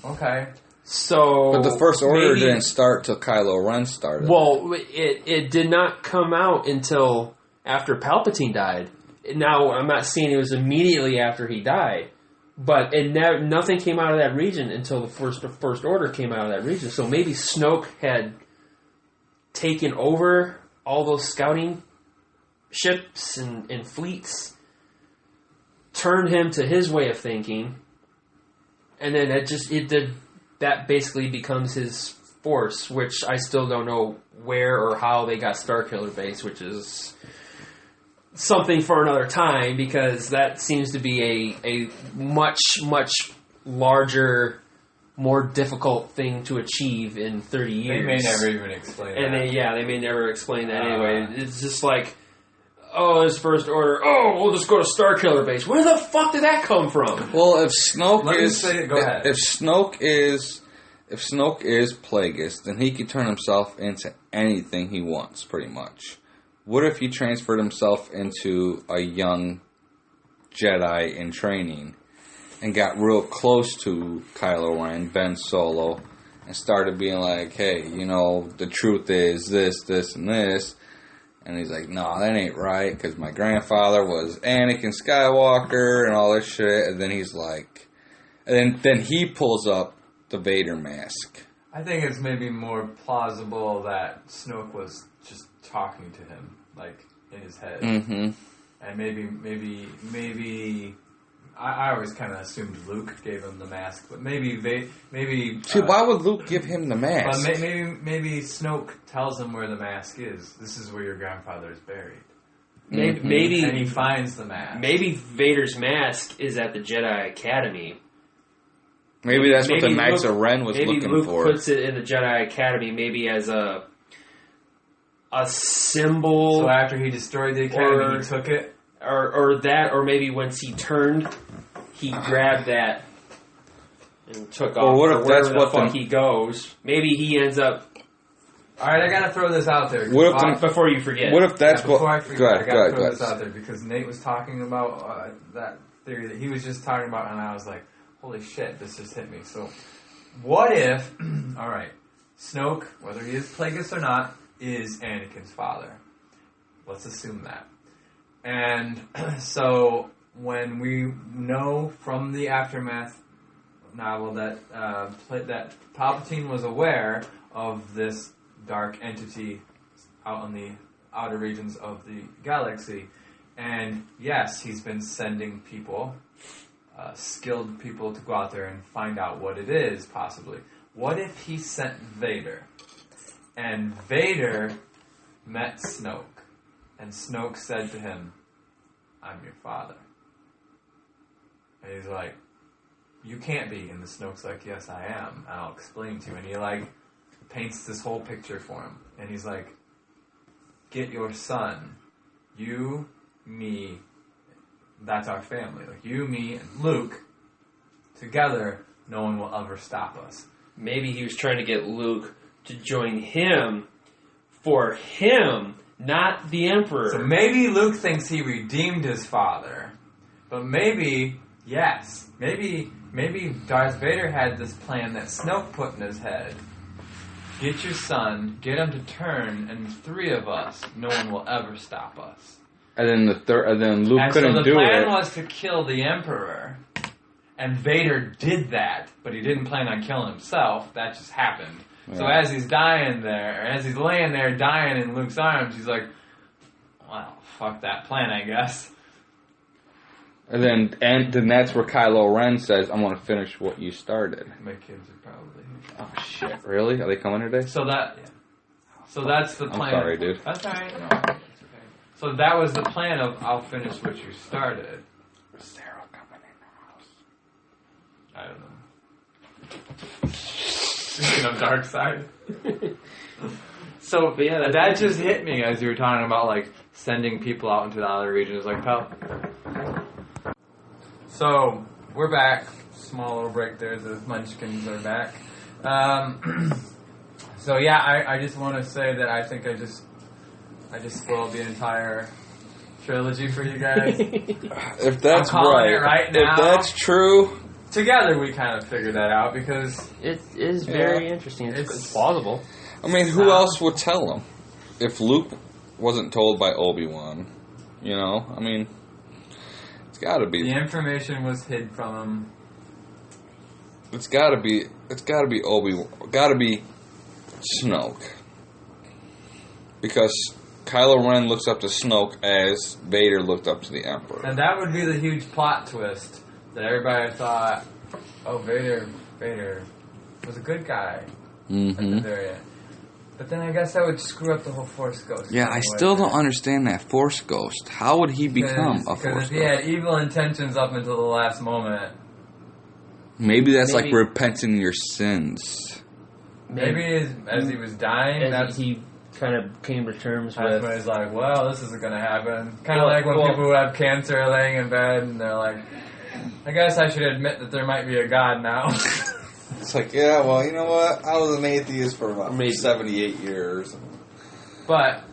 Okay. So, But the First Order maybe- didn't start till Kylo Ren started. Well, it did not come out until after Palpatine died. Now, I'm not saying it was immediately after he died, but nothing came out of that region until the First Order came out of that region. So maybe Snoke had taken over all those scouting ships and fleets, turned him to his way of thinking, and then that basically becomes his force, which I still don't know where or how they got Starkiller Base, which is something for another time, because that seems to be a much, much larger, more difficult thing to achieve in 30 years. They may never even explain And that. they may never explain that anyway. It's just like, oh, his First Order, oh, we'll just go to Starkiller Base. Where the fuck did that come from? Well, if Snoke Let me is say it, go ahead. if Snoke is Plagueis, then he can turn himself into anything he wants, pretty much. What if he transferred himself into a young Jedi in training and got real close to Kylo Ren, Ben Solo, and started being like, hey, the truth is this, this, and this. And he's like, no, that ain't right, because my grandfather was Anakin Skywalker and all this shit. And then he's like, and then he pulls up the Vader mask. I think it's maybe more plausible that Snoke was just talking to him, like, in his head. Mm-hmm. And maybe I always kind of assumed Luke gave him the mask, but maybe. See, why would Luke give him the mask? But maybe Snoke tells him where the mask is. This is where your grandfather is buried. Maybe And he finds the mask. Maybe Vader's mask is at the Jedi Academy. Maybe that's what the Maybe Knights Luke- of Ren was maybe looking Luke for. puts it in the Jedi Academy, maybe as a symbol, So after he destroyed the academy, Or- he took it. or maybe once he turned, he grabbed that and took Or off. what or if wherever that's the what fuck the- he goes? Maybe he ends up. All right, I gotta throw this out there. What if the- Before you forget, What if that's Before I what? forget, Go I ahead, gotta go ahead, throw go this ahead. out there because Nate was talking about that theory that he was just talking about, and I was like, "Holy shit, this just hit me." So, what if? All right, Snoke, whether he is Plagueis or not, is Anakin's father. Let's assume that. And so, when we know from the Aftermath novel that that Palpatine was aware of this dark entity out in the outer regions of the galaxy, and yes, he's been sending people, skilled people, to go out there and find out what it is, possibly. What if he sent Vader, and Vader met Snoke, and Snoke said to him, "I'm your father," and he's like, you can't be. And the Snoke's like, yes, I am. I'll explain to you. And he, like, paints this whole picture for him. And he's like, get your son. You, me, that's our family. Like, you, me, and Luke, together, no one will ever stop us. Maybe he was trying to get Luke to join him for him, not the Emperor. So maybe Luke thinks he redeemed his father. But maybe, yes, maybe Darth Vader had this plan that Snoke put in his head. Get your son, get him to turn, and the three of us, no one will ever stop us. And then Luke couldn't do it. So the plan was to kill the Emperor, and Vader did that, but he didn't plan on killing himself. That just happened. Yeah. So as he's dying there, as he's laying there dying in Luke's arms, he's like, well, fuck that plan, I guess. And then that's where Kylo Ren says, I'm going to finish what you started. My kids are probably here. Oh, shit. Really? Are they coming today? So that's the plan. I'm sorry, dude. That's all right. No, it's okay. So that was the plan of, I'll finish what you started. Is Sarah coming in the house? I don't know. Speaking of dark side. So yeah, that just hit me as you were talking about like sending people out into the other regions. Like, so we're back. Small little break there. The Munchkins are back. So yeah, I just want to say that I think I just spoiled the entire trilogy for you guys. If that's I'm calling it right now. If that's true. Together we kind of figured that out because it is very interesting. It's plausible. I mean, who else would tell him if Luke wasn't told by Obi-Wan? You know, I mean, it's got to be. The information was hid from him. It's got to be Obi-Wan. Got to be Snoke. Because Kylo Ren looks up to Snoke as Vader looked up to the Emperor. And that would be the huge plot twist that everybody thought, oh, Vader was a good guy at the very end. But then I guess that would screw up the whole Force Ghost. Yeah, I still don't understand that Force Ghost. How would he become a Force Ghost? Because if he had evil intentions up until the last moment... Maybe that's like repenting your sins. Maybe as he was dying, that's he kind of came to terms with... Everybody's like, well, this isn't going to happen. Kind of like when people who have cancer laying in bed and they're like, I guess I should admit that there might be a God now. It's like, yeah, well, you know what? I was an atheist for about 78 years. But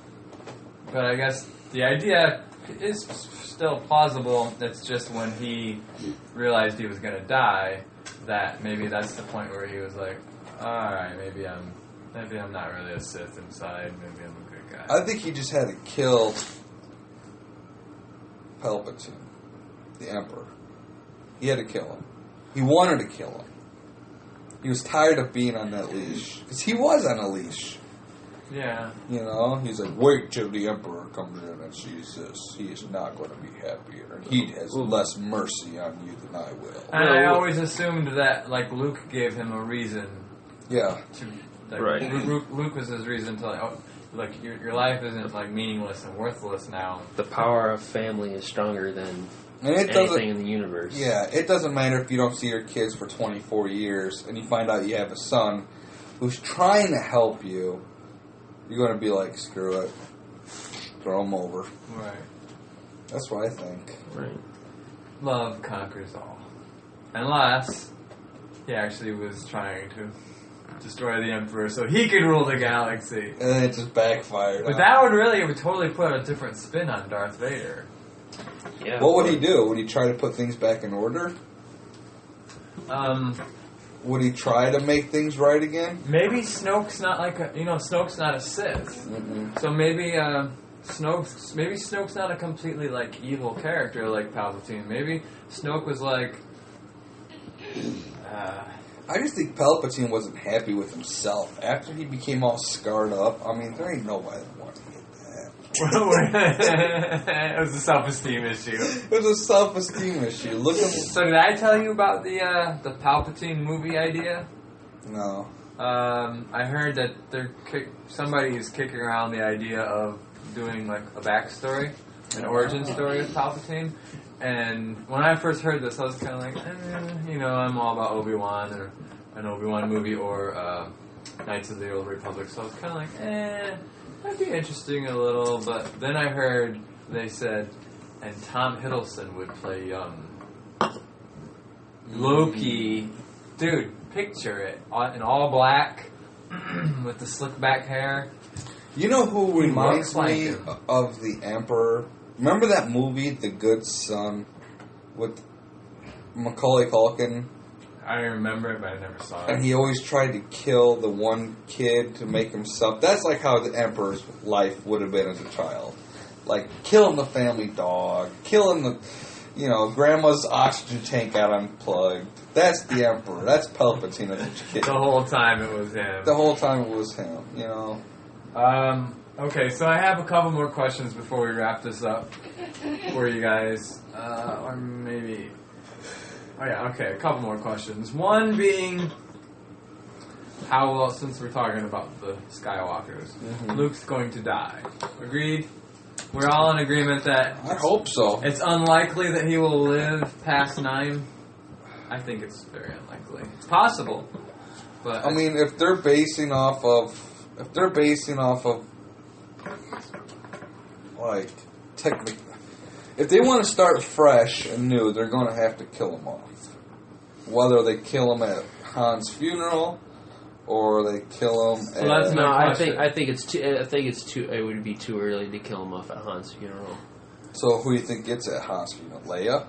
I guess the idea is still plausible. It's just when he realized he was going to die, that maybe that's the point where he was like, all right, maybe I'm not really a Sith inside. Maybe I'm a good guy. I think he just had to kill Palpatine, the Emperor. He had to kill him. He wanted to kill him. He was tired of being on that leash. Because he was on a leash. Yeah. You know? He's like, wait till the Emperor comes in and sees this. He is not going to be happier. And he has less mercy on you than I will. And I always assumed that, like, Luke gave him a reason. Yeah. Right. Luke was his reason to, like, oh, look, your life isn't, like, meaningless and worthless now. The power of family is stronger than... anything in the universe. Yeah, it doesn't matter if you don't see your kids for 24 years and you find out you have a son who's trying to help you. You're going to be like, screw it. Throw him over. Right. That's what I think. Right. Love conquers all. Unless he actually was trying to destroy the Emperor so he could rule the galaxy. And then it just backfired. But that would totally put a different spin on Darth Vader. Yeah. What would he do? Would he try to put things back in order? Would he try to make things right again? Maybe Snoke's not Snoke's not a Sith. Mm-mm. So maybe Snoke's not a completely like evil character like Palpatine. Maybe Snoke was like. I just think Palpatine wasn't happy with himself after he became all scarred up. I mean, there ain't nobody that wanted to get that. It was a self-esteem issue. It was a self-esteem issue. Look at. So did I tell you about the Palpatine movie idea? No. I heard that somebody is kicking around the idea of doing like a backstory an origin story of Palpatine. And when I first heard this, I was kind of like, I'm all about Obi-Wan or an Obi-Wan movie or Knights of the Old Republic. So I was kind of like, that'd be interesting a little. But then I heard they said, and Tom Hiddleston would play young Loki. Dude, picture it in all black with the slick back hair. You know who reminds like me him. of the Emperor? Remember that movie, The Good Son, with Macaulay Culkin? I remember it, but I never saw it. And he always tried to kill the one kid to make himself. That's like how the Emperor's life would have been as a child. Like, killing the family dog, killing the, grandma's oxygen tank got unplugged. That's the Emperor. That's Palpatine as a kid. The whole time it was him. The whole time it was him, Okay, so I have a couple more questions before we wrap this up for you guys. Or maybe... Oh yeah, okay, a couple more questions. One being, since we're talking about the Skywalkers, Luke's going to die. Agreed? We're all in agreement that... I hope so. It's unlikely that he will live past 9. I think it's very unlikely. It's possible, but... if they're basing off of... like, technically... If they want to start fresh and new, they're going to have to kill him off. Whether they kill him at Han's funeral or they kill him at... that's No, my I question. think it's too. It would be too early to kill him off at Han's funeral. So who do you think gets at Han's funeral? Leia?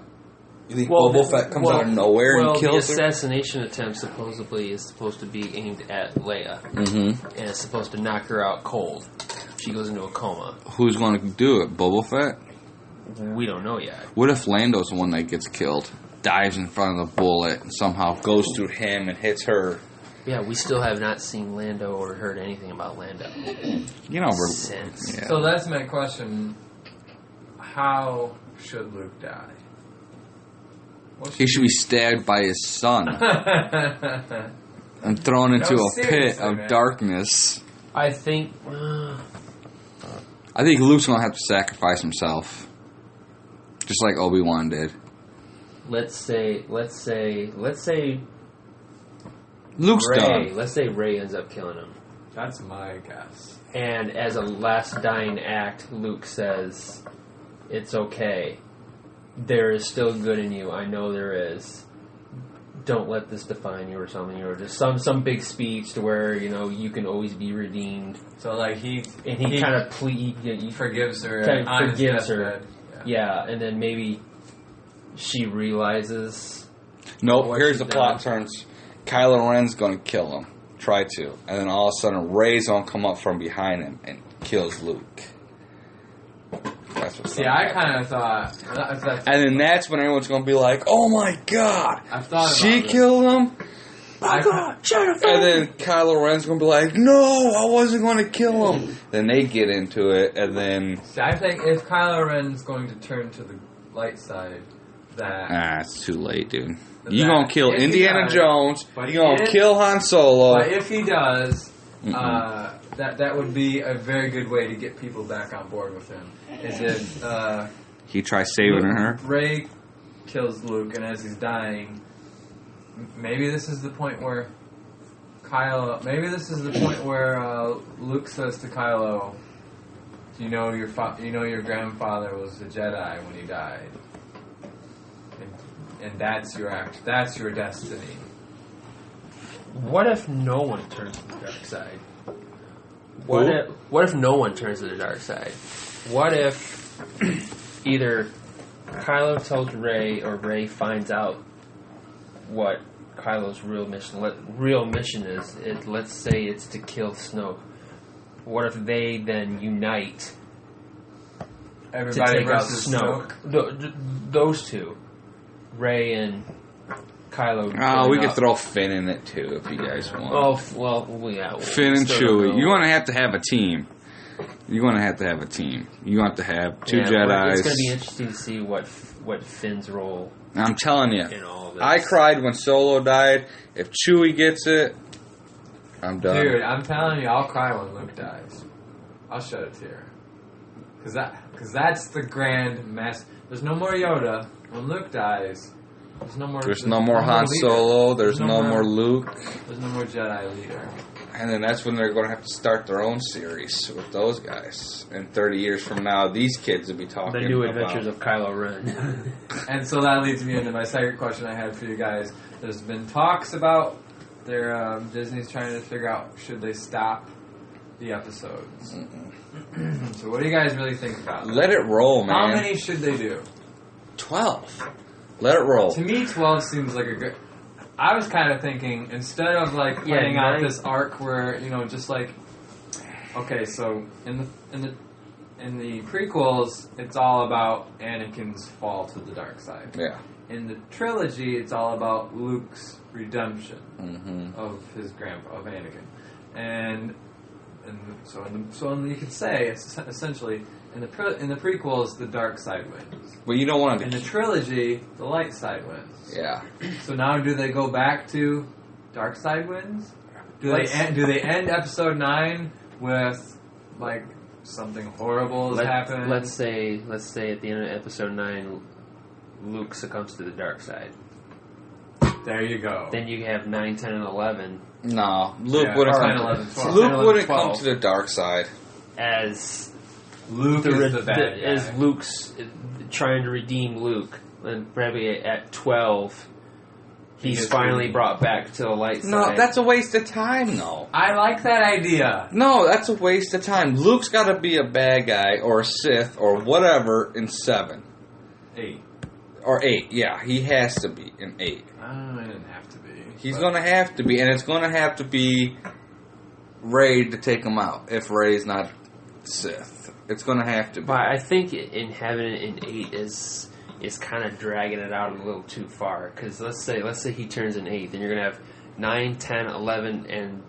You think Boba Fett comes out of nowhere and kills the her? assassination attempt supposedly is supposed to be aimed at Leia. Mm-hmm. And it's supposed to knock her out cold. She goes into a coma. Who's going to do it? Boba Fett? We don't know yet. What if Lando's the one that gets killed? Dives in front of the bullet and somehow goes through him and hits her. Yeah, we still have not seen Lando or heard anything about Lando. Since. Yeah. So that's my question. How should Luke die? He should be stabbed by his son and thrown into a pit seriously, of man. darkness. I think... I think Luke's going to have to sacrifice himself. Just like Obi-Wan did. let's say Luke's Rey. done. Let's say Rey ends up killing him. That's my guess. And as a last dying act, Luke says, "It's okay. There is still good in you. I know there is. Don't let this define you," or something, or just some big speech to where you can always be redeemed. So like he kind of he forgives her. kind of on his forgives her. deathbed. Yeah, and then maybe she realizes. Nope, What here's she's the plot done. turns. Kylo Ren's going to kill him. Try to. And then all of a sudden, Rey's going to come up from behind him and kills Luke. That's what's See, gonna I happen. kind of thought. That's, And then that's when everyone's going to be like, oh my god! I've thought about She this. killed him? I, And then Kylo Ren's going to be like, no, I wasn't going to kill him. Then they get into it, and then... see, I think if Kylo Ren's going to turn to the light side, that. it's too late, dude. You're going to kill If he Indiana does, Jones. but You're going to if- kill Han Solo. But if he does, Mm-mm. that would be a very good way to get people back on board with him. Is if He tries saving her. Rey kills Luke, and as he's dying, maybe this is the point where Luke says to Kylo, "You know your grandfather was a Jedi when he died, and that's your that's your destiny." What if no one turns to the dark side? What if no one turns to the dark side? What if either Kylo tells Rey or Rey finds out what Kylo's real mission is? Let's say it's to kill Snoke. What if they then unite to Everybody take out versus Snoke? Those two, Rey and Kylo. Oh, we join could up. throw Finn in it too if you guys want. Oh, well, yeah. Finn and still don't Chewie. know. You're going to have a team. You're going to have a team. You want to have two Yeah, but Jedis. It's going to be interesting to see what Finn's role I'm telling you. in all of this. I cried when Solo died. If Chewie gets it, I'm done. Dude, I'm telling you, I'll cry when Luke dies. I'll shed a tear. Because that's the grand mess. There's no more Yoda. When Luke dies, there's no more Han leader. Solo. There's no more Luke. There's no more Jedi leader. And then that's when they're going to have to start their own series with those guys. And 30 years from now, these kids will be talking The New Adventures of Kylo Ren. And so that leads me into my second question I had for you guys. There's been talks about Disney's trying to figure out should they stop the episodes. So what do you guys really think about that? Let it roll, man. How many should they do? 12. Let it roll. To me, 12 seems like a good... I was kind of thinking, instead of like playing out this arc where, just like... Okay, so in the prequels, it's all about Anakin's fall to the dark side. Yeah. In the trilogy, it's all about Luke's redemption of his grandpa, of Anakin, and so you could say it's essentially in the prequels the dark side wins. But you don't want to. In the trilogy, the light side wins. Yeah. So now, do they go back to dark side wins? Do they end episode 9 with like something horrible has happened? Let's say at the end of episode 9, Luke succumbs to the dark side. There you go. Then you have 9, 10, and 11. No, Luke wouldn't come. 11, 12. Luke 11, wouldn't 12. come to the dark side. As Luke is the bad guy. As Luke's trying to redeem Luke, and probably at 12, he's finally brought back to the light side. No, that's a waste of time, though. I like that idea. No, that's a waste of time. Luke's got to be a bad guy or a Sith or whatever in 7. 8. Or 8, yeah. He has to be in 8. I didn't have to be. He's going to have to be, and it's going to have to be Rey to take him out if Rey's not Sith. It's going to have to be. But I think in having it in 8 is kind of dragging it out a little too far. Because let's say he turns in 8, then you're going to have 9, 10, 11, and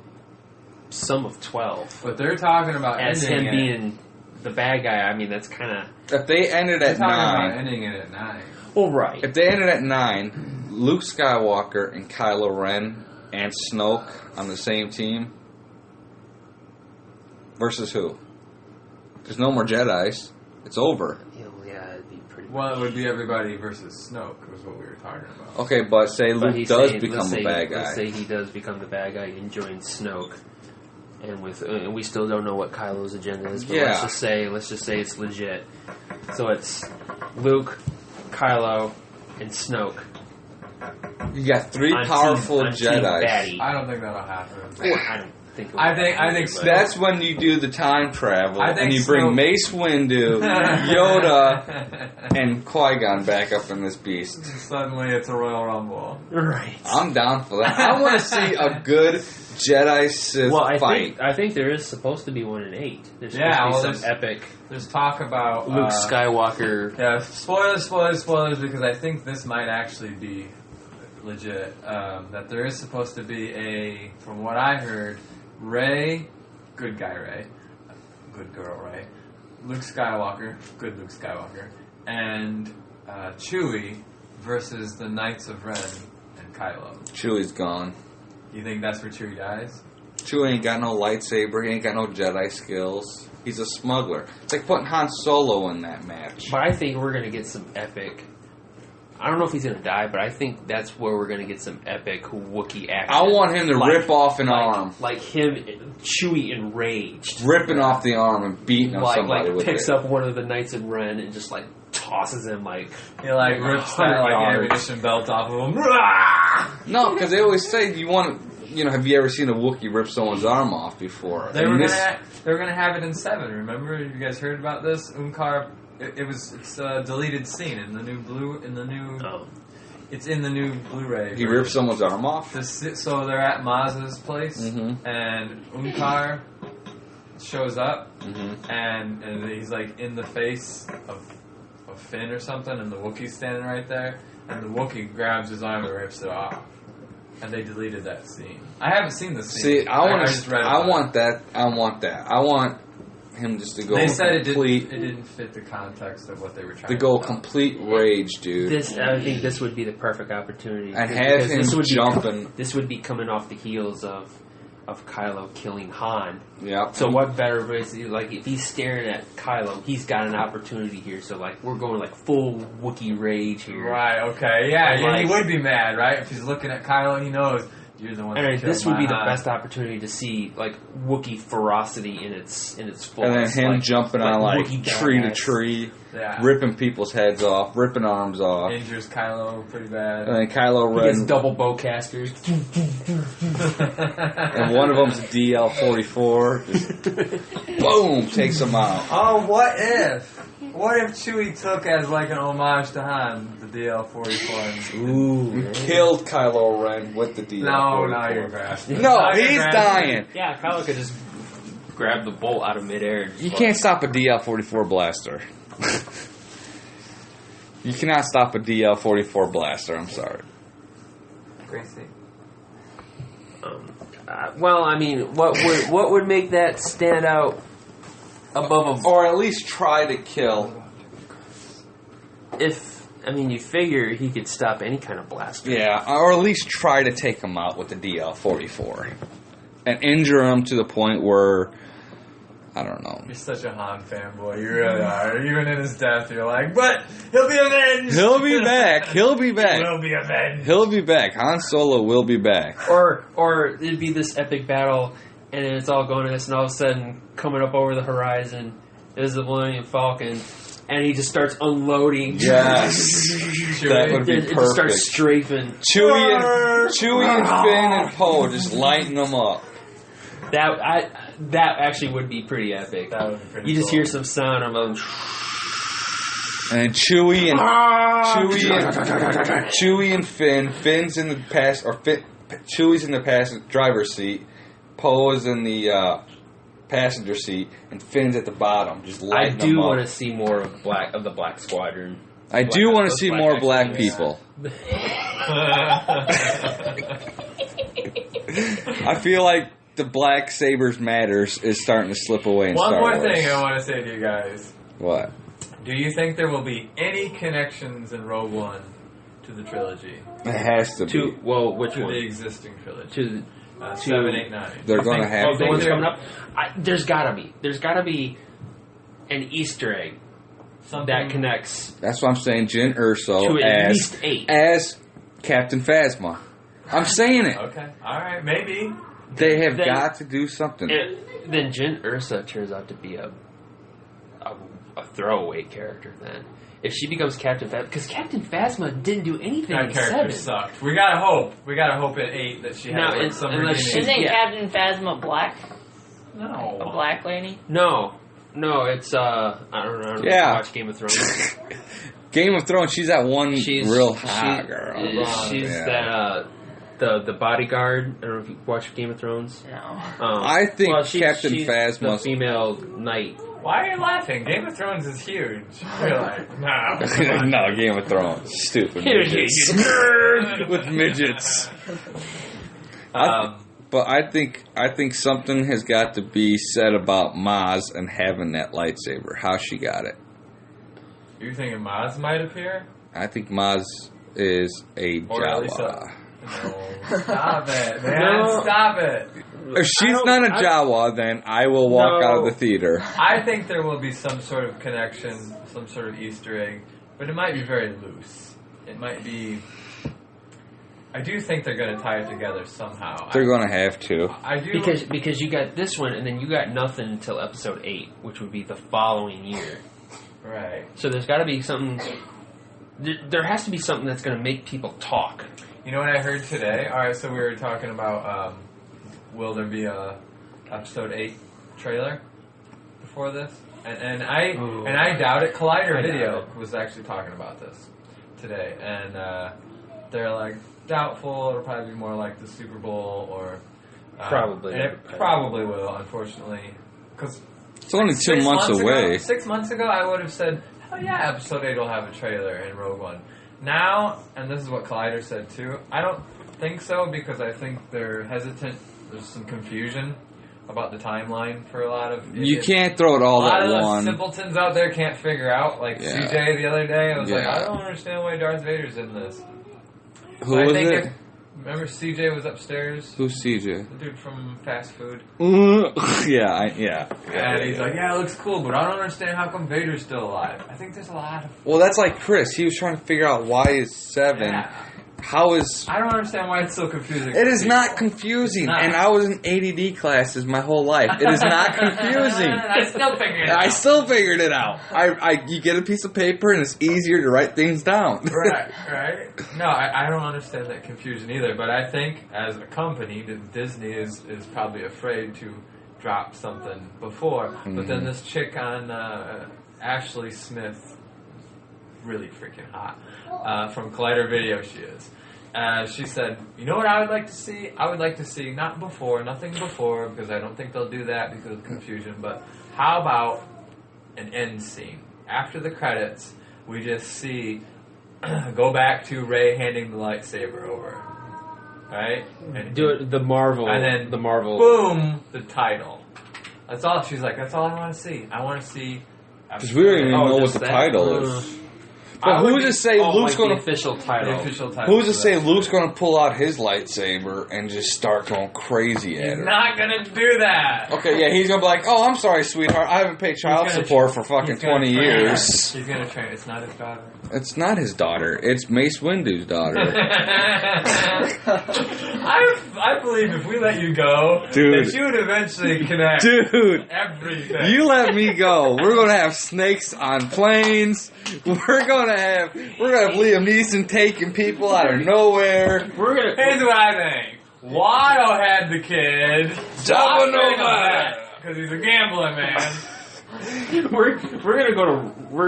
some of 12. But they're talking about as ending him being the bad guy. I mean, that's kind of... If they ended at 9... about ending it at 9. Well, right. If they ended at 9, Luke Skywalker and Kylo Ren and Snoke on the same team versus who? There's no more Jedis. It's over. Yeah, it'd be pretty Well, it would be everybody versus Snoke, was what we were talking about. Okay, but say Luke does become the bad guy. Let's say he does become the bad guy and joins Snoke. And we still don't know what Kylo's agenda is, but let's just say it's legit. So it's Luke, Kylo, and Snoke. You got 3 powerful Jedis. I don't think that'll happen. I don't think. I think That's when you do the time travel and you bring Snoke... Mace Windu, Yoda, and Qui-Gon back up in this beast. Suddenly, it's a Royal Rumble. Right. I'm down for that. I want to see a good Jedi Sith fight. I think there is supposed to be one in 8. There's supposed to be some epic. There's talk about Luke Skywalker. Yeah, spoilers, because I think this might actually be legit. That there is supposed to be from what I heard, Rey, good guy Rey, good girl Rey, Luke Skywalker, good Luke Skywalker, and Chewie versus the Knights of Ren and Kylo. Chewie's gone. You think that's where Chewie dies? Chewie ain't got no lightsaber. He ain't got no Jedi skills. He's a smuggler. It's like putting Han Solo in that match. But I think we're going to get some epic... I don't know if he's going to die, but I think that's where we're going to get some epic Wookiee action. I want him to rip off an arm. Like him, Chewie enraged. Ripping off the arm and beating on somebody with it. Picks up one of the Knights in Ren and just tosses him He rips that ammunition belt off of him. No, because they always say you want to, have you ever seen a Wookiee rip someone's arm off before? They were gonna have it in 7. Remember? You guys heard about this? Unkar. It's a deleted scene in the new It's in the new Blu-ray. He rips someone's arm off. So they're at Maz's place, and Unkar shows up, and he's in the face of Finn or something, and the Wookiee's standing right there, and the Wookiee grabs his arm and rips it off. And they deleted that scene. I haven't seen the scene. See, I want that. I want him just to go. They said it didn't fit the context of what they were trying to go complete rage, dude. I think this would be the perfect opportunity. And have him jumping. This would be coming off the heels of of Kylo killing Han. Yeah. So what better way to, like, if he's staring at Kylo, he's got an opportunity here. So, like, we're going, like, full Wookiee rage here. Right, okay. Yeah, Like- he would be mad, right? If he's looking at Kylo, he knows you're the one that And killed this would be the Han. best opportunity to see, like, Wookiee ferocity in its fullest. And then him like, jumping on, like, Wookiee tree to badass. tree, Yeah. ripping people's heads off, ripping arms off. Injures Kylo pretty bad. And then Kylo He has Ren, double bowcasters. and one of them's a DL-44, just boom, takes him out. Oh, what if? What if Chewie took as like an homage to Han, the DL-44? You killed Kylo Ren with the DL-44. No, you're grasping. No, Now you're he's grasping. dying. Yeah, Kylo could just grab the bolt out of midair. And You can't stop a DL-44 blaster. You cannot stop a DL-44 blaster, I'm sorry. Gracie. Well, I mean, what would make that stand out above Or at least try to kill. you figure he could stop any kind of blaster. Yeah, or at least try to take him out with the DL-44. And injure him to the point where, I don't know. You're such a Han fanboy. You really are. Even in his death, you're like, but he'll be avenged. He'll be back. He'll be back. Will be avenged. He'll be back. Han Solo will be back. Or it'd be this epic battle, and then it's all going to this, and all of a sudden, coming up over the horizon is the Millennium Falcon, and he just starts unloading. Yes. That would be It just starts perfect. strafing. Chewie and Finn and Poe just lighting them up. That actually would be pretty epic. That would be pretty You just cool. hear some sound of them. And Chewie and Finn. Finn's in the Chewie's in the driver's seat. Poe is in the passenger seat, and Finn's at the bottom, just I lighting do them up. want to see more of the Black Squadron. I do want to those see Black more black X-Wings. people. I feel like the Black Sabers matters is starting to slip away in One Star more Wars. thing I want to say to you guys. What? Do you think there will be any connections in Rogue One to the trilogy? It has to be. Which To one? the existing trilogy? To 7, 8, 9. They're I gonna think- have oh, the to. ones coming up. There's gotta be an Easter egg Something that connects That's what I'm saying. Jyn Erso to at as least 8. as Captain Phasma. I'm saying it. Okay, alright, maybe. They have Then- got to do something. Then Jyn Erso turns out to be a throwaway character. Then if she becomes Captain Phasma, because Captain Phasma didn't do anything That in character 7. sucked. We gotta hope. We gotta hope at 8 that she has No, like, some unless redeeming. she- Isn't Yeah. Captain Phasma black? A No. black lady? No, it's I don't know. Yeah. Watch Game of Thrones. Game of Thrones. She's that one She's real hot girl. She's Yeah. that the bodyguard. I don't know if you watch Game of Thrones. No. I think Captain she's Phasma's- the female knight. Why are you laughing? Game of Thrones is huge. You're like, no. No, Game of Thrones. Stupid midgets. With midgets. But I think something has got to be said about Maz and having that lightsaber. How she got it. You thinking Maz might appear? I think Maz is a Or at least Jawa. No. Stop it, man. No. Stop it. If she's not a Jawa, then I will walk out of the theater. I think there will be some sort of connection, some sort of Easter egg, but it might be very loose. It might be... I do think they're going to tie it together somehow. They're going to have to. I do... Because you got this one, and then you got nothing until episode 8, which would be the following year. Right. So there's got to be something. There has to be something that's going to make people talk. You know what I heard today? Alright, so we were talking about, will there be a episode 8 trailer before this? And I doubt it. Collider I doubt Video it. was actually talking about this today, and they're like doubtful. It'll probably be more like the Super Bowl or Probably. And it probably will, unfortunately, because It's only 2 months away. 6 months ago, I would have said, "Hell yeah, episode 8 will have a trailer in Rogue One." Now, and this is what Collider said too. I don't think so because I think they're hesitant. There's some confusion about the timeline for a lot of. You idiots. can't throw it A all lot at of those one. simpletons out there can't figure out. Like Yeah. CJ the other day, I was like, Yeah. I don't understand why Darth Vader's in this. Who But I was think it? Remember CJ was upstairs? Who's CJ? The dude from fast food. Yeah. And he's like, yeah, it looks cool, but I don't understand how come Vader's still alive. I think there's a lot of... Well, that's like Chris. He was trying to figure out why is 7. Yeah. How is... I don't understand why it's so confusing. It is not confusing. It's not. And I was in ADD classes my whole life. It is not confusing. I still figured it out. I still figured it out. You get a piece of paper and it's easier to write things down. Right. No, I don't understand that confusion either, but I think as a company, Disney is probably afraid to drop something before. But then this chick on Ashley Smith, really freaking hot, from Collider Video she is. She said, you know what I would like to see? I would like to see nothing before, because I don't think they'll do that because of confusion, but how about an end scene? After the credits, we just see, go back to Rey handing the lightsaber over, right? And Do it, the Marvel. And then, the Marvel. boom, the title. That's all, she's like, that's all I want to see. I want to see... Because we don't even know what just the that? title is. But who's to say Luke's like going the to... official title. The official title. Who's to say Luke's going to pull out his lightsaber and just start going crazy at He's her? not going to do that. Okay, yeah, he's going to be like, oh, I'm sorry, sweetheart. I haven't paid child support for fucking 20 years. He's going to train. It's not his daughter. It's not his daughter. It's Mace Windu's daughter. I believe if we let you go, Dude. that you would eventually connect Dude, everything. you let me go. We're going to have snakes on planes. We're going to have Liam Neeson taking people out of nowhere. Here's what I think. Watto had the kid. Jabba Nova. Because he's a gambling man. We're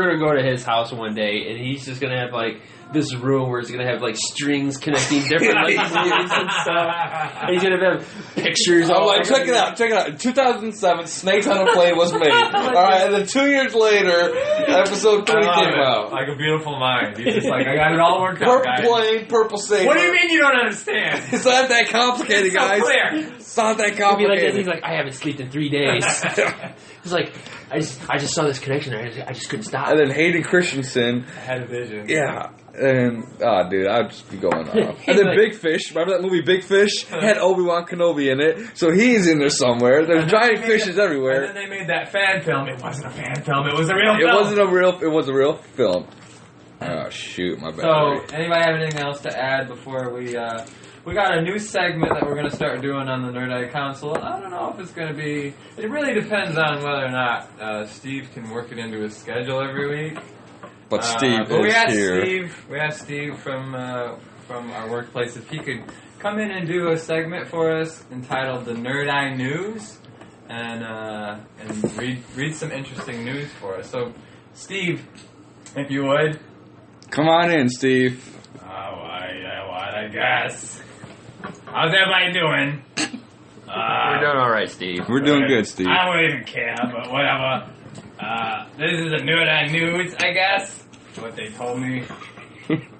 gonna go to his house one day, and he's just gonna have like this room where it's gonna have like strings connecting different lightsabers and stuff. And he's gonna have pictures. I'm all like, over check it out. In 2007, Snakes on a Plane was made. Alright, and then 2 years later, episode 3 came out. Like a beautiful mind. He's just like, I got it all worked out, Purple guys. plane, purple saber. What do you mean you don't understand? It's not that complicated, It's so guys. clear. It's not that He'll be like this. complicated. He's like, I haven't slept in 3 days. He's like, I just saw this connection. I just couldn't stop. And then Hayden Christensen. I had a vision. Yeah. And, dude, I'd just be going off. And then Like- Big Fish. Remember that movie Big Fish? Had Obi-Wan Kenobi in it. So he's in there somewhere. There's giant fishes everywhere. And then they made that fan film. It wasn't a fan film. It was a real It film. was a real film. Oh, shoot, my battery. So, anybody have anything else to add before we got a new segment that we're going to start doing on the Nerd Eye Council. I don't know if it's going to be... It really depends on whether or not Steve can work it into his schedule every week. But Steve but we is asked here. We asked Steve from our workplace if he could come in and do a segment for us entitled The Nerd Eye News and read some interesting news for us. So, Steve, if you would... Come on in, Steve. I guess. How's everybody doing? We're doing all right, Steve. We're doing good, Steve. I don't even care, but whatever. This is a Nerd Eye News, I guess. That's what they told me.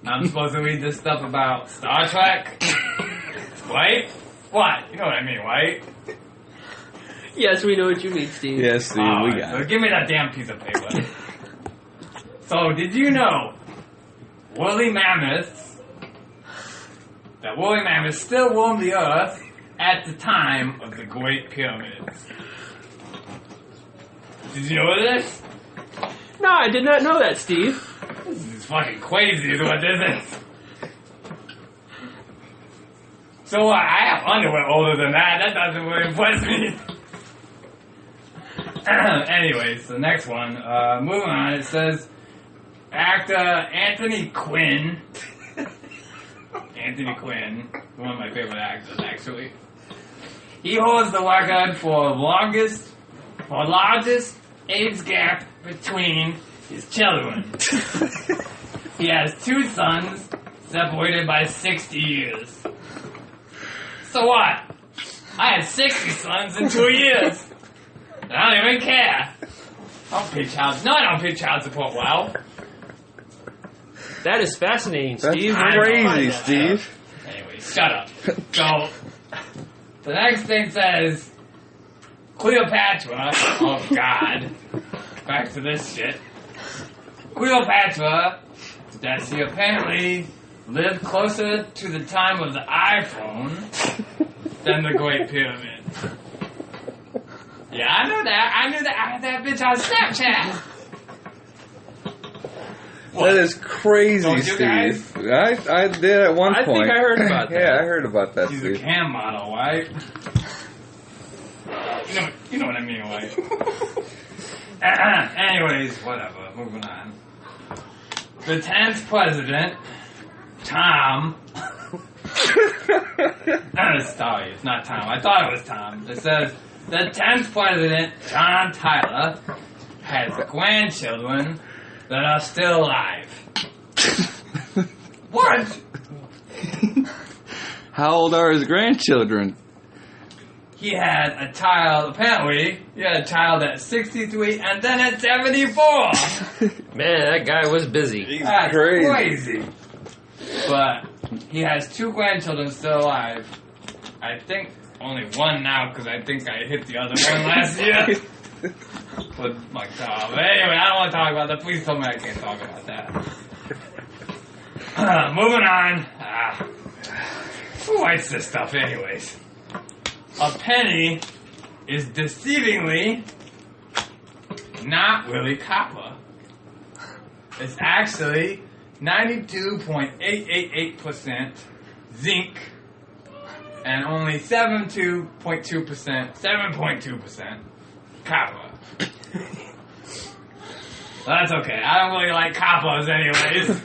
I'm supposed to read this stuff about Star Trek. White? What? You know what I mean, white? Yes, we know what you mean, Steve. Yes, Steve, we got so it. give me that damn piece of paper. So, did you know woolly mammoths still roamed the earth at the time of the Great Pyramids? Did you know this? No, I did not know that, Steve. This is fucking crazy is what this is. So what? I have underwear older than that. That doesn't really impress me. Anyways, the next one. Moving on, it says actor Anthony Quinn. Anthony Quinn, one of my favorite actors, actually. He holds the record for largest age gap between his children. He has 2 sons separated by 60 years. So what? I had 60 sons in 2 years. And I don't even care. I don't pay child support well. That is fascinating, That's Steve. crazy, Steve. Anyway, shut up. So, the next thing says, Cleopatra, oh God, back to this shit. Cleopatra, that she apparently lived closer to the time of the iPhone than the Great Pyramid. Yeah, I know that. I knew that. I had that bitch on Snapchat. What? That is crazy, Don't you Steve. guys? I did at one point. I think I heard about that. Yeah, I heard about that, She's Steve. a cam model, right? You know what I mean, right? Anyways, whatever. Moving on. The 10th president, Tom. Sorry, it's not Tom. I thought it was Tom. It says the 10th president, John Tyler, has grandchildren that are still alive. What? How old are his grandchildren? He had a child, apparently, he had a child at 63 and then at 74. Man, that guy was busy. That's crazy. crazy. But he has 2 grandchildren still alive. I think only one now because I think I hit the other one last year. With my dog. But anyway, I don't want to talk about that. Please tell me I can't talk about that. Moving on. Who writes this stuff anyways? A penny is deceivingly not really copper. It's actually 92.888% zinc and only 7.2% copper. That's okay. I don't really like coppers anyways.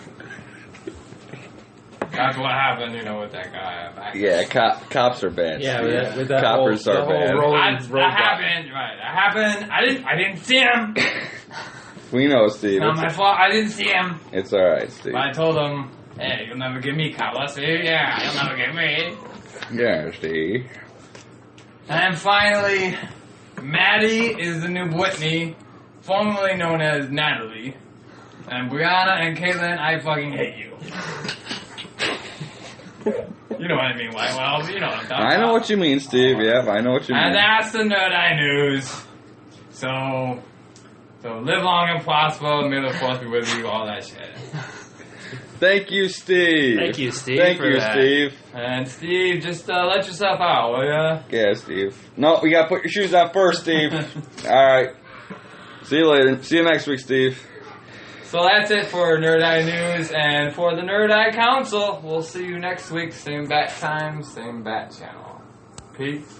That's what happened, you know, with that guy. Yeah, cops are bad. Yeah, Steve. with that Coppers whole, are bad. That happened, right. That happened. I didn't see him. We know, Steve. It's not my fault. I didn't see him. It's alright, Steve. But I told him, hey, you'll never get me, copper. See? Yeah, you'll never get me. Yeah, Steve. And finally, Maddie is the new Whitney, formerly known as Natalie. And Brianna and Caitlin, I fucking hate you. You know what I mean, White Well, you know what I'm talking about. I know what you mean, Steve. Yep, I know what you mean. And that's the Nerd Eye News. So live long and prosper, may the force be with you, all that shit. Thank you, Steve. Thank you, Steve. Thank for you, that. Steve. And Steve, just let yourself out, will ya? Yeah, Steve. No, we gotta put your shoes on first, Steve. Alright. See you later. See you next week, Steve. So that's it for Nerd Eye News, and for the Nerd Eye Council, we'll see you next week. Same bat time, same bat channel. Peace.